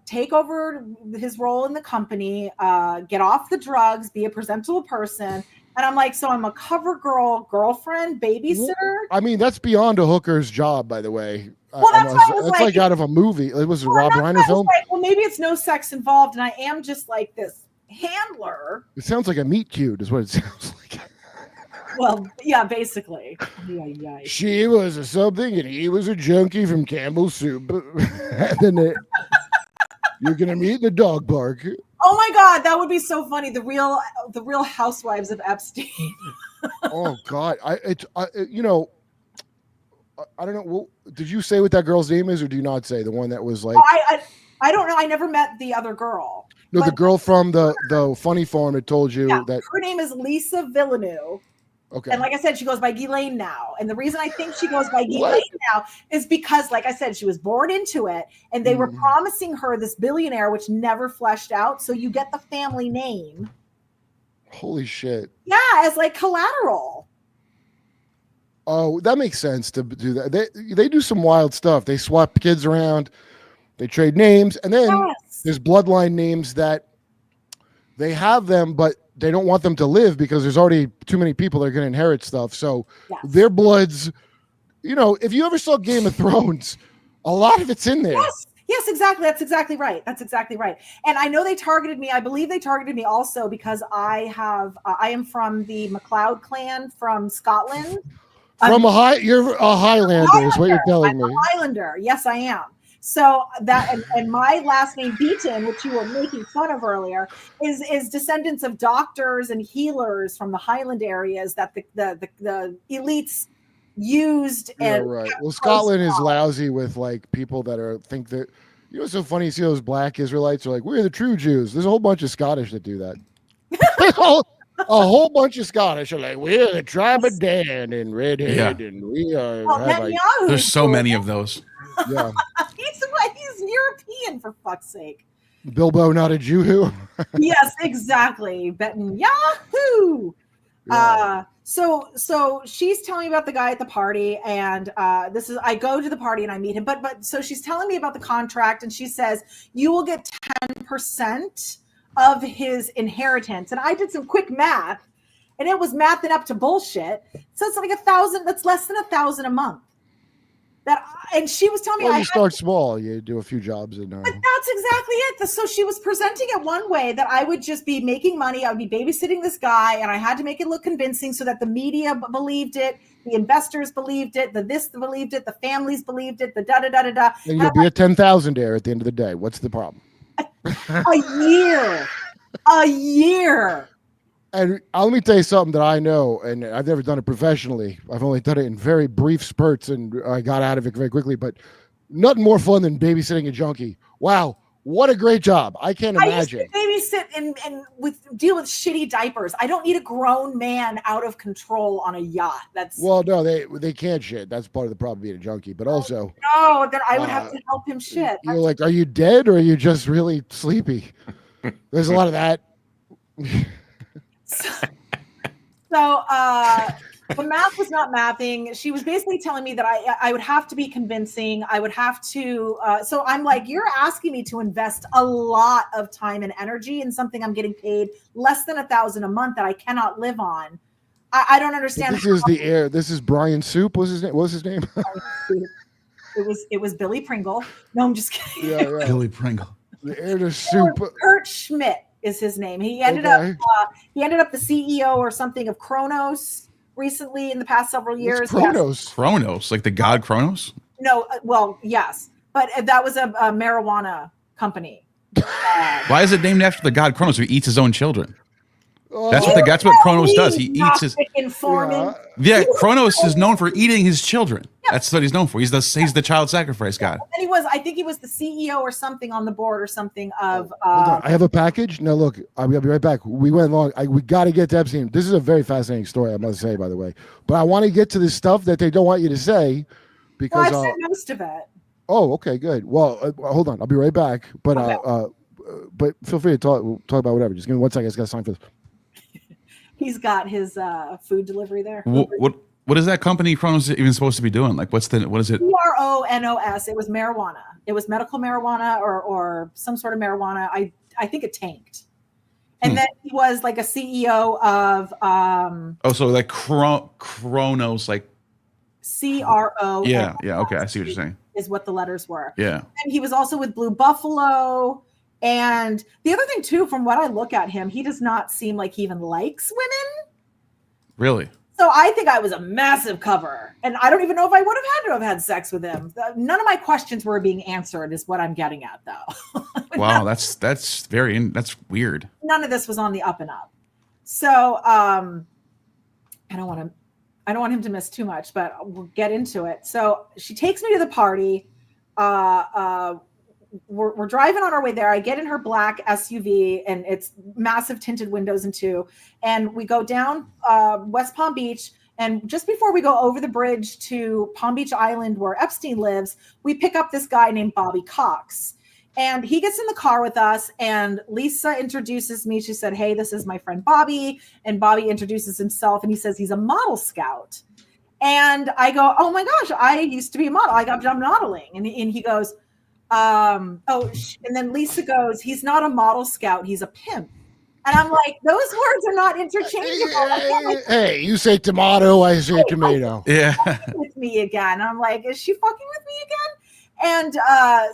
take over his role in the company, get off the drugs, be a presentable person. And I'm like, so I'm a cover girl, girlfriend, babysitter. I mean, that's beyond a hooker's job, by the way. Well, that's why I was like out of a movie. It was a Rob Reiner film. Like, well, maybe it's no sex involved, and I am just like this handler. It sounds like a meet cute, is what it sounds like. Well, yeah, basically. Yeah. She was a something, and he was a junkie from Campbell's Soup. And then You're gonna meet the dog park. Oh my God, that would be so funny. The real housewives of Epstein. Oh God, I don't know. Well, did you say what that girl's name is, or do you not say the one that was like? I don't know. I never met the other girl. No, the girl from the funny farm had told you that her name is Lisa Villeneuve. Okay. And like I said, she goes by Ghislaine now. And the reason I think she goes by Ghislaine now is because, like I said, she was born into it, and they were promising her this billionaire, which never fleshed out. So you get the family name. Holy shit. Yeah, as like collateral. Oh, that makes sense to do that. They do some wild stuff. They swap kids around, they trade names, and then there's bloodline names that they have them, but they don't want them to live because there's already too many people that are going to inherit stuff. So their bloods, if you ever saw Game of Thrones, a lot of it's in there. Yes, exactly. That's exactly right. And I know they targeted me. I believe they targeted me also because I am from the MacLeod clan from Scotland. You're a Highlander is what you're telling me. I'm a Highlander. Yes, I am. So that and my last name Beaton, which you were making fun of earlier, is descendants of doctors and healers from the Highland areas that the elites used. And right. Well, Scotland is lousy with like people that think that. It's so funny. You see those black Israelites are like, we're the true Jews. There's a whole bunch of Scottish that do that. A whole bunch of Scottish are like, we're the tribe of Dan and redhead, and we are. There's so many of those. Yeah, he's European for fuck's sake. Bilbo, not a Jew. Who? Yes, exactly. Betting Yahoo. Yeah. So she's telling me about the guy at the party, and I go to the party and I meet him. But so she's telling me about the contract, and she says you will get 10% of his inheritance. And I did some quick math, and it was mathing up to bullshit. So it's like 1,000. That's less than 1,000 a month. And she was telling me, you start small. You do a few jobs in there. But that's exactly it. So she was presenting it one way, that I would just be making money. I would be babysitting this guy, and I had to make it look convincing so that the media believed it, the investors believed it, believed it, the families believed it, the da-da-da-da-da. And you'll be at 10,000 there at the end of the day. What's the problem? A year. And let me tell you something that I know, and I've never done it professionally. I've only done it in very brief spurts, and I got out of it very quickly. But nothing more fun than babysitting a junkie. Wow, what a great job! I can't imagine. I used to babysit and deal with shitty diapers. I don't need a grown man out of control on a yacht. No, they can't shit. That's part of the problem being a junkie. But also, then I would have to help him shit. You're like, are you dead or are you just really sleepy? There's a lot of that. So the math was not mathing. She was basically telling me that I would have to be convincing. I would have to. So I'm like, you're asking me to invest a lot of time and energy in something I'm getting paid less than 1,000 a month that I cannot live on. I don't understand. This is Brian Soup. What was his name? It was Billy Pringle. No, I'm just kidding. Yeah. Billy Pringle. The heir to Soup. Kurt Schmidt is his name. He ended up the CEO or something of Kronos recently in the past several years. Kronos, like the god Kronos? No, well, yes, but that was a marijuana company. Why is it named after the god Kronos who eats his own children? That's what Kronos does. He eats his. Yeah, Kronos is known for eating his children. Yeah. That's what he's known for. He's the child sacrifice god. And I think he was the CEO or something on the board or something of. Hold on. I have a package. No, look, I'll be right back. We went long. We got to get to Epstein. This is a very fascinating story, I must say, by the way. But I want to get to this stuff that they don't want you to say because. Well, I've said most of it. Oh, okay, good. Well, hold on. I'll be right back. But but feel free to talk about whatever. Just give me 1 second. I just got to sign for this. He's got his food delivery there. What is that company Kronos even supposed to be doing? Like, what is it? Kronos. It was marijuana. It was medical marijuana or some sort of marijuana. I think it tanked. And then he was like a CEO of. So like Kronos, like. CRO. Yeah. Okay, I see what you're saying. Is what the letters were. Yeah. And he was also with Blue Buffalo. And the other thing too, from what I look at him, he does not seem like he even likes women. Really? So I think I was a massive cover, and I don't even know if I would have had sex with him. None of my questions were being answered, is what I'm getting at, though. Wow, that's weird. None of this was on the up and up. So I don't want him to miss too much, but we'll get into it. So she takes me to the party. We're driving on our way there. I get in her black SUV, and it's massive tinted windows and we go down West Palm Beach. And just before we go over the bridge to Palm Beach Island, where Epstein lives, we pick up this guy named Bobby Cox. And he gets in the car with us, and Lisa introduces me. She said, "Hey, this is my friend Bobby." And Bobby introduces himself, and he says he's a model scout. And I go, "Oh my gosh, I used to be a model. I got done modeling." And he goes, and then Lisa goes, "He's not a model scout, he's a pimp." And I'm like, those words are not interchangeable. Hey, you say tomato, I say tomato. Yeah. With me again. I'm like, is she fucking with me again? And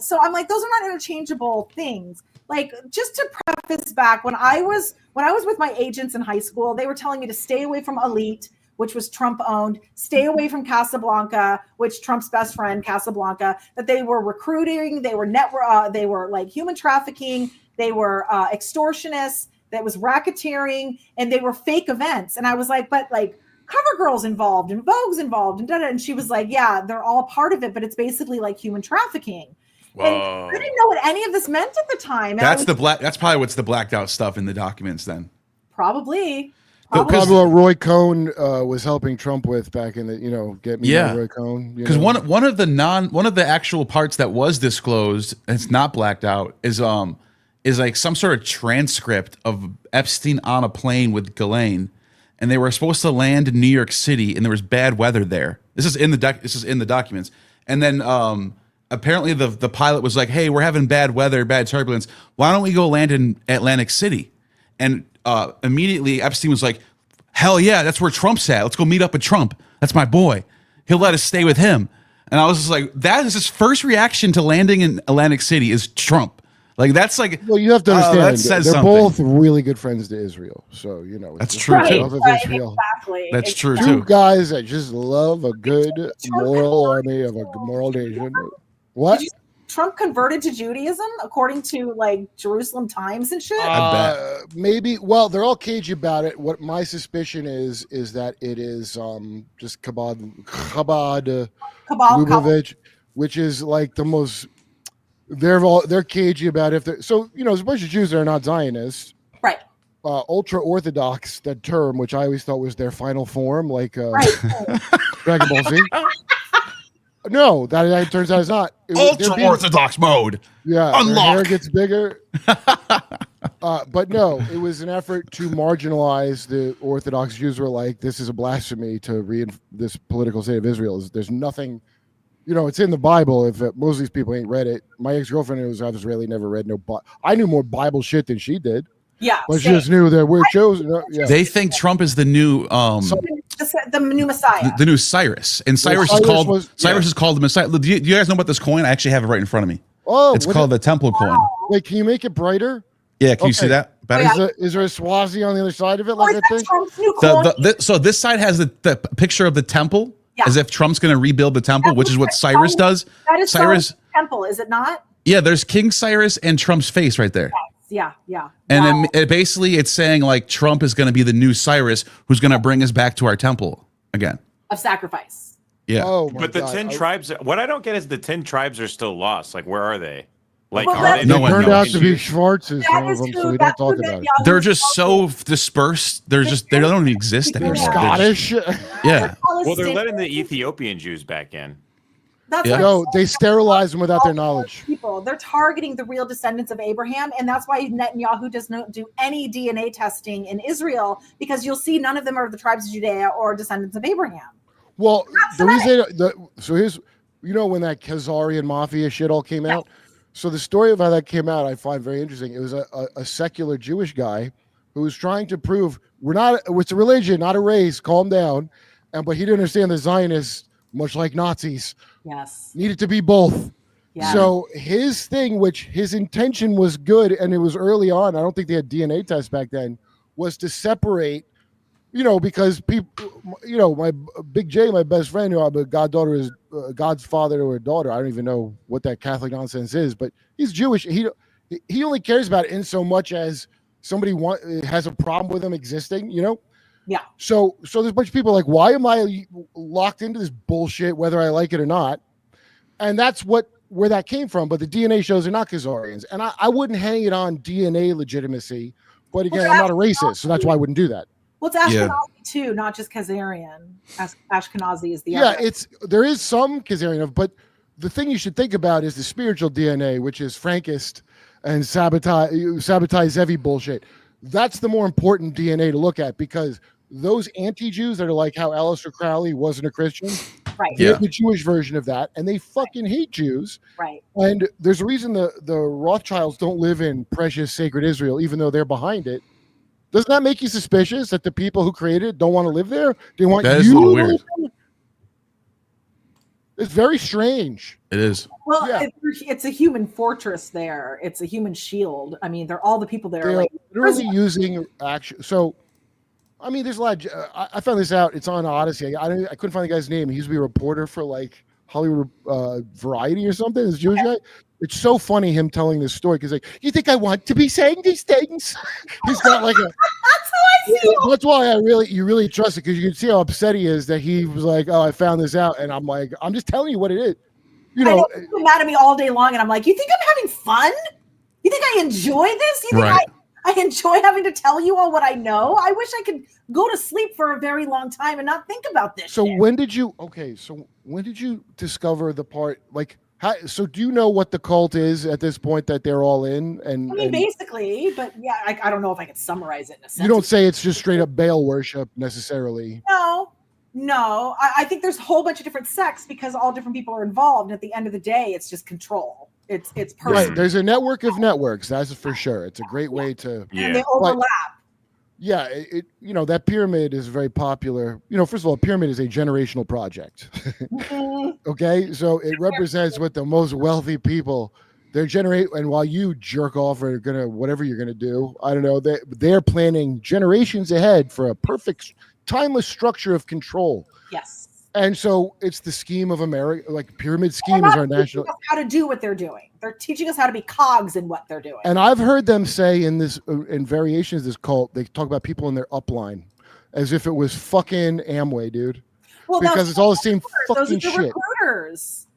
so I'm like, those are not interchangeable things. Like, just to preface back, when I was with my agents in high school, they were telling me to stay away from Elite, which was Trump owned, stay away from Casablanca, which Trump's best friend, Casablanca, that they were recruiting, they were like human trafficking, they were extortionists, that was racketeering, and they were fake events. And I was like, but like CoverGirl's involved and Vogue's involved and da-da. And she was like, yeah, they're all part of it, but it's basically like human trafficking. Whoa. And I didn't know what any of this meant at the time. That's probably what's the blacked out stuff in the documents then. Probably. Probably what Roy Cohn was helping Trump with back in the, get me Roy Cohn. Because one of the actual parts that was disclosed, and it's not blacked out, is like some sort of transcript of Epstein on a plane with Ghislaine, and they were supposed to land in New York City, and there was bad weather there. This is in the documents. And then apparently the pilot was like, "Hey, we're having bad weather, bad turbulence. Why don't we go land in Atlantic City?" And immediately Epstein was like, "Hell yeah, that's where Trump's at. Let's go meet up with Trump. That's my boy. He'll let us stay with him." And I was just like, that is his first reaction to landing in Atlantic City is Trump. Like, that's like, well, you have to understand, they're something. Both really good friends to Israel. So, that's true too. Exactly. That's true Two too. guys that just love a good moral army of a moral nation. What? Trump converted to Judaism according to like Jerusalem Times and shit? Maybe. Well, they're all cagey about it. What my suspicion is that it is just Chabad Lubavitch, which is like the most. They're cagey about if they're so. There's a bunch of Jews that are not Zionists, right? Ultra Orthodox, that term, which I always thought was their final form, like Dragon Ball Z. No, that turns out it's not. Ultra Orthodox mode. Yeah, unlock. Their hair gets bigger. But no, it was an effort to marginalize the Orthodox Jews. Were like, this is a blasphemy to read this political state of Israel. There's nothing, it's in the Bible. If most of these people ain't read it, my ex-girlfriend who was Israeli never read no. I knew more Bible shit than she did. Yeah, but she just knew that we're chosen. Yeah. They think Trump is the new the new Messiah, the new Cyrus, and Cyrus is called the Messiah. Do you guys know about this coin? I actually have it right in front of me. Oh, it's called the Temple coin. Wait, can you make it brighter? Yeah, can you see that better? Is there a Swazi on the other side of it? Like so this side has the picture of the temple, as if Trump's going to rebuild the temple, which is what Cyrus does. That is Cyrus temple, is it not? Yeah, there's King Cyrus and Trump's face right there. Yeah. And basically it's saying like Trump is going to be the new Cyrus who's going to bring us back to our temple again. Of sacrifice. Yeah. Oh, but the 10 tribes, what I don't get is the 10 tribes are still lost. Like, where are they? Like, they turned out to be Schwartzes, some of them, so we don't talk about it. They're just so dispersed. They don't even exist anymore. They're Scottish. Yeah. Well, they're letting the Ethiopian Jews back in. No, they sterilize them without their knowledge. They're targeting the real descendants of Abraham, and that's why Netanyahu does not do any DNA testing in Israel, because you'll see none of them are the tribes of Judea or descendants of Abraham. Well, the reason so here's when that Khazarian mafia shit all came out. So the story of how that came out, I find very interesting. It was a secular Jewish guy who was trying to prove it's a religion, not a race. Calm down, but he didn't understand the Zionists, much like Nazis. Yes. Needed to be both. Yeah. So his thing, which his intention was good, and it was early on, I don't think they had DNA tests back then, was to separate because people, my Big J, my best friend, who I'm a goddaughter, is God's father to her daughter. I don't even know what that Catholic nonsense is, but he's Jewish. He only cares about it in so much as somebody has a problem with him existing, Yeah. So there's a bunch of people like, why am I locked into this bullshit, whether I like it or not? And that's where that came from. But the DNA shows they're not Khazarians. And I wouldn't hang it on DNA legitimacy. But again, I'm not a racist, so that's why I wouldn't do that. Well, it's Ashkenazi too, not just Khazarian. Ashkenazi is the other. There is some Khazarian, but the thing you should think about is the spiritual DNA, which is Frankist and sabotage Zevi bullshit. That's the more important DNA to look at, because those anti-Jews that are like how Aleister Crowley wasn't a Christian, right? They're the Jewish version of that, and they fucking hate Jews, right? And there's a reason the Rothschilds don't live in precious sacred Israel, even though they're behind it. Doesn't that make you suspicious that the people who created it don't want to live there? They want that is a little weird. It's very strange. It is. Well, it's a human fortress there. It's a human shield. I mean, they're all the people there. They're literally using action. So, I mean, there's a lot. I found this out. It's on Odyssey. I couldn't find the guy's name. He used to be a reporter for like Hollywood Variety or something. This Jewish guy. It's so funny him telling this story, because like, you think I want to be saying these things? He's got like a. That's how I feel. That's why you really trust it, because you can see how upset he is that he was like, oh, I found this out, and I'm like, I'm just telling you what it is. I know people are mad at me all day long, and I'm like, you think I'm having fun? You think I enjoy this? You think I enjoy having to tell you all what I know? I wish I could go to sleep for a very long time and not think about this. So when did you discover the part, like, so do you know what the cult is at this point that they're all in? And I mean, basically, but yeah, I don't know if I could summarize it in a sense. You don't say it's just straight up Baal worship necessarily. No. I think there's a whole bunch of different sects, because all different people are involved. And at the end of the day, it's just control. It's personal. Right. There's a network of networks. That's for sure. It's a great way to. Yeah. And they overlap. Yeah, that pyramid is very popular. First of all, a pyramid is a generational project. Okay, so it represents what the most wealthy people, and while you jerk off are gonna whatever you're gonna do, I don't know, they're planning generations ahead for a perfect timeless structure of control. Yes. And so it's the scheme of America, like pyramid scheme is our national. How to do what they're doing. They're teaching us how to be cogs in what they're doing. And I've heard them say in variations of this cult, they talk about people in their upline as if it was fucking Amway, dude. Well, because it's all the same fucking shit. Recruiters.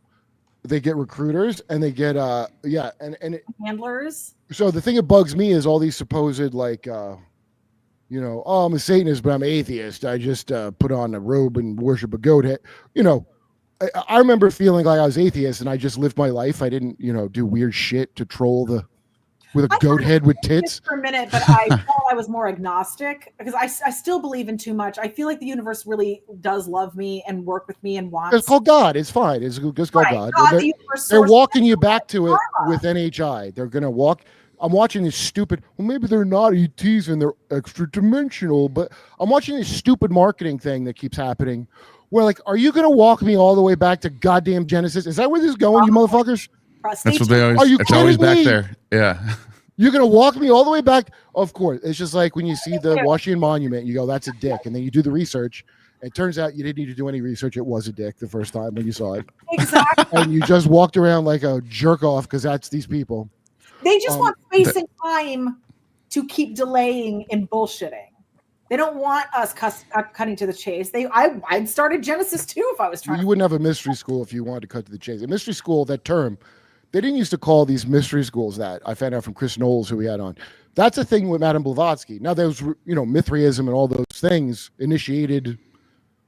They get recruiters, and they get and handlers. So the thing that bugs me is all these supposed like I'm a Satanist, but I'm atheist. I just put on a robe and worship a goat head. I remember feeling like I was atheist, and I just lived my life. I didn't, do weird shit to troll with a goat head with tits. For a minute, but I felt I was more agnostic, because I still believe in too much. I feel like the universe really does love me and work with me and wants. It's called God. It's fine. It's just called God. They're walking you back to it with NHI. They're gonna walk. I'm watching this stupid, well, maybe they're not ETs and they're extra dimensional, but I'm watching this stupid marketing thing that keeps happening where, like, are you going to walk me all the way back to goddamn Genesis? Is that where this is going, you motherfuckers? That's what they always, it's always back there. Yeah. You're going to walk me all the way back? Of course. It's just like when you see the Washington Monument, you go, that's a dick. And then you do the research. It turns out you didn't need to do any research. It was a dick the first time when you saw it. Exactly. And you just walked around like a jerk off because that's these people. They just want space and time to keep delaying and bullshitting. They don't want us cutting to the chase. I'd started Genesis 2 if I was trying. You wouldn't have a mystery school if you wanted to cut to the chase. A mystery school, that term, they didn't used to call these mystery schools that. I found out from Chris Knowles, who we had on. That's a thing with Madame Blavatsky. Now, there was, Mithraism and all those things initiated.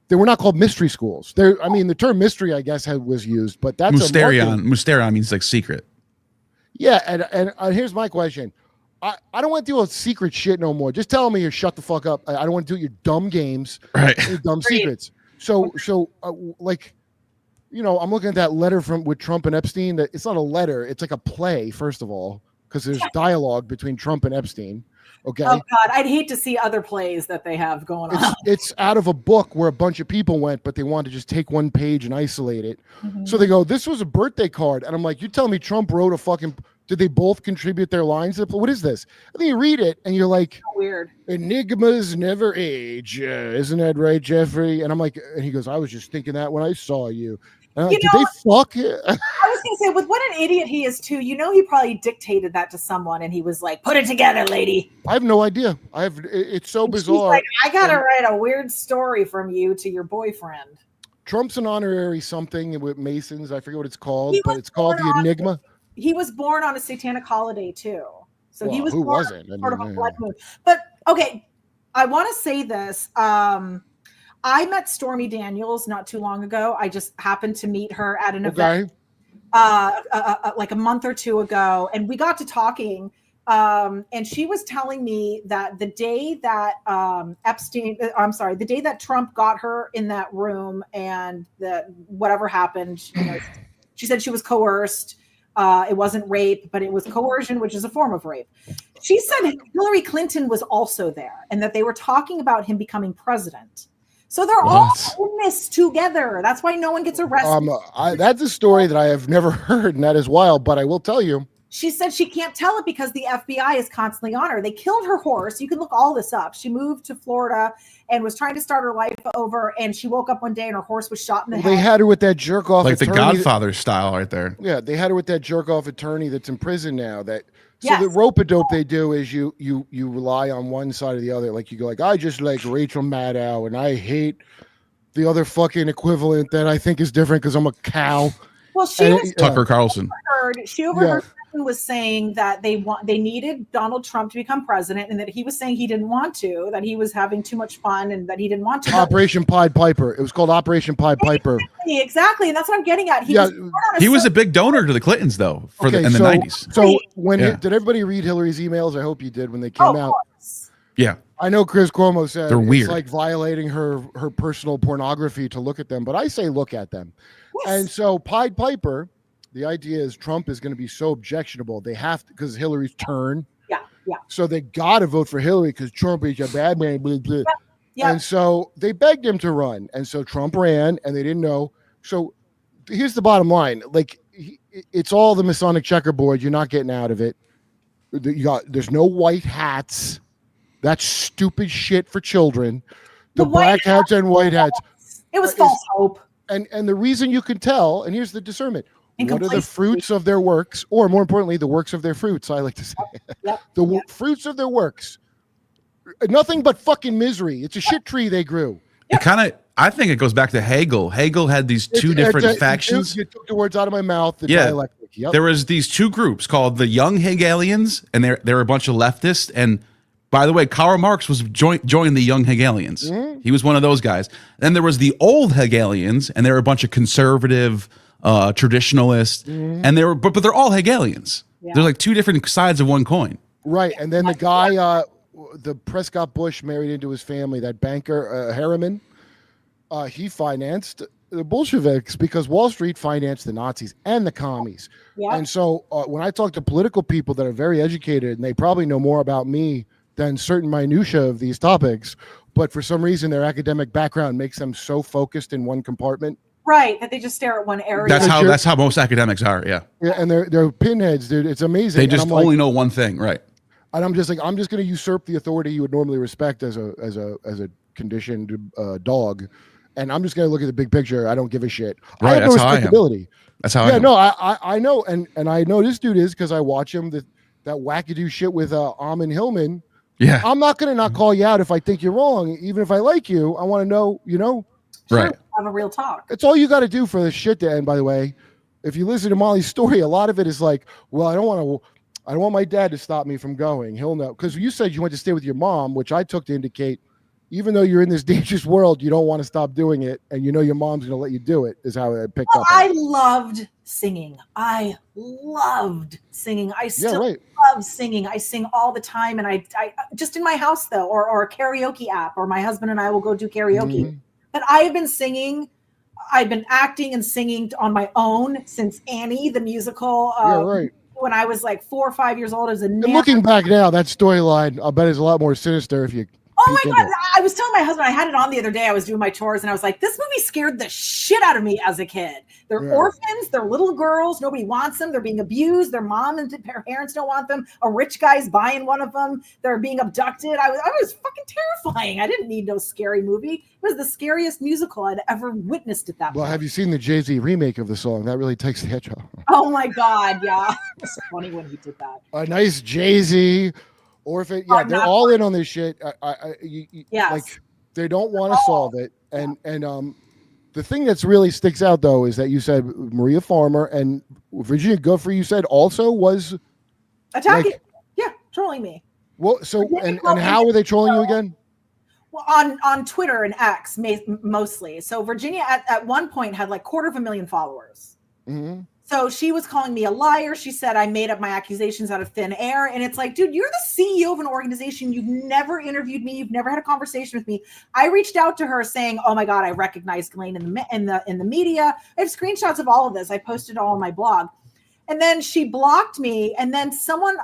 They were not called mystery schools. The term mystery, I guess, was used, but that's Mysterion means like secret. Yeah, and here's my question. I don't want to deal with secret shit no more. Just tell me or shut the fuck up. I don't want to do your dumb games, right? Your dumb secrets. So I'm looking at that letter with Trump and Epstein. That it's not a letter. It's like a play, first of all, because there's dialogue between Trump and Epstein. Okay. Oh God, I'd hate to see other plays that they have going on. It's out of a book where a bunch of people went, but they wanted to just take one page and isolate it. Mm-hmm. So they go, "This was a birthday card," and I'm like, "You tell me Trump wrote a fucking Did they both contribute their lines? What is this? And then you read it and you're like, Weird. enigmas never age. Isn't that right, Jeffrey? And I'm like, and he goes, I was just thinking that when I saw you. And I'm like, did they fuck? I was going to say, with what an idiot he is too, he probably dictated that to someone and he was like, put it together, lady. I have no idea. It's so and bizarre. She's like, I got to write a weird story from you to your boyfriend. Trump's an honorary something with Masons. I forget what it's called, but it's called the Enigma. He was born on a satanic holiday too. So he was who born wasn't? sort of a blood moon. But okay, I want to say this. I met Stormy Daniels not too long ago. I just happened to meet her at an event like a month or two ago. And we got to talking. And she was telling me that the day that the day that Trump got her in that room and whatever happened, she said she was coerced. It wasn't rape, but it was coercion, which is a form of rape. She said Hillary Clinton was also there and that they were talking about him becoming president. So they're all in this together. That's why no one gets arrested. That's a story that I have never heard, and that is wild. But I will tell you. She said she can't tell it because the FBI is constantly on her. They killed her horse. You can look all this up. She moved to Florida and was trying to start her life over. And she woke up one day and her horse was shot in the head. They had her with that jerk off, like the Godfather style, right there. Yeah, they had her with that jerk off attorney that's in prison now. So the rope-a-dope they do is you rely on one side or the other. Like you go like, I just like Rachel Maddow and I hate the other fucking equivalent that I think is different because I'm a cow. Well, Tucker Carlson. She overheard was saying that they needed Donald Trump to become president, and that he was saying he didn't want to, that he was having too much fun, and that he didn't want to. Operation Pied Piper. It was called Operation Pied Piper. Exactly, and that's what I'm getting at. He was a big donor to the Clintons, though, in the 90s. So did everybody read Hillary's emails? I hope you did when they came out. Yeah. I know Chris Cuomo said they're weird. It's like violating her personal pornography to look at them, but I say look at them. Yes. And so Pied Piper. The idea is Trump is going to be so objectionable. They have to, because Hillary's turn. Yeah. So they got to vote for Hillary because Trump is a bad man. Blah, blah. Yeah. And so they begged him to run. And so Trump ran and they didn't know. So here's the bottom line. Like, it's all the Masonic checkerboard. You're not getting out of it. There's no white hats. That's stupid shit for children. The black hats and white hats. It was false hope. And the reason you can tell, and here's the discernment. What are the fruits of their works, or more importantly, the works of their fruits? I like to say fruits of their works. Nothing but fucking misery. It's a shit tree they grew. I think it goes back to Hegel. Hegel had these two different factions. You took the words out of my mouth. The dialectic. Yep. There was these two groups called the young Hegelians, and they're a bunch of leftists. And by the way, Karl Marx was joined the young Hegelians. Mm-hmm. He was one of those guys. Then there was the old Hegelians, and they were a bunch of conservative traditionalists, and but they're all Hegelians. They're like two different sides of one coin. Right. And then the guy, the Prescott Bush married into his family, that banker, Harriman, he financed the Bolsheviks because Wall Street financed the Nazis and the commies. Yeah. And so when I talk to political people that are very educated, and they probably know more about me than certain minutia of these topics, but for some reason their academic background makes them so focused in one compartment. Right, that they just stare at one area. That's how most academics are. Yeah, and they're pinheads, dude. It's amazing. They just only know one thing, right? And I'm just going to usurp the authority you would normally respect as a conditioned dog, and I'm just going to look at the big picture. I don't give a shit. Right, I have no respectability. That's how I am. No, I know, and I know this dude is because I watch him that wackadoo shit with Amon Hillman. Yeah, I'm not going to not call you out if I think you're wrong, even if I like you. I want to know, right. Have a real talk. It's all you got to do for this shit to end, by the way. If you listen to Molly's story, a lot of it is like, well, I don't want my dad to stop me from going. He'll know. Because you said you went to stay with your mom, which I took to indicate, even though you're in this dangerous world, you don't want to stop doing it. And your mom's going to let you do it, is how I picked up. I loved singing. I still love singing. I sing all the time. And I just in my house, though, or a karaoke app, or my husband and I will go do karaoke. Mm-hmm. But I have been singing. I've been acting and singing on my own since Annie, the musical. When I was like 4 or 5 years old, as a looking back now, that storyline, I bet is a lot more sinister if you Oh my God. I was telling my husband, I had it on the other day. I was doing my chores and I was like, this movie scared the shit out of me as a kid. They're orphans. They're little girls. Nobody wants them. They're being abused. Their mom and their parents don't want them. A rich guy's buying one of them. They're being abducted. I was fucking terrifying. I didn't need no scary movie. It was the scariest musical I'd ever witnessed at that point. Well, have you seen the Jay-Z remake of the song? That really takes the edge off. Oh my God. Yeah. It's funny when he did that. A nice Jay-Z orphan. Yeah, they're all in on this shit. Yes. Like they don't want to solve it. And the thing that's really sticks out though is that you said Maria Farmer and Virginia Giuffre, you said also was attacking. Trolling me. Well, so and how were they trolling you again? Well, on Twitter and X mostly. So Virginia at one point had like 250,000 followers. Mm-hmm. So she was calling me a liar. She said I made up my accusations out of thin air. And it's like, dude, you're the CEO of an organization. You've never interviewed me. You've never had a conversation with me. I reached out to her saying, oh my God, I recognized Ghislaine in the media. I have screenshots of all of this. I posted all on my blog. And then she blocked me. And then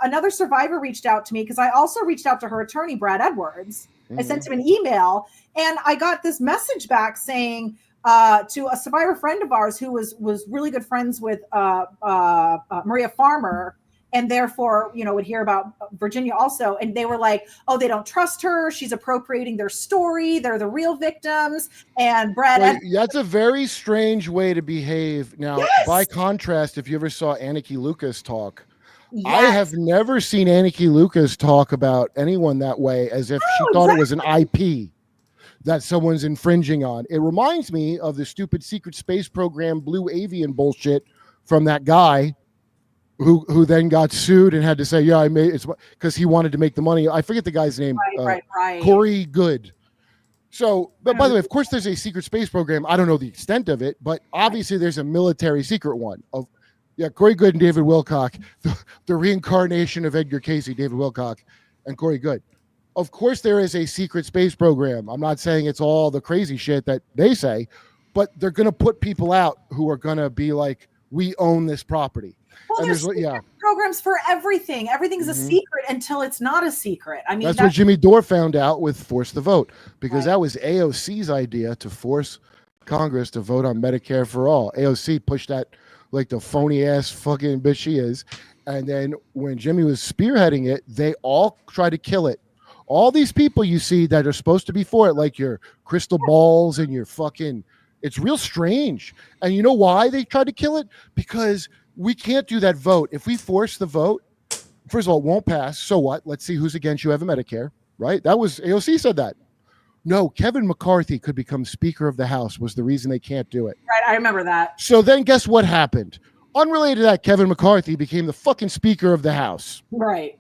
another survivor reached out to me because I also reached out to her attorney, Brad Edwards. Mm-hmm. I sent him an email and I got this message back saying, to a survivor friend of ours who was really good friends with Maria Farmer, and therefore, would hear about Virginia also. And they were like, oh, they don't trust her. She's appropriating their story. They're the real victims. And Brad. That's a very strange way to behave. Now, by contrast, if you ever saw Anneke Lucas talk, I have never seen Anneke Lucas talk about anyone that way as if she thought it was an IP that someone's infringing on. It reminds me of the stupid secret space program Blue Avian bullshit from that guy who then got sued and had to say, yeah, I made it because he wanted to make the money. I forget the guy's name. Right. Corey Good. So, but by the way, of course, there's a secret space program. I don't know the extent of it, but obviously there's a military secret one of, Corey Good and David Wilcock, the reincarnation of Edgar Casey, David Wilcock and Corey Good. Of course, there is a secret space program. I'm not saying it's all the crazy shit that they say, but they're going to put people out who are going to be like, we own this property. Well, there's programs for everything. Everything's a secret until it's not a secret. I mean, that's what Jimmy Dore found out with Force the Vote, because that was AOC's idea to force Congress to vote on Medicare for all. AOC pushed that like the phony ass fucking bitch she is. And then when Jimmy was spearheading it, they all tried to kill it. All these people you see that are supposed to be for it, like your crystal balls and your fucking, it's real strange. And you know why they tried to kill it? Because we can't do that vote. If we force the vote, first of all, it won't pass. So what? Let's see who's against you have a Medicare, right? That was, AOC said that. No, Kevin McCarthy could become Speaker of the House was the reason they can't do it. Right, I remember that. So then guess what happened? Unrelated to that, Kevin McCarthy became the fucking Speaker of the House. Right.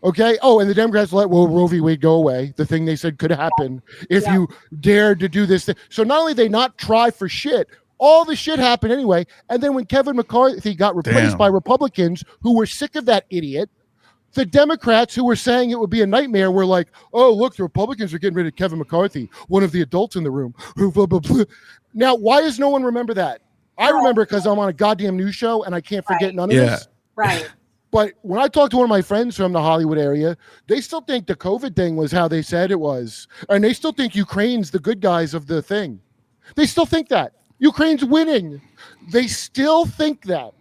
Okay. Oh, and the Democrats let Roe v. Wade go away. The thing they said could happen if you dared to do this thing. So not only they not try for shit, all the shit happened anyway. And then when Kevin McCarthy got replaced by Republicans who were sick of that idiot, the Democrats who were saying it would be a nightmare were like, oh, look, the Republicans are getting rid of Kevin McCarthy, one of the adults in the room. Now, why does no one remember that? I remember because I'm on a goddamn news show and I can't forget none of this. Right. But when I talked to one of my friends from the Hollywood area, they still think the COVID thing was how they said it was. And they still think Ukraine's the good guys of the thing. They still think that. Ukraine's winning. They still think that.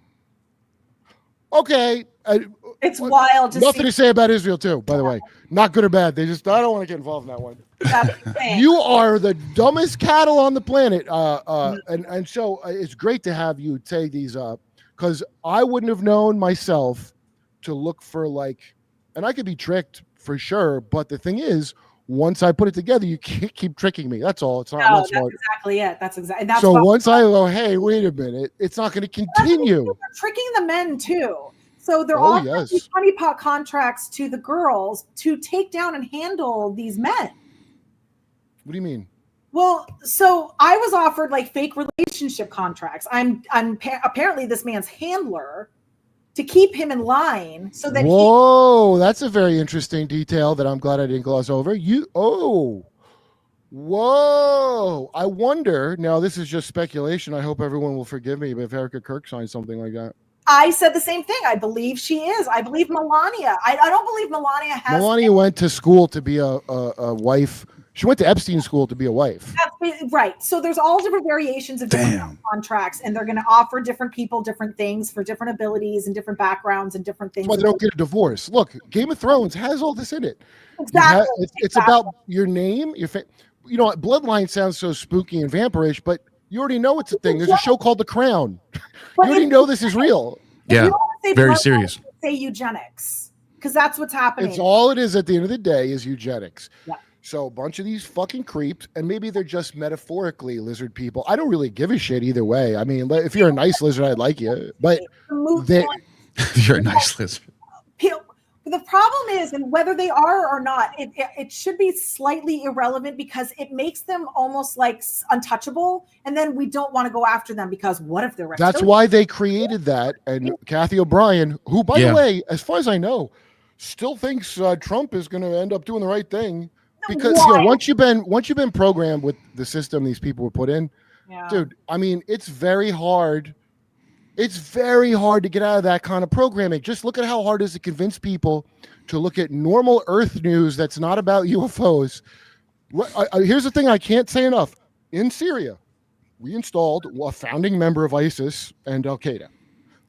Okay. It's wild to nothing to say about Israel, too, by the way. Not good or bad. I don't want to get involved in that one. You are the dumbest cattle on the planet. And so it's great to have you take these up because I wouldn't have known myself to look for and I could be tricked for sure. But the thing is, once I put it together, you can't keep tricking me. That's all. It's not smart. That's exactly it. That's exactly. So once I go, hey, wait a minute, it's not going to continue. They're tricking the men too. So they're all these honeypot contracts to the girls to take down and handle these men. What do you mean? Well, so I was offered fake relationship contracts. I'm apparently this man's handler to keep him in line so that that's a very interesting detail that I'm glad I didn't gloss over. I wonder, now this is just speculation. I hope everyone will forgive me if Erica Kirk signs something like that. I said the same thing. I believe she is. I believe Melania. I don't believe Melania has. Melania went to school to be a wife. She went to Epstein school to be a wife. Right. So there's all different variations of different contracts, and they're going to offer different people different things for different abilities and different backgrounds and different things. That's why they don't get a divorce. Look, Game of Thrones has all this in it. Exactly. It's about your name, you know, Bloodline sounds so spooky and vampirish, but you already know it's a thing. There's a show called The Crown. You already know this is real. Yeah, very serious. Say eugenics, because that's what's happening. It's all it is at the end of the day is eugenics. Yeah. So a bunch of these fucking creeps, and maybe they're just metaphorically lizard people. I don't really give a shit either way. I mean, if you're a nice lizard, I'd like you. But you're a nice lizard. The problem is, and whether they are or not, it should be slightly irrelevant because it makes them almost like untouchable, and then we don't want to go after them because what if they're reptilian? That's why they created that. And Kathy O'Brien, who, by the way, as far as I know, still thinks Trump is going to end up doing the right thing because you know, once you've been programmed with the system these people were put in, dude. I mean, it's very hard. It's very hard to get out of that kind of programming. Just look at how hard it is to convince people to look at normal Earth news that's not about UFOs. Here's the thing I can't say enough. In Syria, we installed a founding member of ISIS and Al-Qaeda.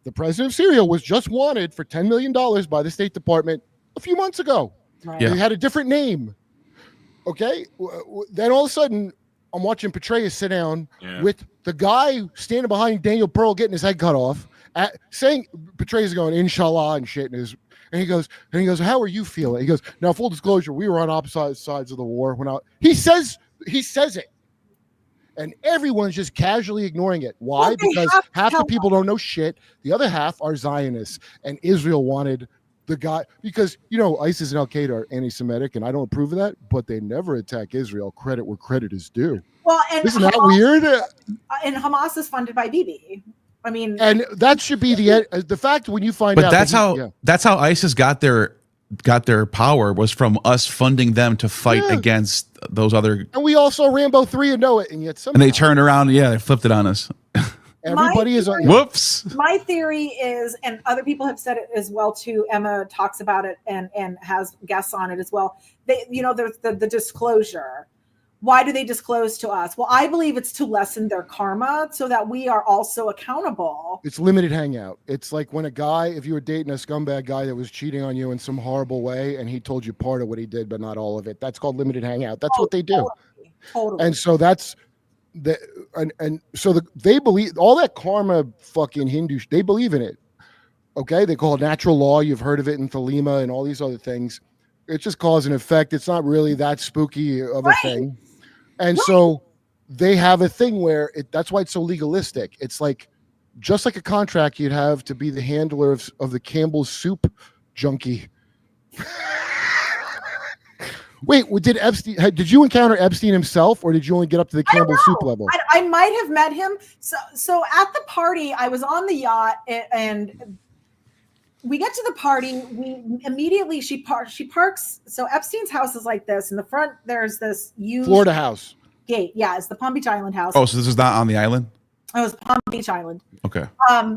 The president of Syria was just wanted for $10 million by the State Department a few months ago. Right. Yeah. He had a different name. Okay? Then all of a sudden, I'm watching Petraeus sit down with the guy standing behind Daniel Pearl getting his head cut off, saying Petraeus is going inshallah and shit, and he goes, how are you feeling? He goes, now full disclosure, we were on opposite sides of the war when he says it, and everyone's just casually ignoring it. Why? Well, because half the people don't know shit. The other half are Zionists, and Israel wanted the guy because you know ISIS and Al-Qaeda are anti-Semitic, and I don't approve of that, but they never attack Israel. Credit where credit is due. Well, and isn't that weird? And Hamas is funded by Bibi. I mean, and that should be the fact when you find but out. But that's how ISIS got their power was from us funding them to fight against those other. And we also Rambo 3 and know it, and yet somehow. And they turned around, they flipped it on us. Everybody is whoops. My theory is, and other people have said it as well too. Emma talks about it and has guests on it as well. There's the disclosure. Why do they disclose to us? Well, I believe it's to lessen their karma so that we are also accountable. It's limited hangout. It's like when if you were dating a scumbag guy that was cheating on you in some horrible way and he told you part of what he did, but not all of it. That's called limited hangout. That's what they do. Totally. And so that's they believe all that karma fucking Hindu, they believe in it. Okay. They call it natural law. You've heard of it in Thelema and all these other things. It's just cause and effect. It's not really that spooky of a thing. And so they have a thing where that's why it's so legalistic. It's like just like a contract you'd have to be the handler of the Campbell's soup junkie. Wait, did you encounter Epstein himself, or did you only get up to the Campbell's soup level? I might have met him. So at the party, I was on the yacht, and we get to the party. We immediately she parks. So Epstein's house is like this. In the front, there's this huge Florida house gate. Yeah, it's the Palm Beach Island house. Oh, so this is not on the island? It was Palm Beach Island. Okay.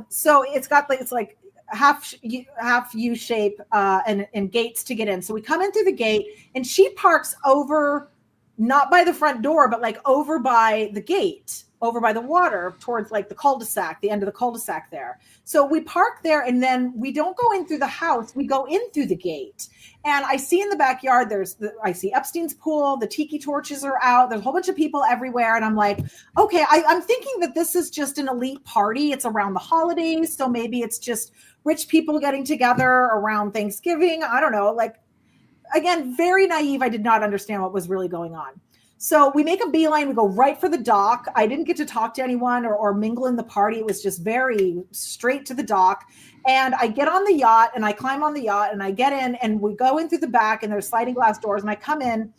So it's got it's like half U shape and gates to get in. So we come in through the gate, and she parks over, not by the front door, but like over by the gate, over by the water towards like the cul-de-sac, the end of the cul-de-sac there. So we park there, and then we don't go in through the house. We go in through the gate. And I see in the backyard, I see Epstein's pool. The tiki torches are out. There's a whole bunch of people everywhere. And I'm like, okay, I'm thinking that this is just an elite party. It's around the holidays. So maybe it's just rich people getting together around Thanksgiving. I don't know. Like, again, very naive. I did not understand what was really going on. So we make a beeline. We go right for the dock. I didn't get to talk to anyone or mingle in the party. It was just very straight to the dock. And I get on the yacht, and I climb on the yacht, and I get in, and we go in through the back, and there's sliding glass doors. And I come in,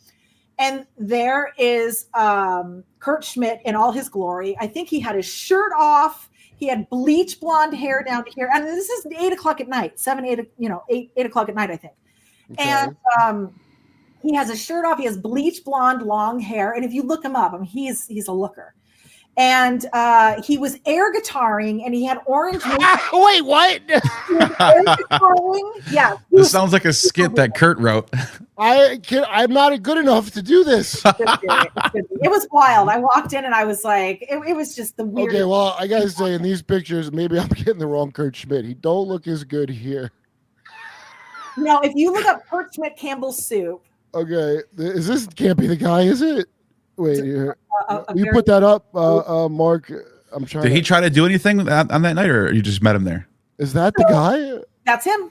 and there is Kurt Schmidt in all his glory. I think he had his shirt off. He had bleach blonde hair down to here. And this is 8 o'clock at night, 8 o'clock at night, I think. Okay. And he has his shirt off. He has bleach blonde long hair. And if you look him up, I mean, he's a looker. And he was air guitaring, and he had orange makeup. Wait, what? He was air guitaring. Yeah. he This was- sounds like a skit that Kurt wrote. I'm not good enough to do this. It was wild. I walked in and I was like, it was just the weirdest. Okay, well, I gotta say, in these pictures, maybe I'm getting the wrong Kurt Schmidt. He don't look as good here. No, if you look up Kurt Schmidt Campbell's soup, Okay, can't be the guy, is it? Wait, here. a You very- put that up, Mark. I'm trying. Did he try to do anything on that night, or you just met him there? Is that the guy? that's him.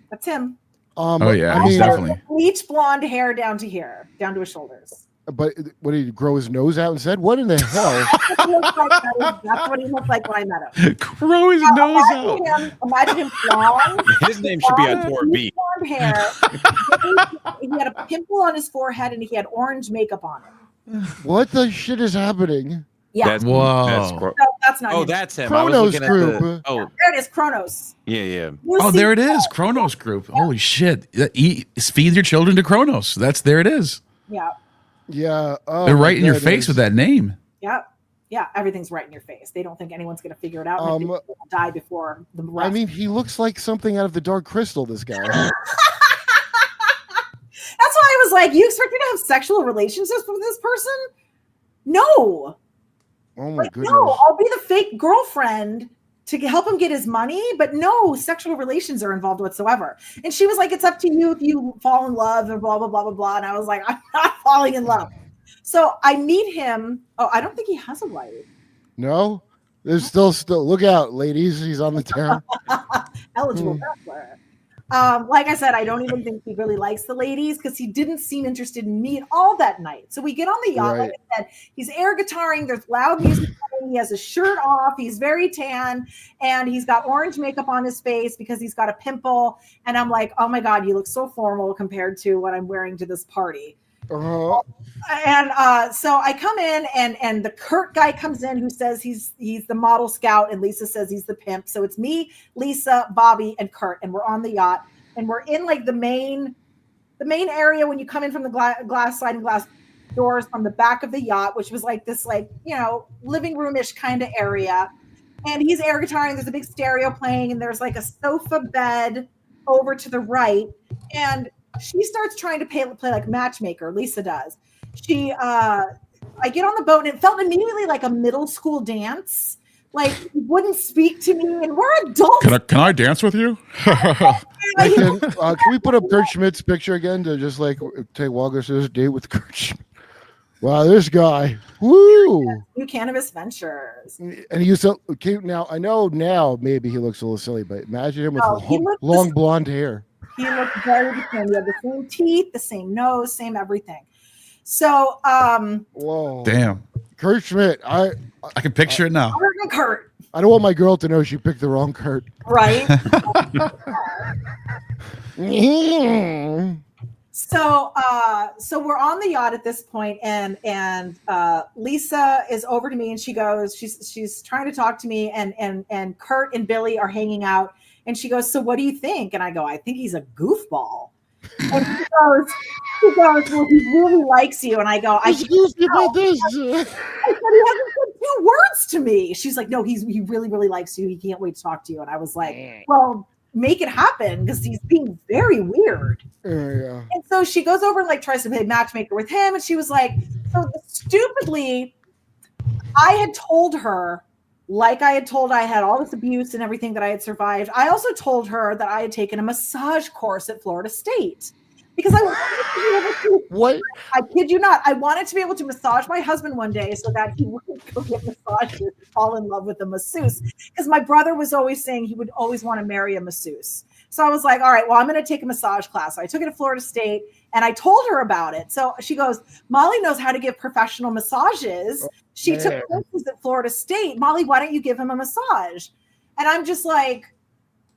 That's him. Oh yeah, I he's mean, definitely. Bleach blonde hair down to here, down to his shoulders. But what did he grow his nose out and said? What in the hell? That's what he looked like when I met him. Grow his nose out. Imagine him blonde. His name should be on tour B. Blonde hair. He had a pimple on his forehead and he had orange makeup on him. What the shit is happening? Yeah, That's, Whoa. That's no, that's not oh, him. that's him. Chronos I was looking Group. at the. Oh, There it is, Kronos. yeah. Oh, there it is. Kronos Group. Holy shit. Feed your children to Kronos. There it is. Yeah, Yeah. Oh, They're right in your there it face is. with that name. yeah. Yeah, everything's right in your face. They don't think anyone's going to figure it out. And Um, they will die before the rest. I mean, he looks like something out of the Dark Crystal, this guy. That's why I was like, you expect me to have sexual relationships with this person? No. Oh my Like, goodness. no, I'll be the fake girlfriend to help him get his money, but no sexual relations are involved whatsoever. And she was like, it's up to you if you fall in love or blah, blah, blah, blah, blah. And I was like, I'm not falling in love. So I meet him. Oh, I don't think he has a wife. No? There's still look out, ladies. He's on the town. Eligible wrestler. Like I said, I don't even think he really likes the ladies because he didn't seem interested in me at all that night. So we get on the yacht. Right. Like I said, he's air guitaring. There's loud music playing. He has his shirt off. He's very tan, and he's got orange makeup on his face because he's got a pimple. And I'm like, oh my god, you look so formal compared to what I'm wearing to this party. Uh-huh. And so I come in, and the Kurt guy comes in who says he's the model scout, and Lisa says he's the pimp. So it's me, Lisa, Bobby, and Kurt, and we're on the yacht, and we're in like the main area when you come in from the glass sliding glass doors on the back of the yacht, which was like this living room-ish kind of area. And he's air guitaring. There's a big stereo playing, and there's like a sofa bed over to the right, and she starts trying to play like matchmaker. Lisa does. I get on the boat, and it felt immediately like a middle school dance. Like, he wouldn't speak to me, and we're adults. Can I dance with you? Hey, can we put up Kurt Schmidt's picture again to just like take Walker through this date with Kurt Schmidt? Wow, this guy. Woo! New cannabis ventures. And he used to cute. Now I know now maybe he looks a little silly, but imagine him with No, he looked long the- blonde hair. He looked very the same. He had the same teeth, the same nose, same everything. So, Whoa. Damn. Kurt Schmidt. I can picture it now. Kurt, don't want my girl to know she picked the wrong Kurt. right? Mm. So we're on the yacht at this point, and Lisa is over to me, and she goes, she's trying to talk to me, and Kurt and Billy are hanging out, and she goes, so what do you think? And I go, I think he's a goofball. And she goes, well, he really likes you. And I go, Excuse me about this. I said, he hasn't said 2 words to me. She's like, no, he really, really likes you. He can't wait to talk to you. And I was like, well, make it happen, because he's being very weird. Yeah. And so she goes over and like tries to play matchmaker with him. And she was like, so stupidly, I had told her, like I had told I had all this abuse and everything that I had survived. I also told her that I had taken a massage course at Florida State because I wanted to be able to. What? I kid you not. I wanted to be able to massage my husband one day so that he wouldn't go get massages and fall in love with a masseuse. Because my brother was always saying he would always want to marry a masseuse. So I was like, all right, well, I'm going to take a massage class. So I took it at Florida State, and I told her about it. So she goes, Molly knows how to give professional massages. She took courses at Florida State. Molly, why don't you give him a massage? And I'm just like,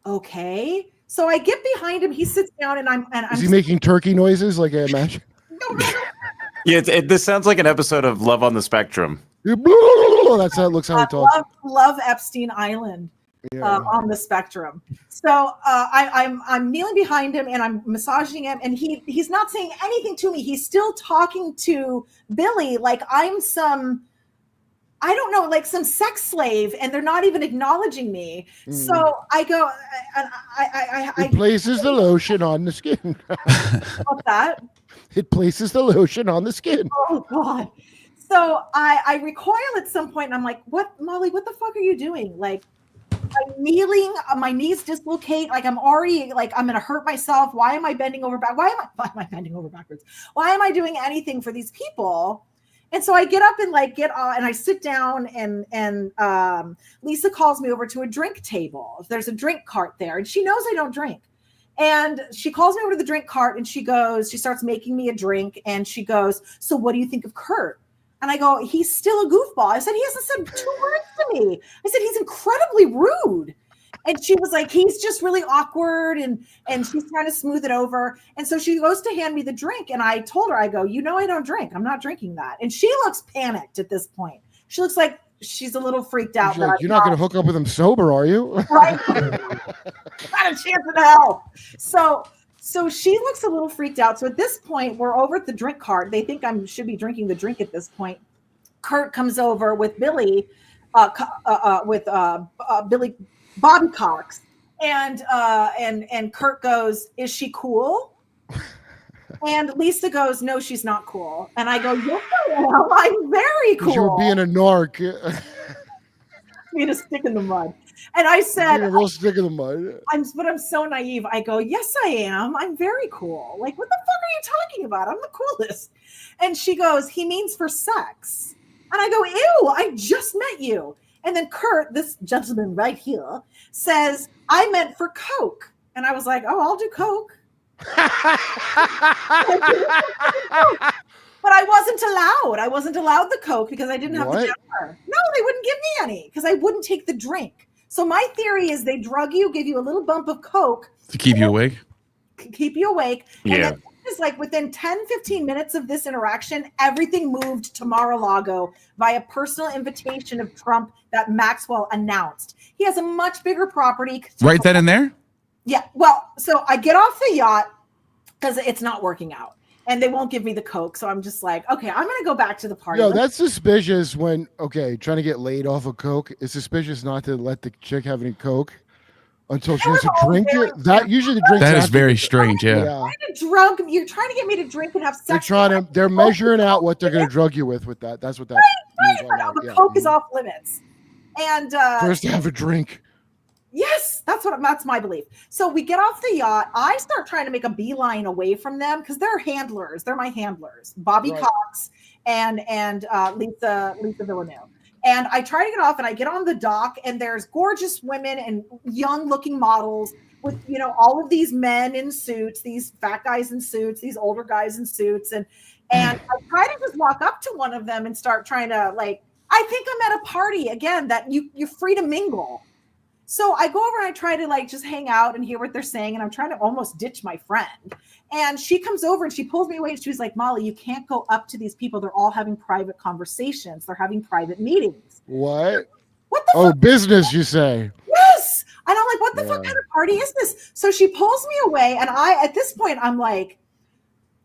okay. So I get behind him. He sits down, and I'm Is he making turkey noises like I imagine? Yeah, this sounds like an episode of Love on the Spectrum. That's how it looks how he talks. love Epstein Island. On the spectrum. So I'm kneeling behind him, and I'm massaging him, and he's not saying anything to me. He's still talking to Billy like I'm some I don't know, like some sex slave, and they're not even acknowledging me. So I go, It places the lotion on the skin. what's that? It places the lotion on the skin. Oh God. So I recoil at some point, and I'm like, what, Molly, what the fuck are you doing? Like, I'm kneeling, my knees dislocate, like I'm already, like I'm gonna hurt myself. Why am I bending over back? Why am I bending over backwards? Why am I doing anything for these people? And so I get up and like get on, and I sit down, and Lisa calls me over to a drink table. There's a drink cart there, and she knows I don't drink. And she calls me over to the drink cart, and she starts making me a drink, and she goes, so what do you think of Kurp? And I go, he's still a goofball. I said, he hasn't said 2 words to me. I said, he's incredibly rude. And she was like, he's just really awkward. And she's trying to smooth it over. And so she goes to hand me the drink. And I told her, I go, you know, I don't drink. I'm not drinking that. And she looks panicked at this point. She looks like she's a little freaked out. Like, you're not going to hook up with him sober, are you? Right. Not a chance in hell. So she looks a little freaked out. So at this point, we're over at the drink cart. They think I should be drinking the drink at this point. Kurt comes over with Billy, Billy Bobby Cox, and Kurt goes, "Is she cool?" And Lisa goes, "No, she's not cool." And I go, "Yes, I am. I'm very cool." You're being a narc. Being a stick in the mud. And I said, a real stick in the mud. I'm so naive. I go, yes, I am. I'm very cool. Like, what the fuck are you talking about? I'm the coolest. And she goes, he means for sex. And I go, ew, I just met you. And then Kurt, this gentleman right here, says, I meant for Coke. And I was like, oh, I'll do Coke. But I wasn't allowed. I wasn't allowed the Coke because I didn't have the jar. No, they wouldn't give me any because I wouldn't take the drink. So my theory is they drug you, give you a little bump of Coke. To keep you awake? Keep you awake. Yeah. And then it's like within 10, 15 minutes of this interaction, everything moved to Mar-a-Lago via personal invitation of Trump that Maxwell announced. He has a much bigger property. Right then and there? Yeah. Well, so I get off the yacht because it's not working out. And they won't give me the Coke. So I'm just like, okay, I'm going to go back to the party. Yo, that's suspicious when, trying to get laid off of Coke. It's suspicious not to let the chick have any Coke until she has to drink it. That usually the drink. That is very strange, yeah. You're trying to get me to drink and have sex. They're measuring out what they're going to drug you with that. That's what that means. Right. The Coke is off limits. And first have a drink. Yes, that's my belief. So we get off the yacht. I start trying to make a beeline away from them because they're handlers. They're my handlers, Bobby Cox and Lisa Villeneuve. And I try to get off, and I get on the dock, and there's gorgeous women and young-looking models with all of these men in suits, these fat guys in suits, these older guys in suits, and I try to just walk up to one of them and start trying to I think I'm at a party again that you're free to mingle. So I go over and I try to just hang out and hear what they're saying. And I'm trying to almost ditch my friend. And she comes over and she pulls me away. And she was like, Molly, you can't go up to these people. They're all having private conversations. They're having private meetings. What? What the fuck? Business, you say? Yes. And I'm like, what the fuck kind of party is this? So she pulls me away. And at this point, I'm like,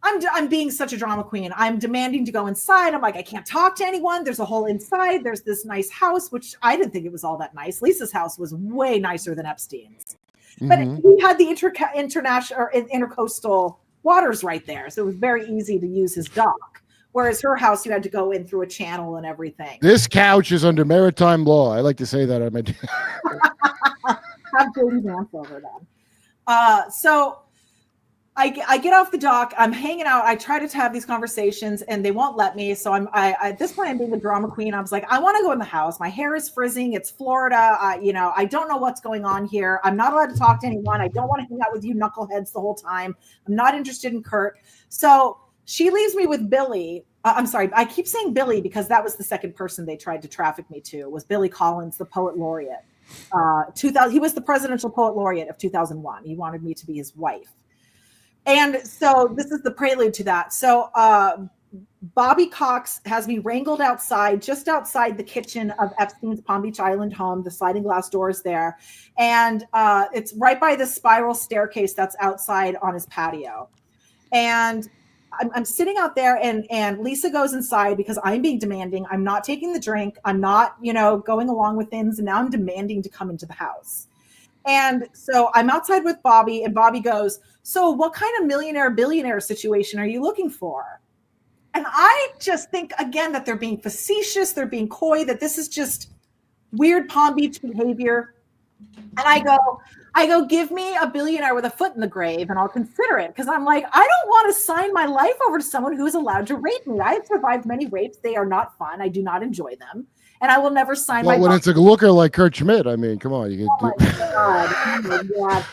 I'm being such a drama queen. I'm demanding to go inside. I'm like, I can't talk to anyone. There's a whole inside. There's this nice house, which I didn't think it was all that nice. Lisa's house was way nicer than Epstein's. But he had the international or intercoastal waters right there. So it was very easy to use his dock. Whereas her house, you had to go in through a channel and everything. This couch is under maritime law. I like to say that. Have Jody Vance over then. So I get off the dock. I'm hanging out. I try to have these conversations, and they won't let me. So I at this point, I'm being the drama queen. I was like, I want to go in the house. My hair is frizzing. It's Florida. I don't know what's going on here. I'm not allowed to talk to anyone. I don't want to hang out with you knuckleheads the whole time. I'm not interested in Kurt. So she leaves me with Billy. I'm sorry. I keep saying Billy because that was the second person they tried to traffic me to, was Billy Collins, the poet laureate. 2000. He was the presidential poet laureate of 2001. He wanted me to be his wife. And so this is the prelude to that. So Bobby Cox has me wrangled outside, just outside the kitchen of Epstein's Palm Beach Island home. The sliding glass doors there. And it's right by the spiral staircase that's outside on his patio. And I'm sitting out there, and Lisa goes inside because I'm being demanding. I'm not taking the drink. I'm not, going along with things. And now I'm demanding to come into the house. And so I'm outside with Bobby, and Bobby goes, so what kind of millionaire, billionaire situation are you looking for? And I just think, again, that they're being facetious. They're being coy, that this is just weird Palm Beach behavior. And I go, give me a billionaire with a foot in the grave and I'll consider it. Because I'm like, I don't want to sign my life over to someone who is allowed to rape me. I've survived many rapes. They are not fun. I do not enjoy them. And I will never sign my when it's a looker like Kurt Schmidt, I mean, come on. You Oh my God. Oh my God.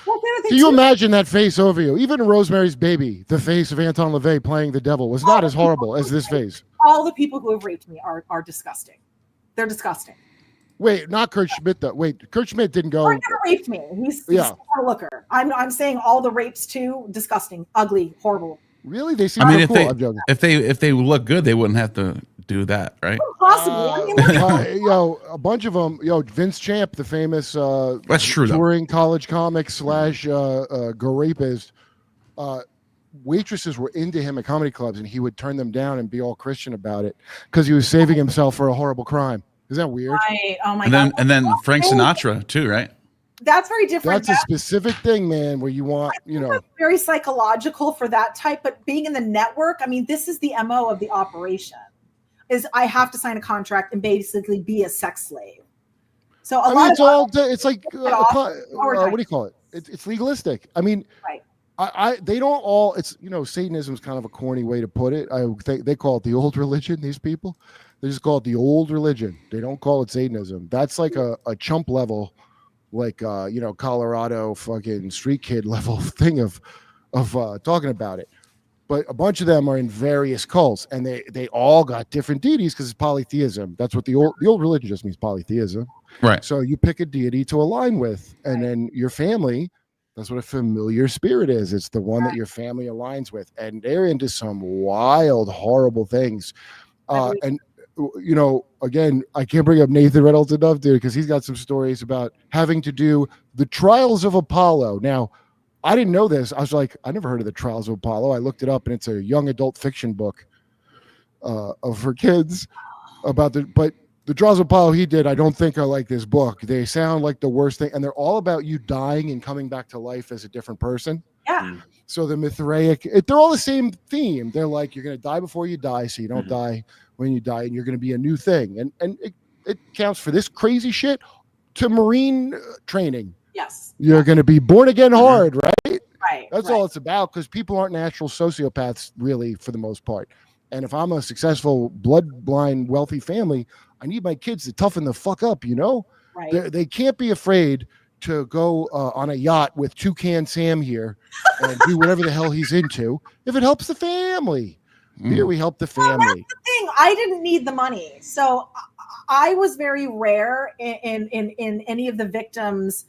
Can you imagine that face over you? Even Rosemary's Baby, the face of Anton LaVey playing the devil was not as horrible as this face. All the people who have raped me are disgusting. They're disgusting. Wait, not Kurt Schmidt though. Wait, Kurt Schmidt didn't go. Kurt never raped me. He's not a looker. I'm saying all the rapes too, disgusting, ugly, horrible. Really? They seem I mean, cool. I'm joking. if they look good, they wouldn't have to do that, right? Possibly. A bunch of them. Vince Champ, the famous That's true, touring college comic / go rapist. Waitresses were into him at comedy clubs, and he would turn them down and be all Christian about it because he was saving himself for a horrible crime. Is that weird? Right. Oh my God. And then Frank Oh. Sinatra too, right? That's very different. That's a specific thing, man, where you want, very psychological for that type, but being in the network, I mean, this is the MO of the operation, is I have to sign a contract and basically be a sex slave. So it's like, what do you call it? It's legalistic. I mean, right. They don't all, it's, Satanism is kind of a corny way to put it. They call it the old religion, these people. They just call it the old religion. They don't call it Satanism. That's like a chump level, like Colorado fucking street kid level thing of talking about it. But a bunch of them are in various cults, and they all got different deities because it's polytheism. That's what the old religion just means, polytheism. Right. So you pick a deity to align with, and then your family. That's what a familiar spirit is. It's the one that your family aligns with, and they're into some wild, horrible things. And again, I can't bring up Nathan Reynolds enough, dude, because he's got some stories about having to do the trials of Apollo. Now, I didn't know this. I was like, I never heard of the trials of Apollo. I looked it up, and it's a young adult fiction book for kids about but the trials of Apollo he did, I don't think are like this book. They sound like the worst thing, and they're all about you dying and coming back to life as a different person. Yeah. So the Mithraic, they're all the same theme. They're like, you're going to die before you die, so you don't die when you die, and you're going to be a new thing. And it counts for this crazy shit to Marine training. Yes. You're going to be born again hard, right? Right. That's all it's about, because people aren't natural sociopaths, really, for the most part. And if I'm a successful, blood-blind, wealthy family, I need my kids to toughen the fuck up, Right. They can't be afraid to go on a yacht with Toucan Sam here and do whatever the hell he's into if it helps the family. Here we help the family. Well, that's the thing. I didn't need the money, so I was very rare in any of the victims.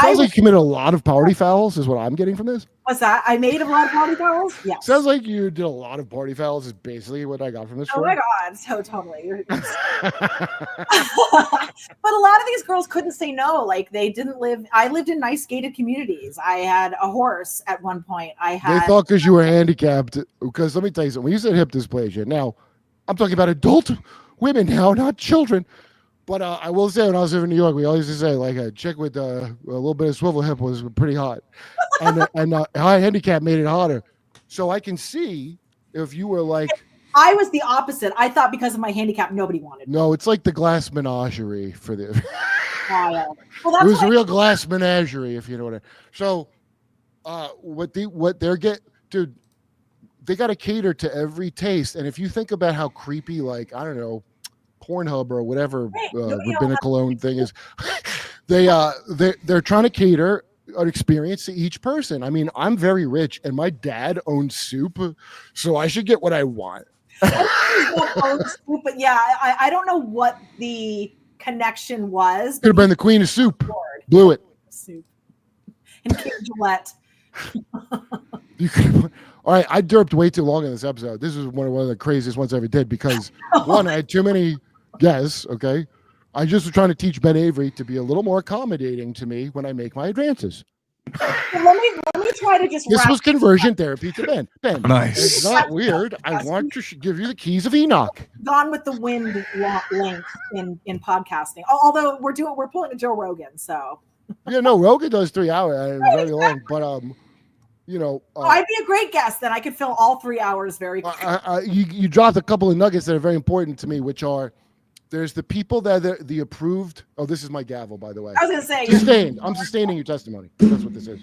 Sounds like you committed a lot of party fouls, is what I'm getting from this. What's that? I made a lot of party fouls? Yes. Sounds like you did a lot of party fouls, is basically what I got from this. Oh my God. So totally. But a lot of these girls couldn't say no. Like, they didn't live. I lived in nice gated communities. I had a horse at one point. They thought because you were handicapped. Because let me tell you something. When you said hip dysplasia, now I'm talking about adult women now, not children. But I will say, when I was living in New York, we always used to say, like, a chick with a little bit of swivel hip was pretty hot. And high handicap made it hotter. So I can see if you were like... I was the opposite. I thought because of my handicap, nobody wanted me. No, it's like the glass menagerie for the... Well, it was a real glass menagerie, if you know what I mean. So what they're dude, they got to cater to every taste. And if you think about how creepy, like, I don't know, Pornhub or whatever rabbinical owned thing is, they're trying to cater an experience to each person. I mean, I'm very rich and my dad owns soup, so I should get what I want. But yeah, I don't know what the connection was. Could have been the queen of soup. Blew it. Soup. And Kim Gillette. You could. All right, I derped way too long in this episode. This is one of the craziest ones I ever did because one, I had too many guests. Okay, I just was trying to teach Ben Avery to be a little more accommodating to me when I make my advances. Let me try to just. This wrap was conversion therapy to Ben. Ben, Nice. it's not weird. I want to give you the keys of Enoch. Gone with the wind length in podcasting. Although we're pulling a Joe Rogan, so. Yeah, no, Rogan does 3 hours, very long, but I'd be a great guest. Then I could fill all 3 hours very quickly. you dropped a couple of nuggets that are very important to me, which are there's the people that are the approved. Oh, this is my gavel, by the way. I was gonna say Sustained. I'm sustaining your testimony. That's what this is.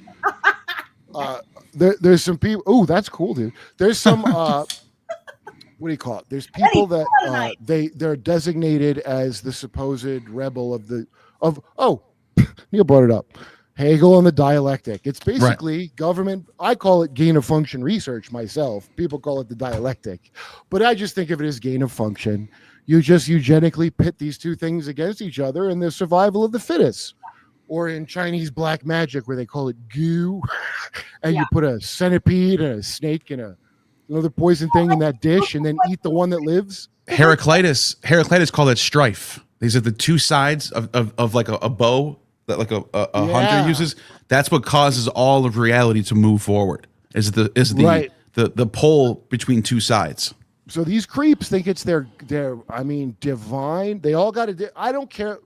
There's some people. Oh, that's cool, dude. There's some. What do you call it? There's people that they're designated as the supposed rebel of. Oh, Neil brought it up. Hegel and the dialectic. It's basically government. I call it gain of function research myself. People call it the dialectic, but I just think of it as gain of function. You just eugenically pit these two things against each other in the survival of the fittest. Or in Chinese black magic where they call it goo, and you put a centipede and a snake and another poison thing in that dish and then eat the one that lives. Heraclitus called it strife. These are the two sides of like a bow that like a hunter uses. That's what causes all of reality to move forward. Is the pole between two sides. So these creeps think it's their divine. They all got to. I don't care.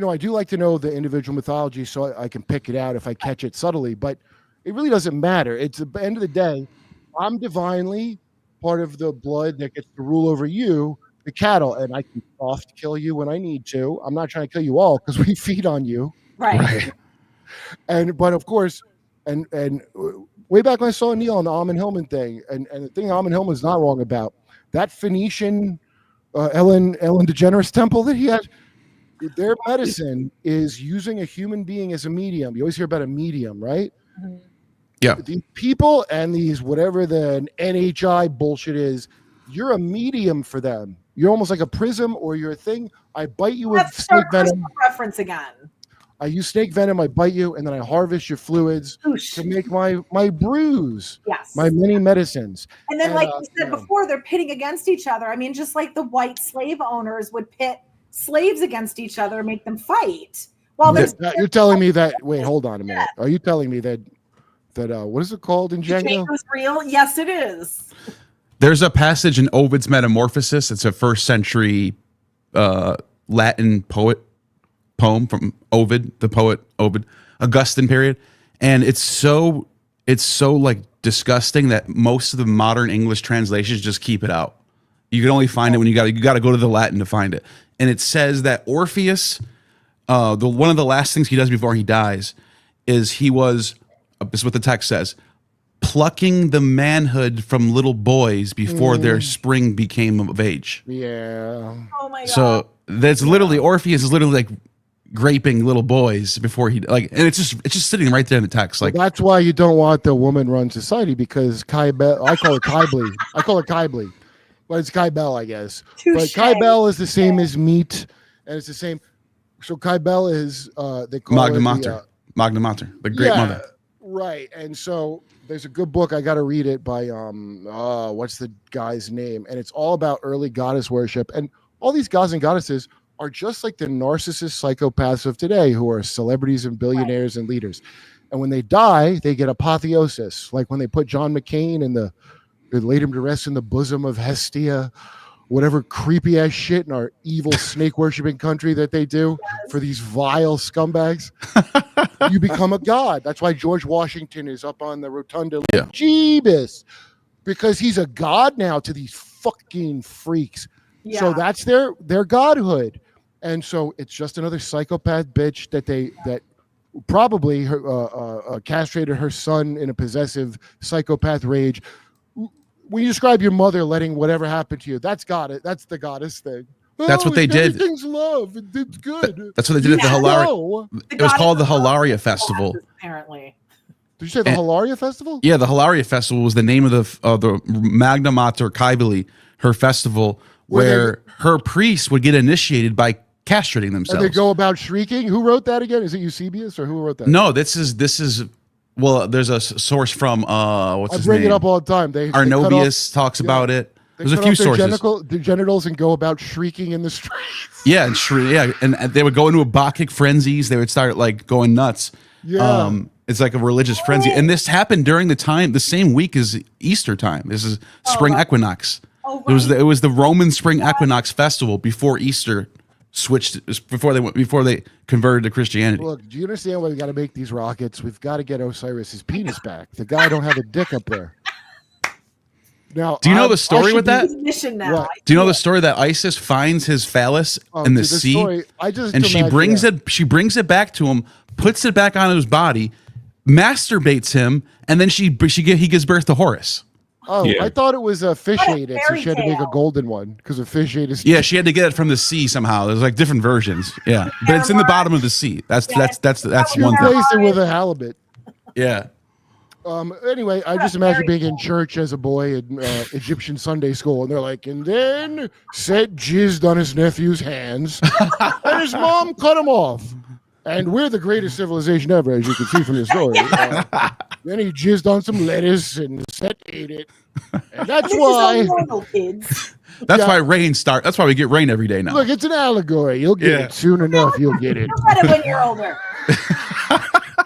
I do like to know the individual mythology so I can pick it out if I catch it subtly, but it really doesn't matter. It's at the end of the day, I'm divinely part of the blood that gets to rule over you, the cattle, and I can soft kill you when I need to. I'm not trying to kill you all because we feed on you. Right. But of course, and way back when I saw Neil on the Amon Hillman thing, and the thing Amon Hillman's not wrong about, that Phoenician Ellen DeGeneres temple that he had, their medicine is using a human being as a medium. You always hear about a medium, right? Yeah. These people and these whatever the NHI bullshit is, you're a medium for them. You're almost like a prism or you're a thing. I bite you with snake venom. Reference again. I use snake venom, I bite you, and then I harvest your fluids to make my brews, my mini medicines. And then, like you said before, they're pitting against each other. I mean, just like the white slave owners would pit slaves against each other, make them fight. Well, you're telling me that. Wait, hold on a minute. Are you telling me that what is it called in Django? Was real? Yes, it is. There's a passage in Ovid's Metamorphosis. It's a first century Latin poem from Ovid, the poet Ovid, Augustan period, and it's so like disgusting that most of the modern English translations just keep it out. You can only find it when you got to go to the Latin to find it. And it says that Orpheus, one of the last things he does before he dies, is he was, this is what the text says, plucking the manhood from little boys before their spring became of age. Yeah. Oh my God. So that's literally Orpheus is literally like graping little boys before he and it's just sitting right there in the text. Like that's why you don't want the woman-run society because I call it Kyblee. But it's Kybell, I guess. But Kybell is the same as meat, and it's the same. So Kybell is they call Magna it Mater. Magna Mater, the great mother. Right. And so there's a good book, I got to read it by what's the guy's name? And it's all about early goddess worship. And all these gods and goddesses are just like the narcissist psychopaths of today who are celebrities and billionaires and leaders. And when they die, they get apotheosis. Like when they put John McCain they laid him to rest in the bosom of Hestia, whatever creepy ass shit in our evil snake worshiping country that they do for these vile scumbags. You become a god. That's why George Washington is up on the rotunda like Jeebus, because he's a god now to these fucking freaks. Yeah. So that's their godhood. And so it's just another psychopath bitch that probably castrated her son in a possessive psychopath rage. When you describe your mother letting whatever happen to you, that's the goddess thing. That's what they did. Everything's love. It's good. That's what they did at the Hilaria. It was called the Hilaria Festival. Apparently. Did you say the Hilaria Festival? Yeah, the Hilaria Festival was the name of the Magna Mater Kybele, her festival, where her priests would get initiated by castrating themselves. And they go about shrieking. Who wrote that again? Is it Eusebius or who wrote that? No, this is. Well, there's a source from what's his name? I bring it up all the time. Arnobius talks about it. There's a few sources. The genitals and go about shrieking in the streets. Yeah, and and they would go into a Bacchic frenzies. They would start like going nuts. Yeah. It's like a religious frenzy. And this happened during the same week as Easter time. This is spring equinox. Oh, It was the Roman spring equinox festival before Easter switched, before they converted to Christianity. Look, do you understand why we got to make these rockets? We've got to get Osiris's penis back. The guy don't have a dick up there. Now, Do you know the story with that? Mission now. What? Do you know the story that Isis finds his phallus in the dude, sea, story, I just and she imagine brings it back to him, puts it back on his body, masturbates him, and then he gives birth to Horus. Oh, Yeah. I thought it was a fish What a ate it, so fairy she had to make a tale. golden one because a fish ate it. Yeah, she had to get it from the sea somehow. There's like different versions. Yeah, but it's in the bottom of the sea. That's She one thing. replaced it with a halibut. Yeah. Anyway, I just imagine being in church as a boy in Egyptian Sunday school, and they're like, and then Set jizzed on his nephew's hands, and his mom cut him off. And we're the greatest civilization ever, as you can see from the story. Then he jizzed on some lettuce, and Set ate it. And that's This why. is normal, kids. That's Yeah. why rain start. That's why we get rain every day now. Look, it's an allegory. You'll get Yeah. it soon enough. You'll get it. You'll get it when you're older.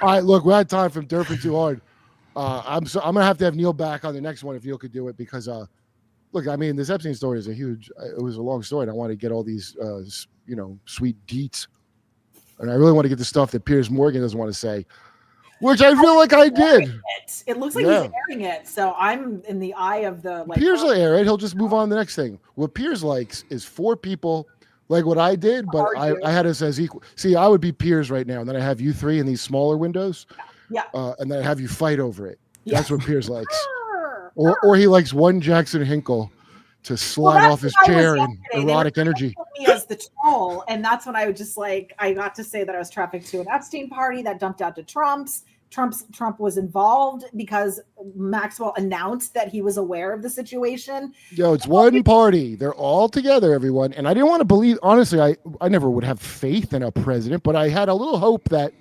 All right, look, we're out of time from derping too hard. I'm gonna have to have Neil back on the next one if Neil could do it because look, I mean, this Epstein story is it was a long story, and I want to get all these sweet deets, and I really want to get the stuff that Piers Morgan doesn't want to say, which I feel like I did. It looks like Yeah. he's airing it, so I'm in the eye of the like. Piers will air it. He'll just move on to the next thing. What Piers likes is 4 people like what I did, but I had us as equal. See, I would be Piers right now, and then I have you 3 in these smaller windows. Yeah. And then I have you fight over it. Yeah. That's what Piers likes. Or he likes one Jackson Hinkle to slide that's off his what I was chair in yesterday. They were erotic trying to energy. put me as the troll, and that's when I would just I got to say that I was trafficked to an Epstein party that dumped out to Trump's. Trump was involved because Maxwell announced that he was aware of the situation. Yo, it's one party. They're all together, everyone. And I didn't want to believe, honestly, I never would have faith in a president, but I had a little hope that,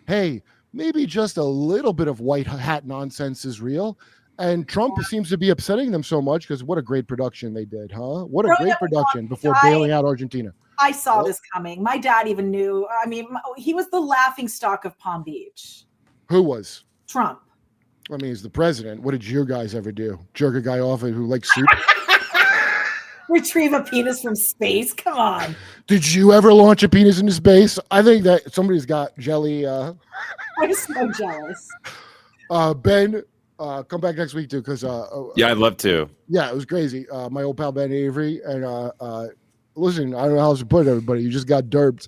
hey, maybe just a little bit of white hat nonsense is real. And Trump seems to be upsetting them so much because what a great production they did, huh? What a great production before bailing out Argentina. I saw this coming. My dad even knew. I mean, he was the laughing stock of Palm Beach. Who was? Trump. I mean, he's the president. What did you guys ever do? Jerk a guy off who likes soup? Retrieve a penis from space? Come on. Did you ever launch a penis into space? I think that somebody's got jelly. I'm so jealous. Ben, come back next week too, because Yeah, I'd love to. yeah, it was crazy. My old pal Ben Avery, and listen, I don't know how else to put it, everybody. You just got derped.